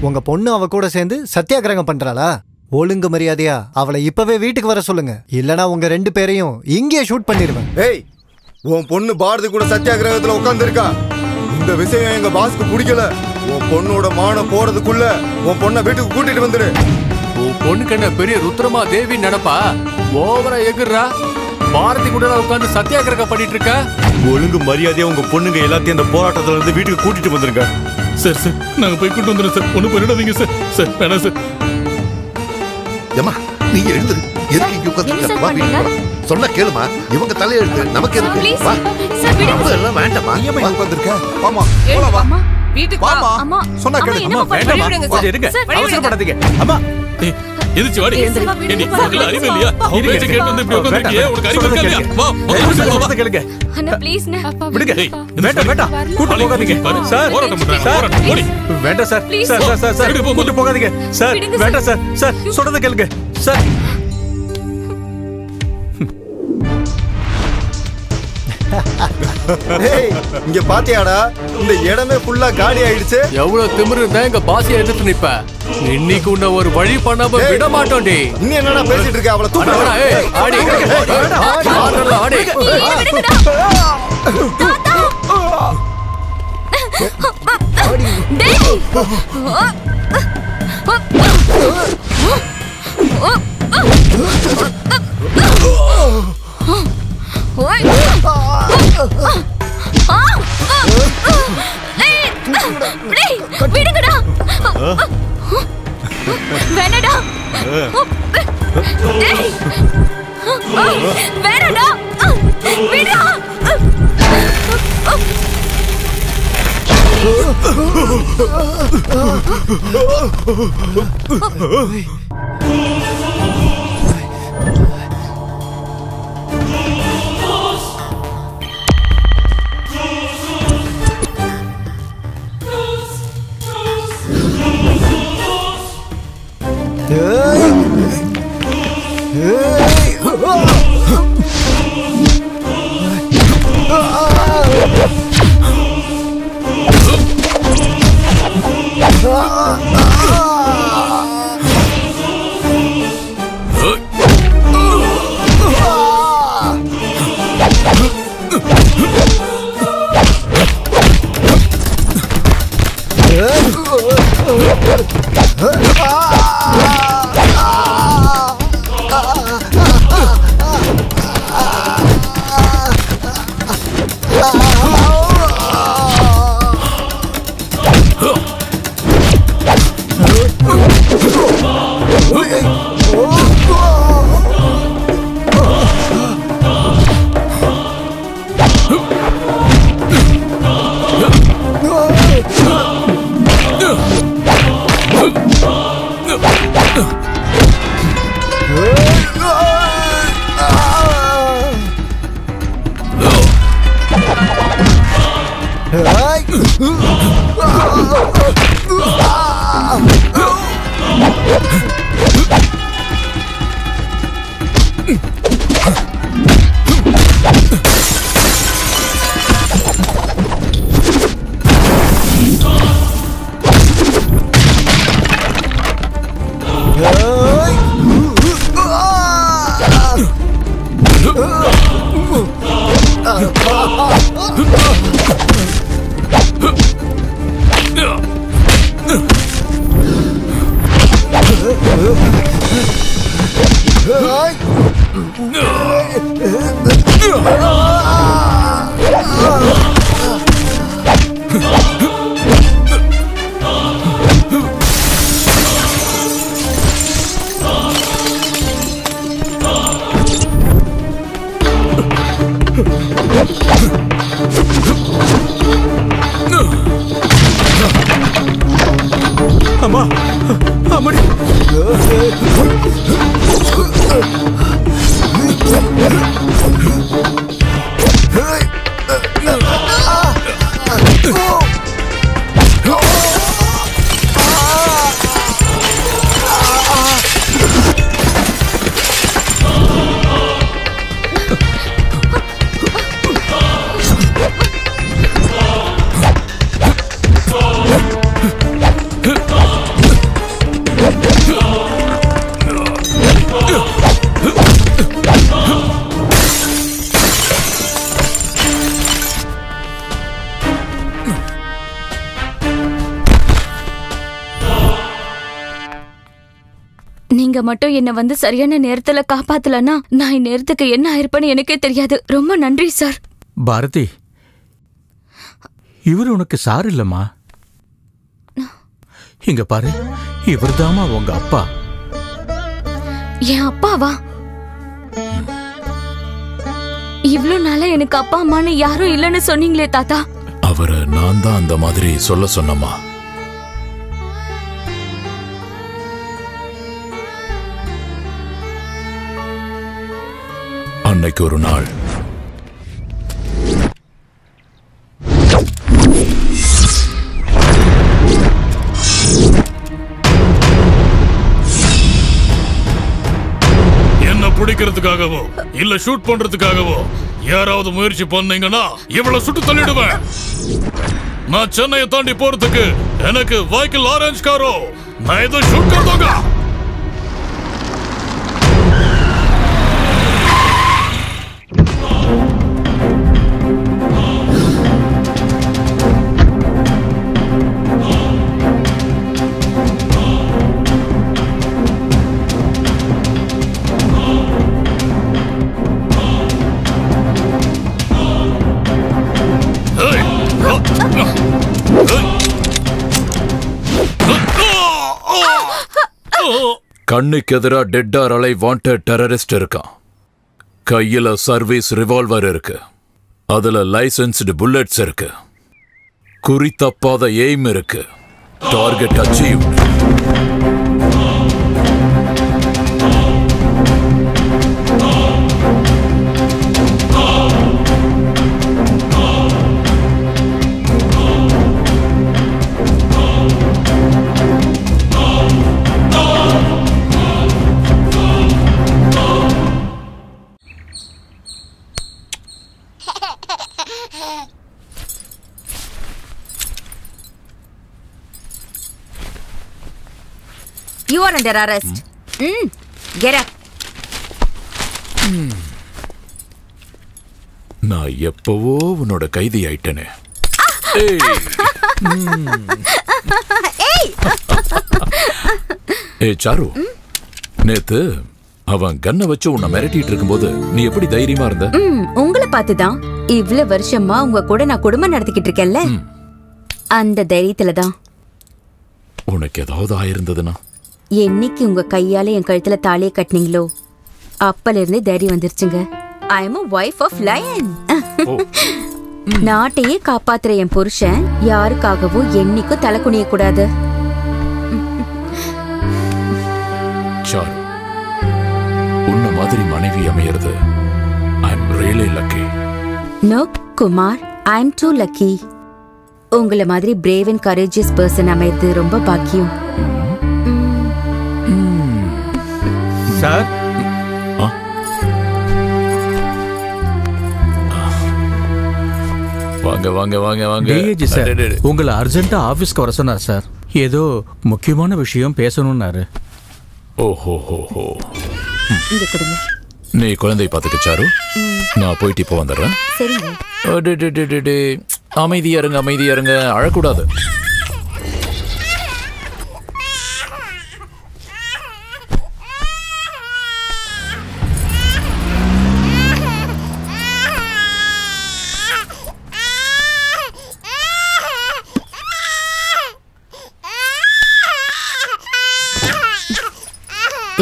உங்க பொண்ணு அவ கூட சேர்ந்து சத்தியாகிரகம் பண்றாளா? ஒழுங்கு மரியாதையா அவளை இப்பவே வீட்டுக்கு வர சொல்லுங்க, இல்லனா உங்க 2 பேரையும் இங்கே ஷூட் பண்ணிடுவேன். ஏய், உன் பொண்ணு பாரதி கூட சத்தியாகிரகத்துல உட்கார்ந்துருக்கா. இந்த விஷயம் எங்க பாஸ்க்கு பிடிக்கல. உன் பொண்ணோட மானம் போறதுக்குள்ள உன் பொண்ணை வீட்டுக்கு கூட்டிட்டு வந்துடு. உன் பொண்ணுக்கு என்ன பெரிய ருத்ரமா தேவி நினைப்பா? ஓவரா எகுறா. பாரதி கூட உட்கார்ந்து சத்தியாகிரகம் பண்ணிட்டு இருக்க. ஒழுங்கு மரியாதையா உங்க பொண்ணுங்க எல்லாத்தையும் அந்த போராட்டத்துல இருந்து வீட்டுக்கு கூட்டிட்டு வந்துருங்க. சார் சார் நாங்க போய் கூட்டு வந்துடுறோம் சார். ஒண்ணு பண்ணிடாதீங்க சார். சார் வேணாம் சார். ஏமா நீ எழுந்துரு. எதுக்கு இங்க உட்கார்ந்து சொன்னா கேளுமா. இவங்க தலையெழுத்து நமக்கு எதுக்கு? வா எல்லாம் வேண்டாமா. நீ உட்கார்ந்துருக்க. வாமா வா வீட்டுக்கு வா. அம்மா சொன்னா கேளு. அம்மா வேண்டாமா, கொஞ்சம் இருங்க, அவசரப்படாதீங்க. அம்மா எதிர்த்து வாடி. நீ உனக்கு அறிவு இல்லையா? நீ பேச்ச கேட்டு வந்து இப்படி உட்கார்ந்திருக்கியே, உனக்கு அறிவு இருக்கா இல்லையா? வா கேளுங்க. அண்ணா ப்ளீஸ் ண்ணா. விடுங்க. வேண்டாம் கூட்டி போகாதீங்க சார். போராட்டம் பண்றாங்க. போராட்டம் ஓடி. வேண்டாம் சார். சார் கூட்டி போகாதீங்க சார். வேண்டாம் சார். சார் சொல்றத கேளுங்க சார். இங்க பாத்தியாடா, இந்த இடமே ஃபுல்லா காலி ஆயிடுச்சு. எவ்வளவு திமிரு இருந்தா எங்க பாசியை எதிர்த்து நிப்ப. இன்னைக்கு உன்ன ஒரு வழி பண்ணாம விட மாட்டோம்டி. நீ என்னடா பேசிட்டு இருக்க? அவளை தூக்கு. ஆடி ஆடி விடுங்கடா. வேணடா. வேணடா. விடா. அம்மா அம்மாடி நீங்க மட்டும் என்ன வந்து சரியான நேரத்துல காப்பாத்தலன்னா நான் இந்நேரத்துக்கு என்ன ஆயிருப்பேன்னு எனக்கே தெரியாது. ரொம்ப நன்றி சார். பாரதி, இவர் உனக்கு சார் இல்லம்மா. இங்க பாரு, இவர்தாமா உங்க அப்பா. என் அப்பாவா? இவ்ளோ நாளா எனக்கு அப்பா அம்மான்னு யாரும் இல்லைன்னு சொன்னீங்களே தாத்தா. அவரை நான் தான் அந்த மாதிரி சொல்ல சொன்னமா. அன்னைக்கு ஒரு நாள் என்ன பிடிக்கிறதுக்காகவோ இல்ல ஷூட் பண்றதுக்காகவோ யாராவது முயற்சி பண்ணீங்கன்னா இவ்வளவு சுட்டு தள்ளிடுவேன். நான் சென்னையை தாண்டி போறதுக்கு எனக்கு வைக்கிள் ஆரஞ்சு காரோ நான் ஏதோ ஷூட் करदूंगा. கண்ணுக்கு எதிரா dead or alive wanted terrorist இருக்கான். கையில சர்வீஸ் ரிவால்வர் இருக்கு. அதுல லைசென்ஸ்டு புல்லட்ஸ் இருக்கு. குறி தப்பாத எய்ம் இருக்கு. Target achieve. You are under arrest. Get up. நான் எப்பவோ உன்னோட கைதி ஆயிட்டேனே. ஏய் சாரு, நேத்து அவன் கண்ணை வச்சு உன்னை மிரட்டிட்டு இருக்கும்போது நீ எப்படி தைரியமா இருந்த? உங்களை பார்த்துதான் இவ்வளவு வருஷமா உங்க கூட நான் குடும்பம் நடத்திக்கிட்டு இருக்கேன்ல, அந்த தைரியத்துல தான். உனக்கு ஏதாவது ஆயிருந்ததுன்னா? என்னைக்கு உங்க கையால என் கழுத்துல தாலியை கட்டினீங்களோ அப்பல இருந்து தைரியம் வந்துருச்சுங்க. ஐ அம் a wife of lion. நாட்டையே காப்பாத்துற என் புருஷன் யாருக்காகவும் என்னைக்கும் தலை குனிய கூடாது. சாரு, உன்ன மாதிரி மனைவி அமையிறது I am really lucky. No Kumar, I am too lucky. உங்களை மாதிரி பிரேவ் அண்ட் கரேஜியஸ் பர்சன் அமையிறது ரொம்ப பாக்கியம். சார், வாங்க வாங்க வாங்க வாங்க. டிஏஜி சார் உங்களை அர்ஜென்ட்டா ஆபீஸ்க்கு வர சொன்னார் சார். ஏதோ முக்கியமான விஷயம் பேசணும்னாரு. ஓஹோ ஹோ ஹோ. இங்க கொடுங்க. நீ குழந்தை பார்த்துக்க சாரு. நான் போயிட்டு இப்போ வந்துடுறேன். சரிங்க. அமைதியா இருங்க, அமைதியா இருங்க, அழக்கூடாது.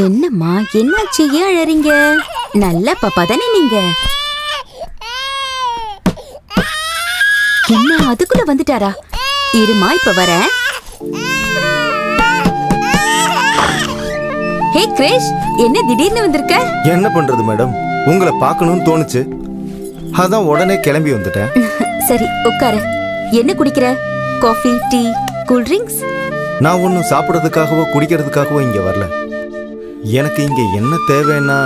என்னம்மா, என்னாச்சு? ஏன் அழறீங்க? நல்ல பாப்பா தானே நீங்க? என்ன அதுக்குள்ள வந்துட்டாரா? இருமா, இப்ப வரேன். ஹே கிரேஷ், என்ன திடீர்னு வந்திருக்க? என்ன பண்றது மேடம், உங்களை பார்க்கணும்னு தோணுச்சு, அதான் உடனே கிளம்பி வந்துட்டேன். சரி உட்காரு. என்ன குடிக்கிற? Coffee, tea, cool drinks? நான் ஒன்றும் சாப்பிட்றதுக்காகவோ குடிக்கிறதுக்காகவோ இங்க வரல. எனக்கு இங்க என்ன தேவைன்னா,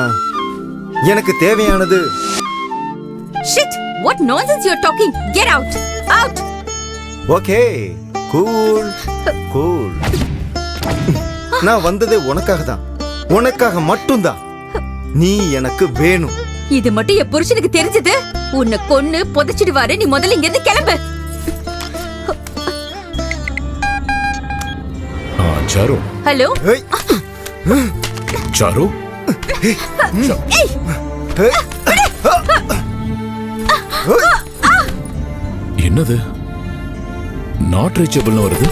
எனக்கு தேவையானது. Shit, what nonsense you're talking? Get out, out. Okay, cool, cool. நான் வந்ததே உனக்காக தான், உனக்காக மட்டும்தான். நீ எனக்கு வேணும். இது மட்டும் என் புருஷனுக்கு தெரிஞ்சது உன்னை கொன்னு புதைச்சிடுவாரு. நீ முதல்ல இங்க இருந்து கிளம்பு. சாரு. ஹலோ. சாரு என்னது நாட் ரீச்சபிள்னு வருது?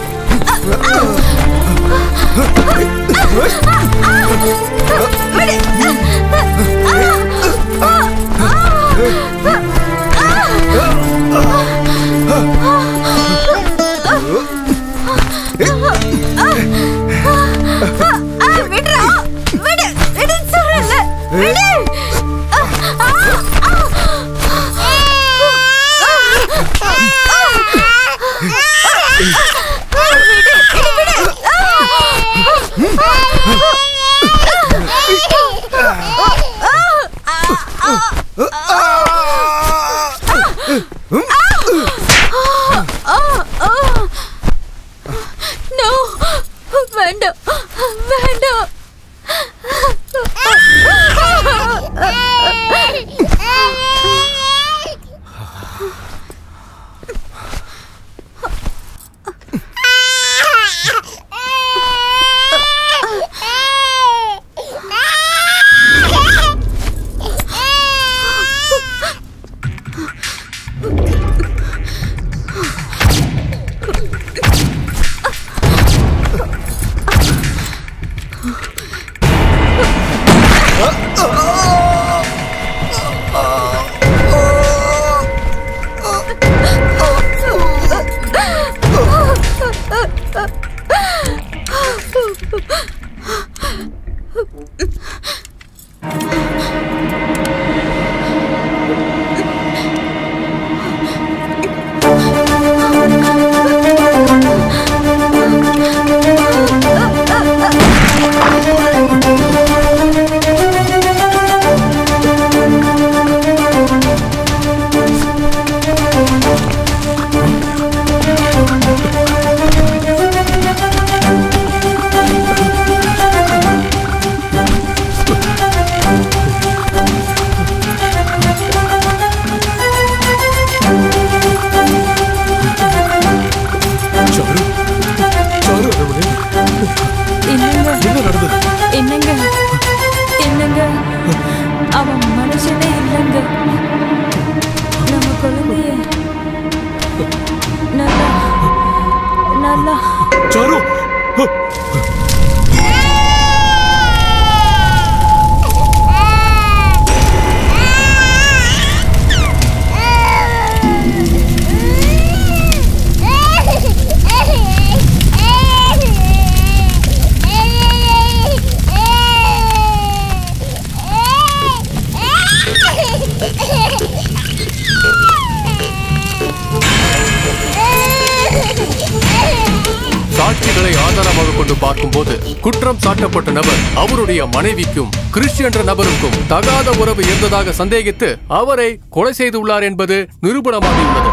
சாட்சிகளை ஆதாரமாக கொண்டு பார்க்கும்போது குற்றம் சாட்டப்பட்ட நபர் அவருடைய மனைவிக்கும் கிறிஸ் என்ற நபருக்கும் தகாத உறவு இருந்ததாக சந்தேகித்து அவரை கொலை செய்துள்ளார் என்பது நிரூபணமாகியுள்ளது.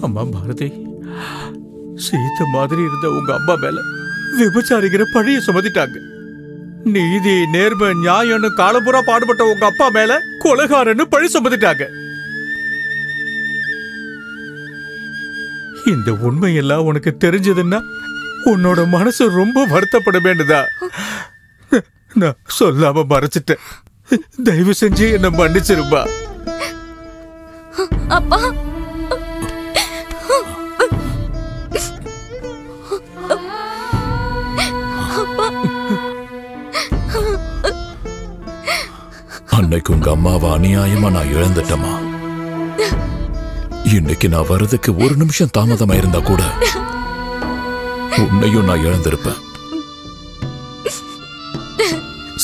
அம்மா பாரதி, சீத்த மாதிரி இருந்த உங்க அம்மா மேல விபச்சாரிக்கிற பழிய சுமத்திட்டாங்க. நீதி நேர்மை நியாயம்னு காலம்புறா பாடுபட்ட உங்க அப்பா மேல கொலைகாரன்னு பழி சுமத்திட்டாங்க. இந்த உண்மையெல்லாம் உனக்கு தெரிஞ்சதுன்னா உன்னோட மனசு ரொம்ப வருத்தப்பட வேண்டுதா? நான் சொல்லாம மறைச்சிட்டேன். தயவு செஞ்சு என்ன மன்னிச்சிருப்பா. அப்பா, அன்னைக்கு உங்க அம்மாவை அநியாயமா நான் இழந்துட்டேமா. இன்னைக்கு நான் வர்றதுக்கு ஒரு நிமிஷம் தாமதமா இருந்தா கூட உன்னையும் நான் இழந்திருப்பேன்.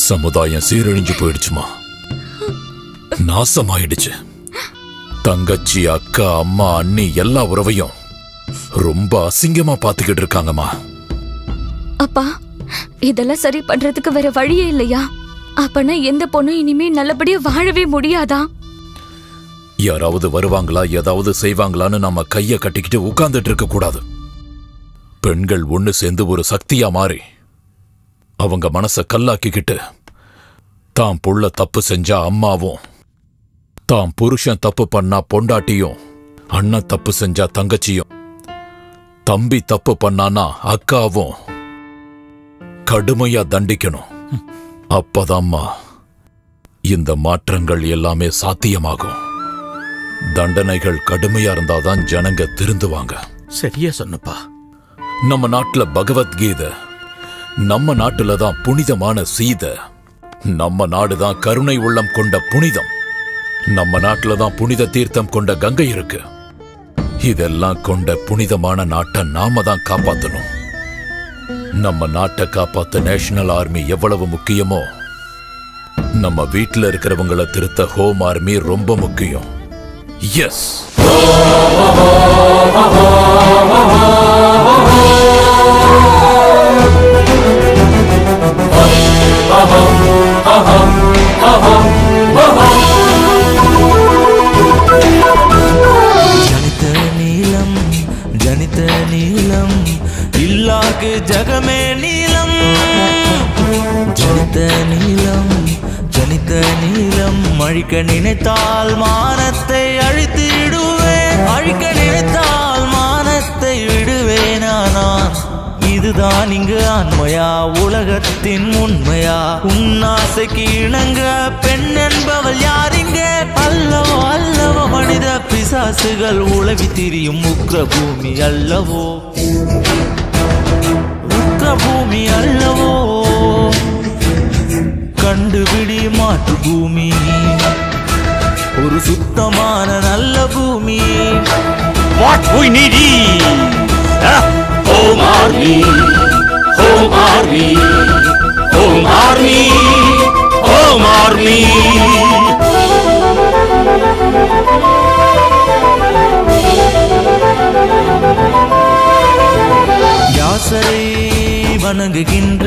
சமுதாயம் சீரழிஞ்சு போயிடுச்சுமா, நாசமாயிடுச்சு. தங்கச்சி, அக்கா, அம்மா, அண்ணி எல்லா உறவையும் ரொம்ப அசிங்கமா பாத்துக்கிட்டு இருக்காங்கம்மா. அப்பா, இதெல்லாம் சரி பண்றதுக்கு வேற வழியே இல்லையா? அப்பனா எந்த பொண்ணும் இனிமே நல்லபடியா வாழவே முடியாதா? யாராவது வருவாங்களா, ஏதாவது செய்வாங்களான்னு நம்ம கைய கட்டிக்கிட்டு உட்கார்ந்துட்டு இருக்க கூடாது. பெண்கள் ஒண்ணு சேர்ந்து ஒரு சக்தியா மாறி அவங்க மனச கல்லாக்கிக்கிட்டு தான் புள்ள தப்பு செஞ்சா அம்மாவும், தான் புருஷன் தப்பு பண்ணா பொண்டாட்டியும், அண்ணன் தப்பு செஞ்சா தங்கச்சியும், தம்பி தப்பு பண்ணானா அக்காவும் கடுமையா தண்டிக்கணும். அப்பதாம்மா இந்த மாற்றங்கள் எல்லாமே சாத்தியமாகும். தண்டனைகள் கடுமையா இருந்தாதான் ஜனங்க திருந்துவாங்க. சரியா சொன்னப்பா. நம்ம நாட்டுல பகவத்கீதை, நம்ம நாட்டுல தான் புனிதமான சீதை, நம்ம நாடுதான் கருணை உள்ளம் கொண்ட புனிதம், நம்ம நாட்டுல தான் புனித தீர்த்தம் கொண்ட கங்கை இருக்கு. இதெல்லாம் கொண்ட புனிதமான நாட்டை நாம தான் காப்பாத்தணும். நம்ம நாட்டை காப்பாத்த நேஷனல் ஆர்மி எவ்வளவு முக்கியமோ, நம்ம வீட்டுல இருக்கிறவங்களை திருத்த ஹோம் ஆர்மி ரொம்ப முக்கியம். எஸ். ஜனித நீலம் ஜனித நீலம் இல்லாக்கு ஜகமே நீலம். ஜனித நீலம் ஜனித நீலம் அழிக்க நினைத்தால் மானத்தை அழித்திடுவேன். அழிக்க நினைத்தால் மானத்தை விடுவேனா நான்? இதுதான் இங்கு ஆண்மையா, உலகத்தின் உண்மையா? உன்னாசைக்கு இணங்க பெண் என்பவள் யாரிங்க? அல்லவோ அல்லவோ மனித பிசாசுகள் உலவி திரியும் உக்ர பூமி அல்லவோ, உக்ர பூமி அல்லவோ. கண்டுபிடி மாற்று பூமி, ஒரு சுத்தமான நல்ல பூமி. What we need is Home Army, Home Army, Home Army, Home Army. யாசரை வணங்குகின்ற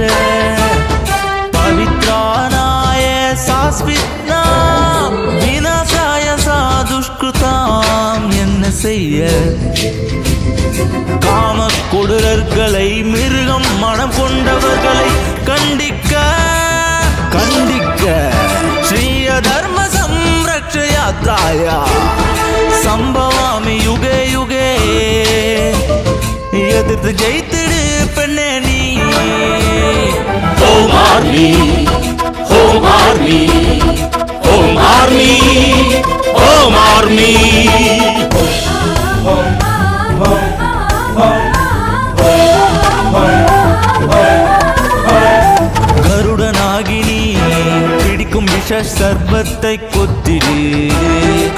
பவித்ரானாய சாஸ்வித்னா விநாசாய சாதுஷ்கிருதாம். என்ன செய்ய காம கொடூரர்களை, மிருகம் மனம் கொண்டவர்களை கண்டிக்க கண்டிக்க ஸ்ரீய தர்ம சம்ரக்ஷயாத்ராயா சம்பவாமி யுகே யுகே. எதிர்த்து ஜெயித்திடு பெண்ணே நீ. Home Army, Home Army, Home Army, Home Army. கருடனாகினி பிடிக்கும் விஷ சர்பத்தை கொத்திடு,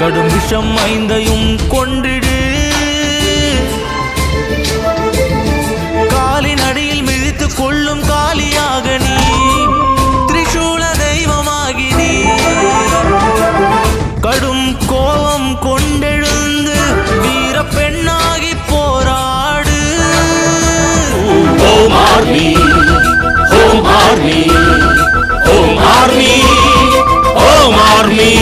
கடும் விஷம் ஐந்தையும் கொண்டிடு. காலின் அடியில் மிழித்து கொள்ளும் காலியாக நீ, திரிசூல தெய்வமாகி நீ. கடும் கோபம் கொண்டெழுந்து வீர பெண்ணாகி போராடு. Home Army, Home Army, Home Army, Home Army.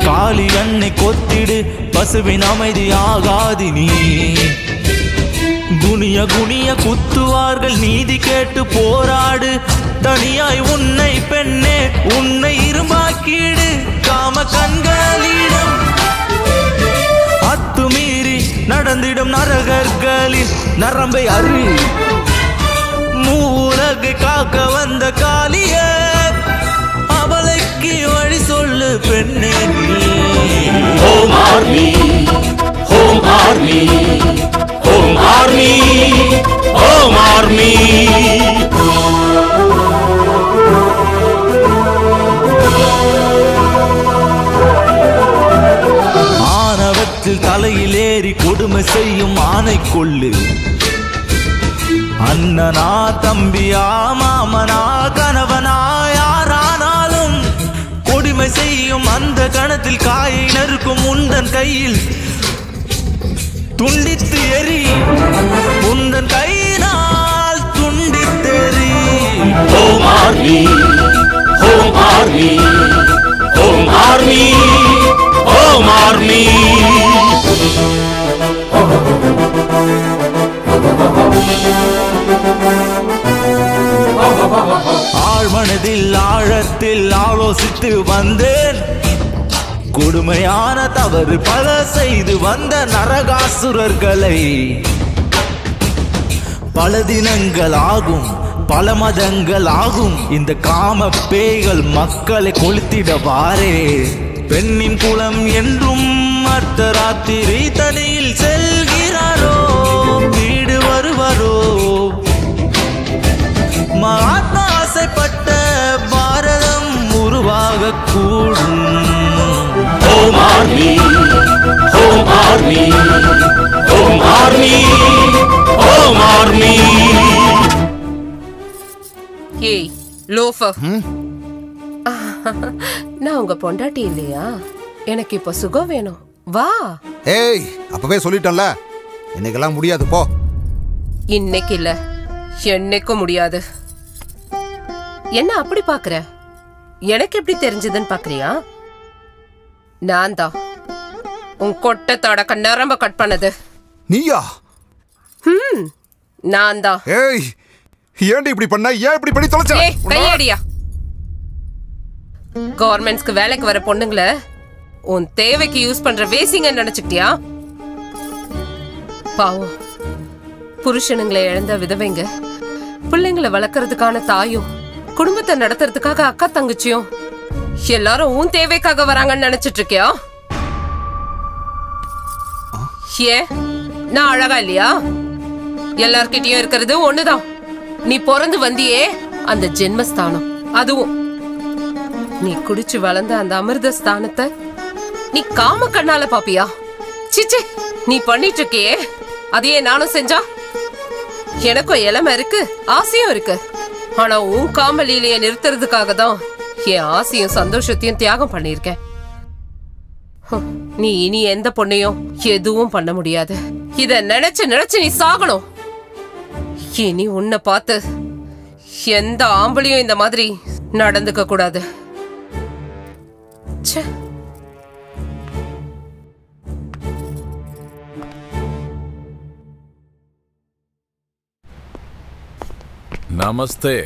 காளி அன்னை கொத்திடு, பசுவின் அமைதி ஆகாதி நீ. குனிய குனிய குத்துவார்கள், நீதி கேட்டு போராடு. தனியாய் உன்னை பெண்ணே உன்னை இரும்பாக்கிடு. காம கண்களிடம் அத்துமீறி நடந்திடும் நரகர்களின் நரம்பை அறி. மூலகை காக்க வந்த காளிய அவளைக்கு வழி சொல்லு பெண்ணே நீ. Home Army, Home Army, Home Army, Home Army. ஆணவத்தில் தலையில் ஏறி கொடுமை செய்யும் ஆணை கொள்ளு. அண்ணனா தம்பியா மாமனா கணவனா யாரானாலும் கொடுமை செய்யும் அந்த கணத்தில் காயை நறுக்கும் உந்தன் கையில் துண்டித்து எரி. உந்தன் கையினால் துண்டித்தெறி. Home Army, Home Army, Home Army, Home Army. ஆழ்மனதில் ஆழ கோபத்தில் ஆலோசித்து வந்தேன். கொடுமையான தவறு பல செய்து வந்த நரகாசுரர்களை பல தினங்கள் ஆகும், பல மதங்கள் ஆகும், இந்த காம பேய்கள் மக்களை கொளுத்திடவாரே. பெண்ணின் குலம் என்றும் அர்த்தராத்திரி தனியில் செல்கிறாரோ, வீடு வருவாரோ. மகாத்மா ஆசைப்பட்ட பாரதம் உருவாக கூடும். Home army, home army, home army, home army. ஏய் லோஃபர், நான் உங்க பொண்டாட்டி இல்லையா? எனக்கு இப்ப சுகம் வேணும், வா. ஏய், அப்பவே சொல்லிட்டேன்ல, இன்னைக்கெல்லாம் முடியாது, போ. இன்னைக்கு இல்ல, என்னைக்கும் முடியாது. என்ன அப்படி பாக்குற? எனக்கு எப்படி தெரிஞ்சதுன்னு பாக்குறியா? நான் தான் உன் கொட்டத்தோட நரம்ப கட் பண்ணது. நீயா? நான் தான். ஏய், ஏன்டி இப்படி பண்ண? ஏன் இப்படி பண்ணி தொலைச்ச? ஏய், கையடியா. கவர்மெண்ட்ஸ்க்கு வேலைக்கு வர பொண்ணுங்களை உன் தேவைக்கு யூஸ் பண்ற வேசிங்க நினைச்சுக்கிட்டியா? பாவம், புருஷனுங்களை இழந்த விதவைங்க, பிள்ளைங்களை வளர்க்கறதுக்கான தாயும், குடும்பத்தை நடத்துறதுக்காக அக்கா தங்கச்சியும் எல்லாரும் உன் தேவைக்காக வராங்கன்னு நினைச்சிட்டு இருக்கியா? ஏன் நான் அழகா இல்லையா? எல்லார்கிட்டயும் இருக்கிறது ஒண்ணுதான். நீ பிறந்து வந்தியே அந்த ஜென்மஸ்தானம், அதுவும் நீ குடிச்சு வளர்ந்த அந்த அமிர்த ஸ்தானத்தை நீ காம கண்ணால பாப்பியா? சிச்சி, நீ பண்ணிட்டு இருக்கியே அதையே நானும் செஞ்சா? எனக்கும் இளமை இருக்கு, ஆசையும் இருக்கு. ஆனா உன் காமலீலைய நிறுத்துறதுக்காக தான் என் ஆசையும் சந்தோஷத்தையும் தியாகம் பண்ணிருக்கேன். நீ இனி எந்த பொண்ணையும் எதுவும் பண்ண முடியாது. இத நினைச்சு நினைச்சு நீ சாகணும். இனி உன்னை பார்த்து எந்த ஆம்பளையும் இந்த மாதிரி நடந்துக்க கூடாது. நமஸ்தே,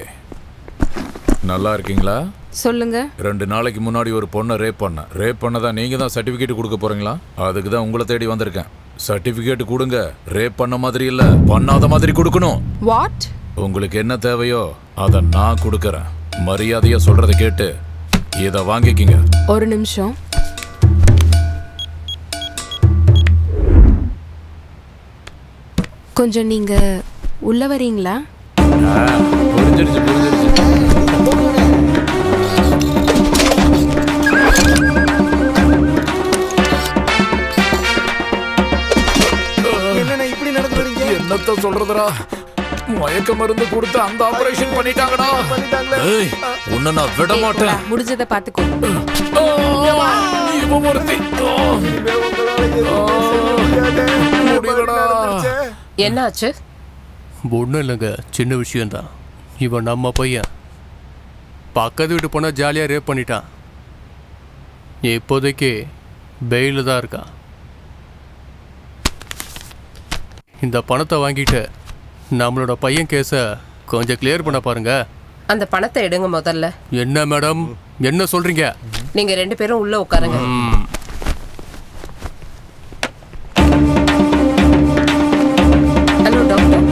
நல்லா இருக்கீங்களா? சொல்லுங்க. 2 நாளைக்கு முன்னாடி ஒரு பொண்ணை ரேப் பண்ணதான் நீங்க தான் சர்டிபிகேட் கொடுக்க போறீங்களா? அதுக்கு தான் உங்களை தேடி வந்திருக்கேன். சர்டிபிகேட் கொடுங்க. ரேப் பண்ண மாதிரி இல்ல, பண்ணாத மாதிரி கொடுக்கணும். வாட்? உங்களுக்கு என்ன தேவையோ அதை நான் கொடுக்கறேன். மரியாதையா சொல்றதை கேட்டு இதை வாங்கிக்கிங்க. ஒரு நிமிஷம். கொஞ்சம் நீங்க உள்ள வரீங்களா? புரிஞ்சிருச்சு. என்னத்த சொல்றதுடா, மயக்க மருந்து கொடுத்து அந்த ஆபரேஷன் பண்ணிட்டாங்கடா. ஏய், உன்னை நான் விட மாட்டேன். முடிஞ்சதை பாத்துக்கோ. என்னாச்சு? ஒன்றும் இல்லைங்க, சின்ன விஷயம்தான். இவன் நம்ம பையன் பக்கத்து வீட்டு போனால் ஜாலியாக ரேப் பண்ணிட்டான். இப்போதைக்கு பெயில தான் இருக்கான். இந்த பணத்தை வாங்கிட்டு நம்மளோட பையன் கேஸை கொஞ்சம் கிளியர் பண்ண பாருங்க. அந்த பணத்தை எடுங்க முதல்ல. என்ன மேடம், என்ன சொல்றீங்க? நீங்க 2 பேரும் உள்ள உட்காருங்க. Hello doctor.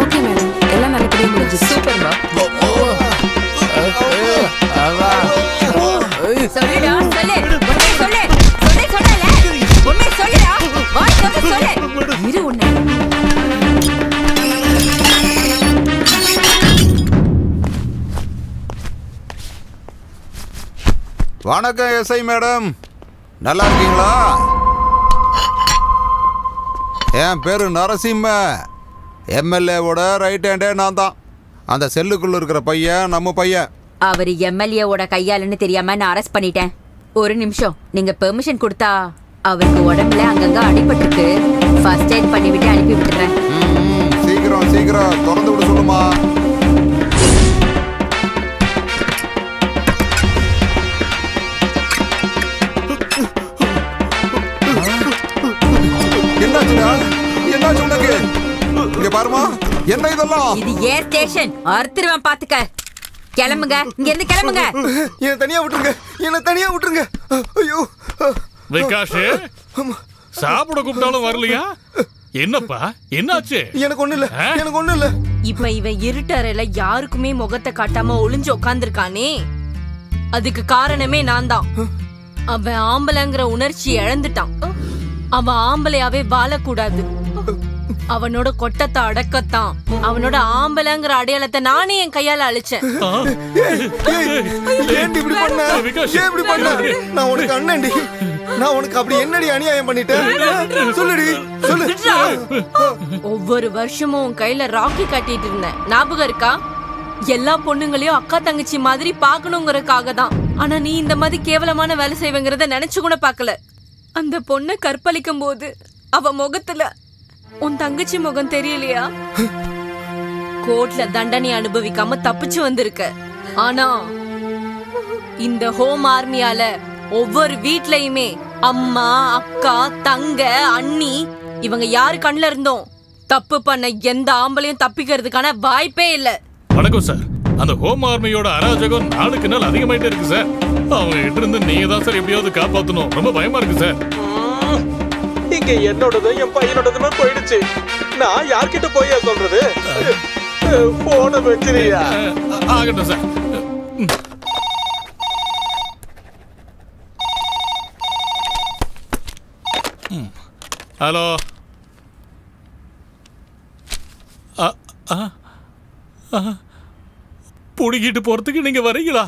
ஓகே மேடம், எல்லாம் நல்லபடியா முடிஞ்சிச்சு. சூப்பர்மா. சொல்லுடா, சொல்லு. உண்மை சொல்லு. சொல்லல. உண்மை சொல்லுடா. வாய் திறந்து சொல்லு. இரு உன்னை. வணக்கம் எஸ்ஐ மேடம், நல்லா இருக்கீங்களா? என் பேரு நரசிம்ம. எம்எல்ஏவோட ரைட் ஹேண்டே நான் தான். அந்த செல்லுக்குள்ள இருக்கிற பையன் நம்ம பையன். அவர் எம்எல்ஏவோட கையாளன்னு தெரியாம நான் அரெஸ்ட் பண்ணிட்டேன். ஒரு நிமிஷம், நீங்க பெர்மிஷன் கொடுத்தா அவருக்கு உடம்புல அங்கங்க அடிபட்டிருக்கு. ஃபர்ஸ்ட் எய்ட் பண்ணிவிட்டு அனுப்பி விட்டுறேன். சீக்கிரம் சீக்கிரம் திறந்து விட சொல்லுமா. என்னாச்சுடா? என்னாச்சு உனக்கு? இங்க பாருமா, என்ன இதெல்லாம்? இது ஏர் ஸ்டேஷன். அறுத்துருவேன் பாத்துக்க. கிளம்புங்க, இங்க இருந்து கிளம்புங்க. என்ன தனியா விட்டுருங்க, என்ன தனியா விட்டுருங்க. ஐயோ விகாஷ், சாப்பிட கூப்பிட்டாலும் வரலையா? என்னப்பா என்னாச்சு? எனக்கு ஒண்ணு இல்ல, எனக்கு ஒண்ணு இல்ல. இப்ப இவன் இருட்டறையில யாருக்குமே முகத்தை காட்டாம ஒளிஞ்சு உட்கார்ந்துருக்கானே, அதுக்கு காரணமே நான் தான். அவன் ஆம்பளைங்கிற உணர்ச்சி இழந்துட்டான். அவன் ஆம்பளையாவே வாழக்கூடாது. அவனோட கொட்டத்தை அடக்கத்தான் அவனோட ஆம்பளைங்கிற அடையாளத்தை நானே என் கையால அழிச்சேன். நான் உனக்கு அண்ணன்டி, நான் உனக்கு அப்படி என்னடி அநியாயம் பண்ணிட்டேன்? சொல்லுடி, சொல்லு. ஒவ்வொரு வருஷமும் உன் கையில ராக்கி கட்டிட்டு இருந்தேன், ஞாபகம் இருக்கா? எல்லா பொண்ணுங்களையும் அக்கா தங்கச்சி மாதிரி பாக்கணுங்கிறதுக்காக தான். ஆனா நீ இந்த மாதிரி கேவலமான வேலை செய்வங்கிறத நினைச்சு கூட பாக்கல. அந்த பொண்ணை கற்பழிக்கும் போது அவ முகத்துல உன் தங்கச்சி முகம் தெரியலையா? கோர்ட்ல தண்டனை அனுபவிக்காம தப்பிச்சு வந்திருக்க. ஆனா இந்த ஹோம் ஆர்மியால ஒவ்வொரு வீட்லயுமே அம்மா, அக்கா, தங்க, அண்ணி இவங்க யாரு கண்ணுல இருந்தோம் தப்பு பண்ண எந்த ஆம்பளையும் தப்பிக்கிறதுக்கான வாய்ப்பே இல்ல. வணக்கம் சார். அந்த ஹோம் ஆர்மியோட அராஜகம் நாளுக்கு நாள் அதிகமாயிட்டே இருக்கு சார். அவங்க கிட்ட இருந்து நீங்க தான் சார் எப்படியாவது காப்பாத்தணும். ரொம்ப பயமா இருக்கு சார். இங்க என்னோடதும் என் பையனோடதுமே போயிடுச்சு. நான் யார்கிட்ட போய் சொல்றது? போன வச்சிரியா? ஆகட்டும் சார். ஹலோ. புடிக்கிட்டு போறதுக்கு நீங்க வரீங்களா?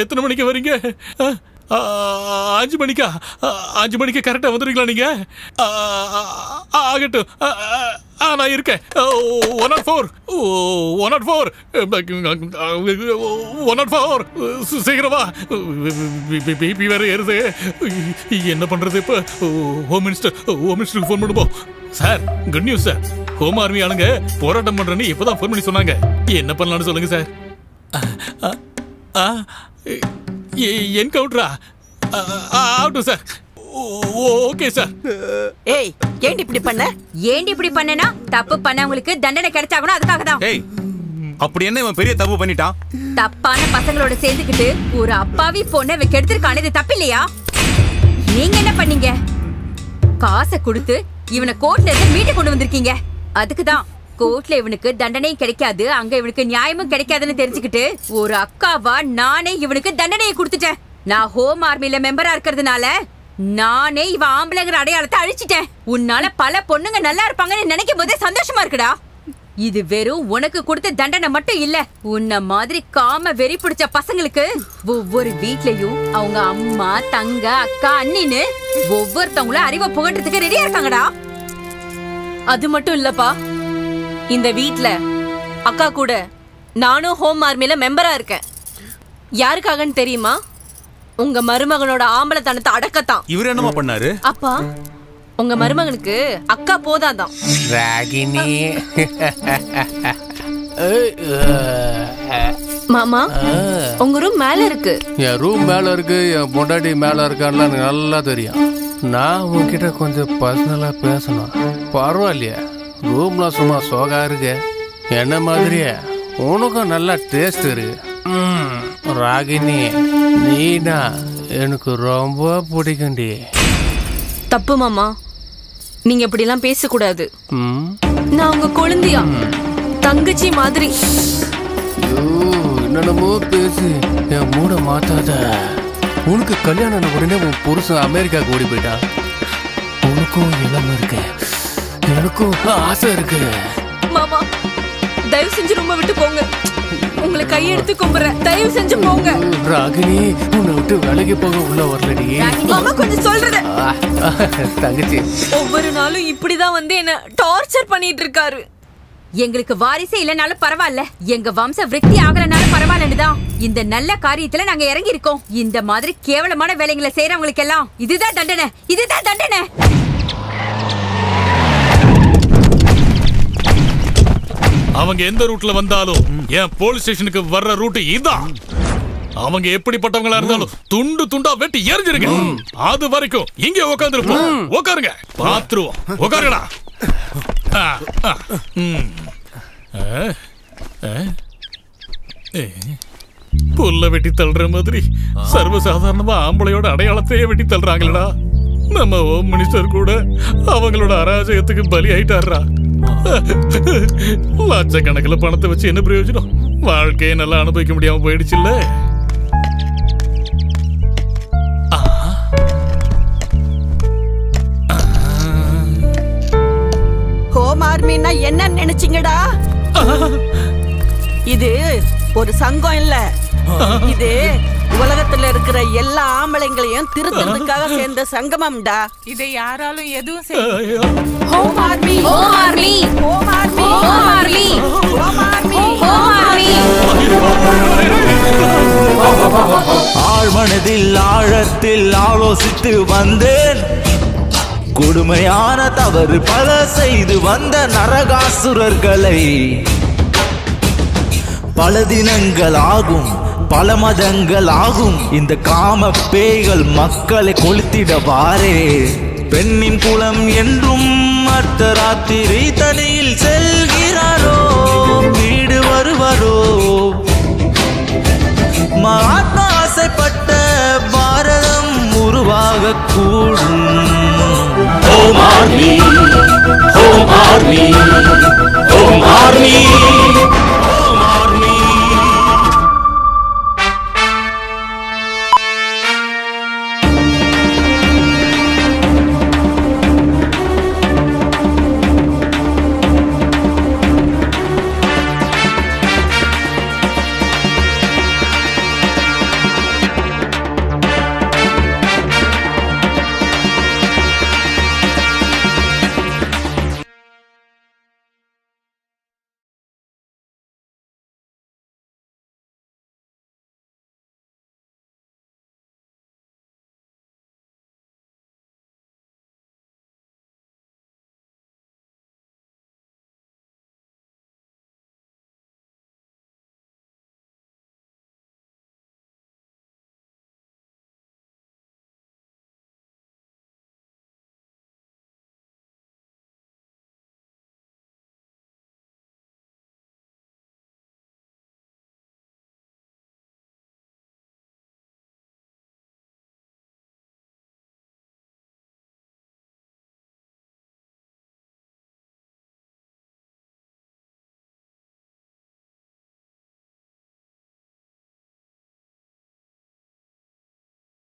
எத்தனை மணிக்கு வரீங்க? 5 மணிக்கா? 5 மணிக்கு கரெக்டா வந்துடுறீங்களா நீங்க? ஆகட்டும், நான் இருக்கேன். 104 சீக்கிரமா. பிபி வேற ஏறுது. என்ன பண்றது இப்ப? ஹோம் மினிஸ்டருக்கு ஃபோன் பண்ணுவோம். Sir, good news sir. Home army ஆளுங்க போராட்டம் பண்றேன்னு இப்பதான் ஃபோன் பண்ணி சொன்னாங்க. என்ன பண்ணலாம்னு சொல்லுங்க சார். என்கவுண்டரா? ஆகட்டும் சார். Okay sir. ஏய், ஏண்டி இப்படி பண்ண? ஏண்டி இப்படி பண்ணனா? தப்பு பண்ணவங்களுக்கு தண்டனை கிடைச்சாகணும், அதுக்காக தான். ஏய், அப்படி என்ன இவன் பெரிய தப்பு பண்ணிட்டான்? தப்பான பசங்களோட சேர்ந்துக்கிட்டு ஒரு அப்பாவி பொண்ணை கெடுத்திருக்கானே, இது தப்பு இல்லையா? நீங்க என்ன பண்ணீங்க? காசை கொடுத்து இவனை கோர்ட்ல இருந்து மீட்டு கொண்டு வந்திருக்கீங்க. அதுக்குதான் கோர்ட்ல இவனுக்கு தண்டனையும் கிடைக்காது, அங்க இவனுக்கு நியாயமும் கிடைக்காதுன்னு தெரிஞ்சுக்கிட்டு ஒரு அக்காவா நானே இவனுக்கு தண்டனையை கொடுத்துட்டேன். நான் ஹோம் ஆர்மில மெம்பரா இருக்கிறதுனால நானே இவன் ஆம்பளைங்கிற அடையாளத்தை அழிச்சிட்டேன். உன்னால பல பொண்ணுங்க நல்லா இருப்பாங்கன்னு நினைக்கும் போதே சந்தோஷமா இருக்குடா. இது வெறும் உனக்கு கொடுத்த தண்டனை மட்டும் இல்ல, உன்ன மாதிரி காம வெறி பிடிச்ச பசங்களுக்கு ஒவ்வொரு வீட்லயும் அவங்க அம்மா, தங்க, அக்கா, அண்ணின்னு ஒவ்வொருத்தவங்களும் அறிவை புகட்டுறதுக்கு ரெடியா இருக்காங்கடா. அது மட்டும் இல்லப்பா, இந்த வீட்ல அக்கா கூட நானும் ஹோம் ஆர்மில மெம்பரா இருக்கேன். யாருக்காகன்னு தெரியுமா? உங்க மருமகனோட ஆம்பளத்தனத்தை அடக்கத்தான். இவர் என்னமா பண்ணாரு? அப்பா, உங்க மருமகனுக்கு அக்கா போதாதான். ராகினி. மாமா, உங்க ரூம் மேல இருக்கு. என் ரூம் மேல இருக்கு, என் பொண்டாட்டி மேல இருக்கான்னு எனக்கு நல்லா தெரியும். நான் உன்கிட்ட கொஞ்சம் பர்சனலா பேசணும். பரவாயில்லையா? ரூம்ல சும்மா சோகா இருக்கு. என்ன மாதிரியே உனக்கும் நல்லா டேஸ்ட் இருக்கு. ராகினி, நீனா எனக்கு ரொம்ப பிடிக்கும்டி. தப்பு மாமா, நீங்க இப்படி எல்லாம் பேசக்கூடாது. நான் உங்க குழந்தையா, தங்கச்சி மாதிரி. என்னென்னமோ பேசி என் மூட மாத்தாத. உனக்கு கல்யாணம் உடனே உன் புருஷன் அமெரிக்காவுக்கு ஓடி போயிட்டா. உனக்கும் இளம இருக்கு, எனக்கும் ஆசை இருக்கு. மாமா, தயவு செஞ்சு ரொம்ப விட்டு போங்க. உங்களை கையெடுத்து கும்புறேன், தயவு செஞ்சு போங்க. ராகினி, உன்னை விட்டு வேலைக்கு போக உள்ள வரலடி. மாமா, கொஞ்சம் சொல்றது. தங்கச்சி, ஒவ்வொரு நாளும் இப்படிதான் வந்து என்ன டார்ச்சர் பண்ணிட்டு இருக்காரு. எங்களுக்கு வாரிசே இல்லனாலும் பரவாயில்ல, எங்க வம்ச விருத்தி ஆகலனாலும் பரவாயில்லன்னுதான் இந்த நல்ல காரியத்துல நாங்க இறங்கி இருக்கோம். இந்த மாதிரி கேவலமான வேலைகளை செய்யறவங்களுக்கு எல்லாம் இதுதான் தண்டனை, இதுதான் தண்டனை. அவங்க எந்த ரூட்ல வந்தாலும் என் போலீஸ் ஸ்டேஷனுக்கு வர்ற ரூட் இதான். அவங்க எப்படிப்பட்டவங்களா இருந்தாலும் துண்டு துண்டா வெட்டி எரிஞ்சிருங்க. அது வரைக்கும் இங்க உட்காந்துருப்போம். உட்காருங்க, பாத்துருவோம். உட்காருங்கடா. புல்ல வெட்டி தள்ளுற மாதிரி சர்வசாதாரணமா ஆம்பளையோட அடையாளத்தையே வெட்டி தள்ளுறாங்களடா. நம்ம ஹோம் மினிஸ்டர் கூட அவங்களோட அராஜகத்துக்கு பலி ஆயிட்டாரா. லட்சக்கணக்கில் பணத்தை வச்சு என்ன பிரயோஜனம்? வாழ்க்கையை நல்லா அனுபவிக்க முடியாம போயிடுச்சுல்ல. ஹோம் ஆர்மின்னா என்ன நினைச்சீங்கடா? இது ஒரு சங்கம் இல்ல, இது உலகத்துல இருக்கிற எல்லா ஆம்பளைங்களையும் திருத்தறதுக்காக சேர்ந்த சங்கமம்டா. இதை யாராலும் எதுவும் செய்ய home army, home army, home army, home army, home army, home army. ஆழ்மனதில் ஆழத்தில் ஆலோசித்து வந்தேன். கொடுமையான தவறு பல செய்து வந்த நரகாசுரர்களை பல தினங்கள் ஆகும், பல மதங்கள் ஆகும், இந்த காம பேய்கள் மக்களை கொளுத்திடவாரே. பெண்ணின் குலம் என்றும் அர்த்தராத்திரி தனியில் செல்கிறாரோ, வீடு வருவாரோ. மகாத்மா ஆசைப்பட்ட பாரதம் உருவாக கூடும். Home army, home army, home army.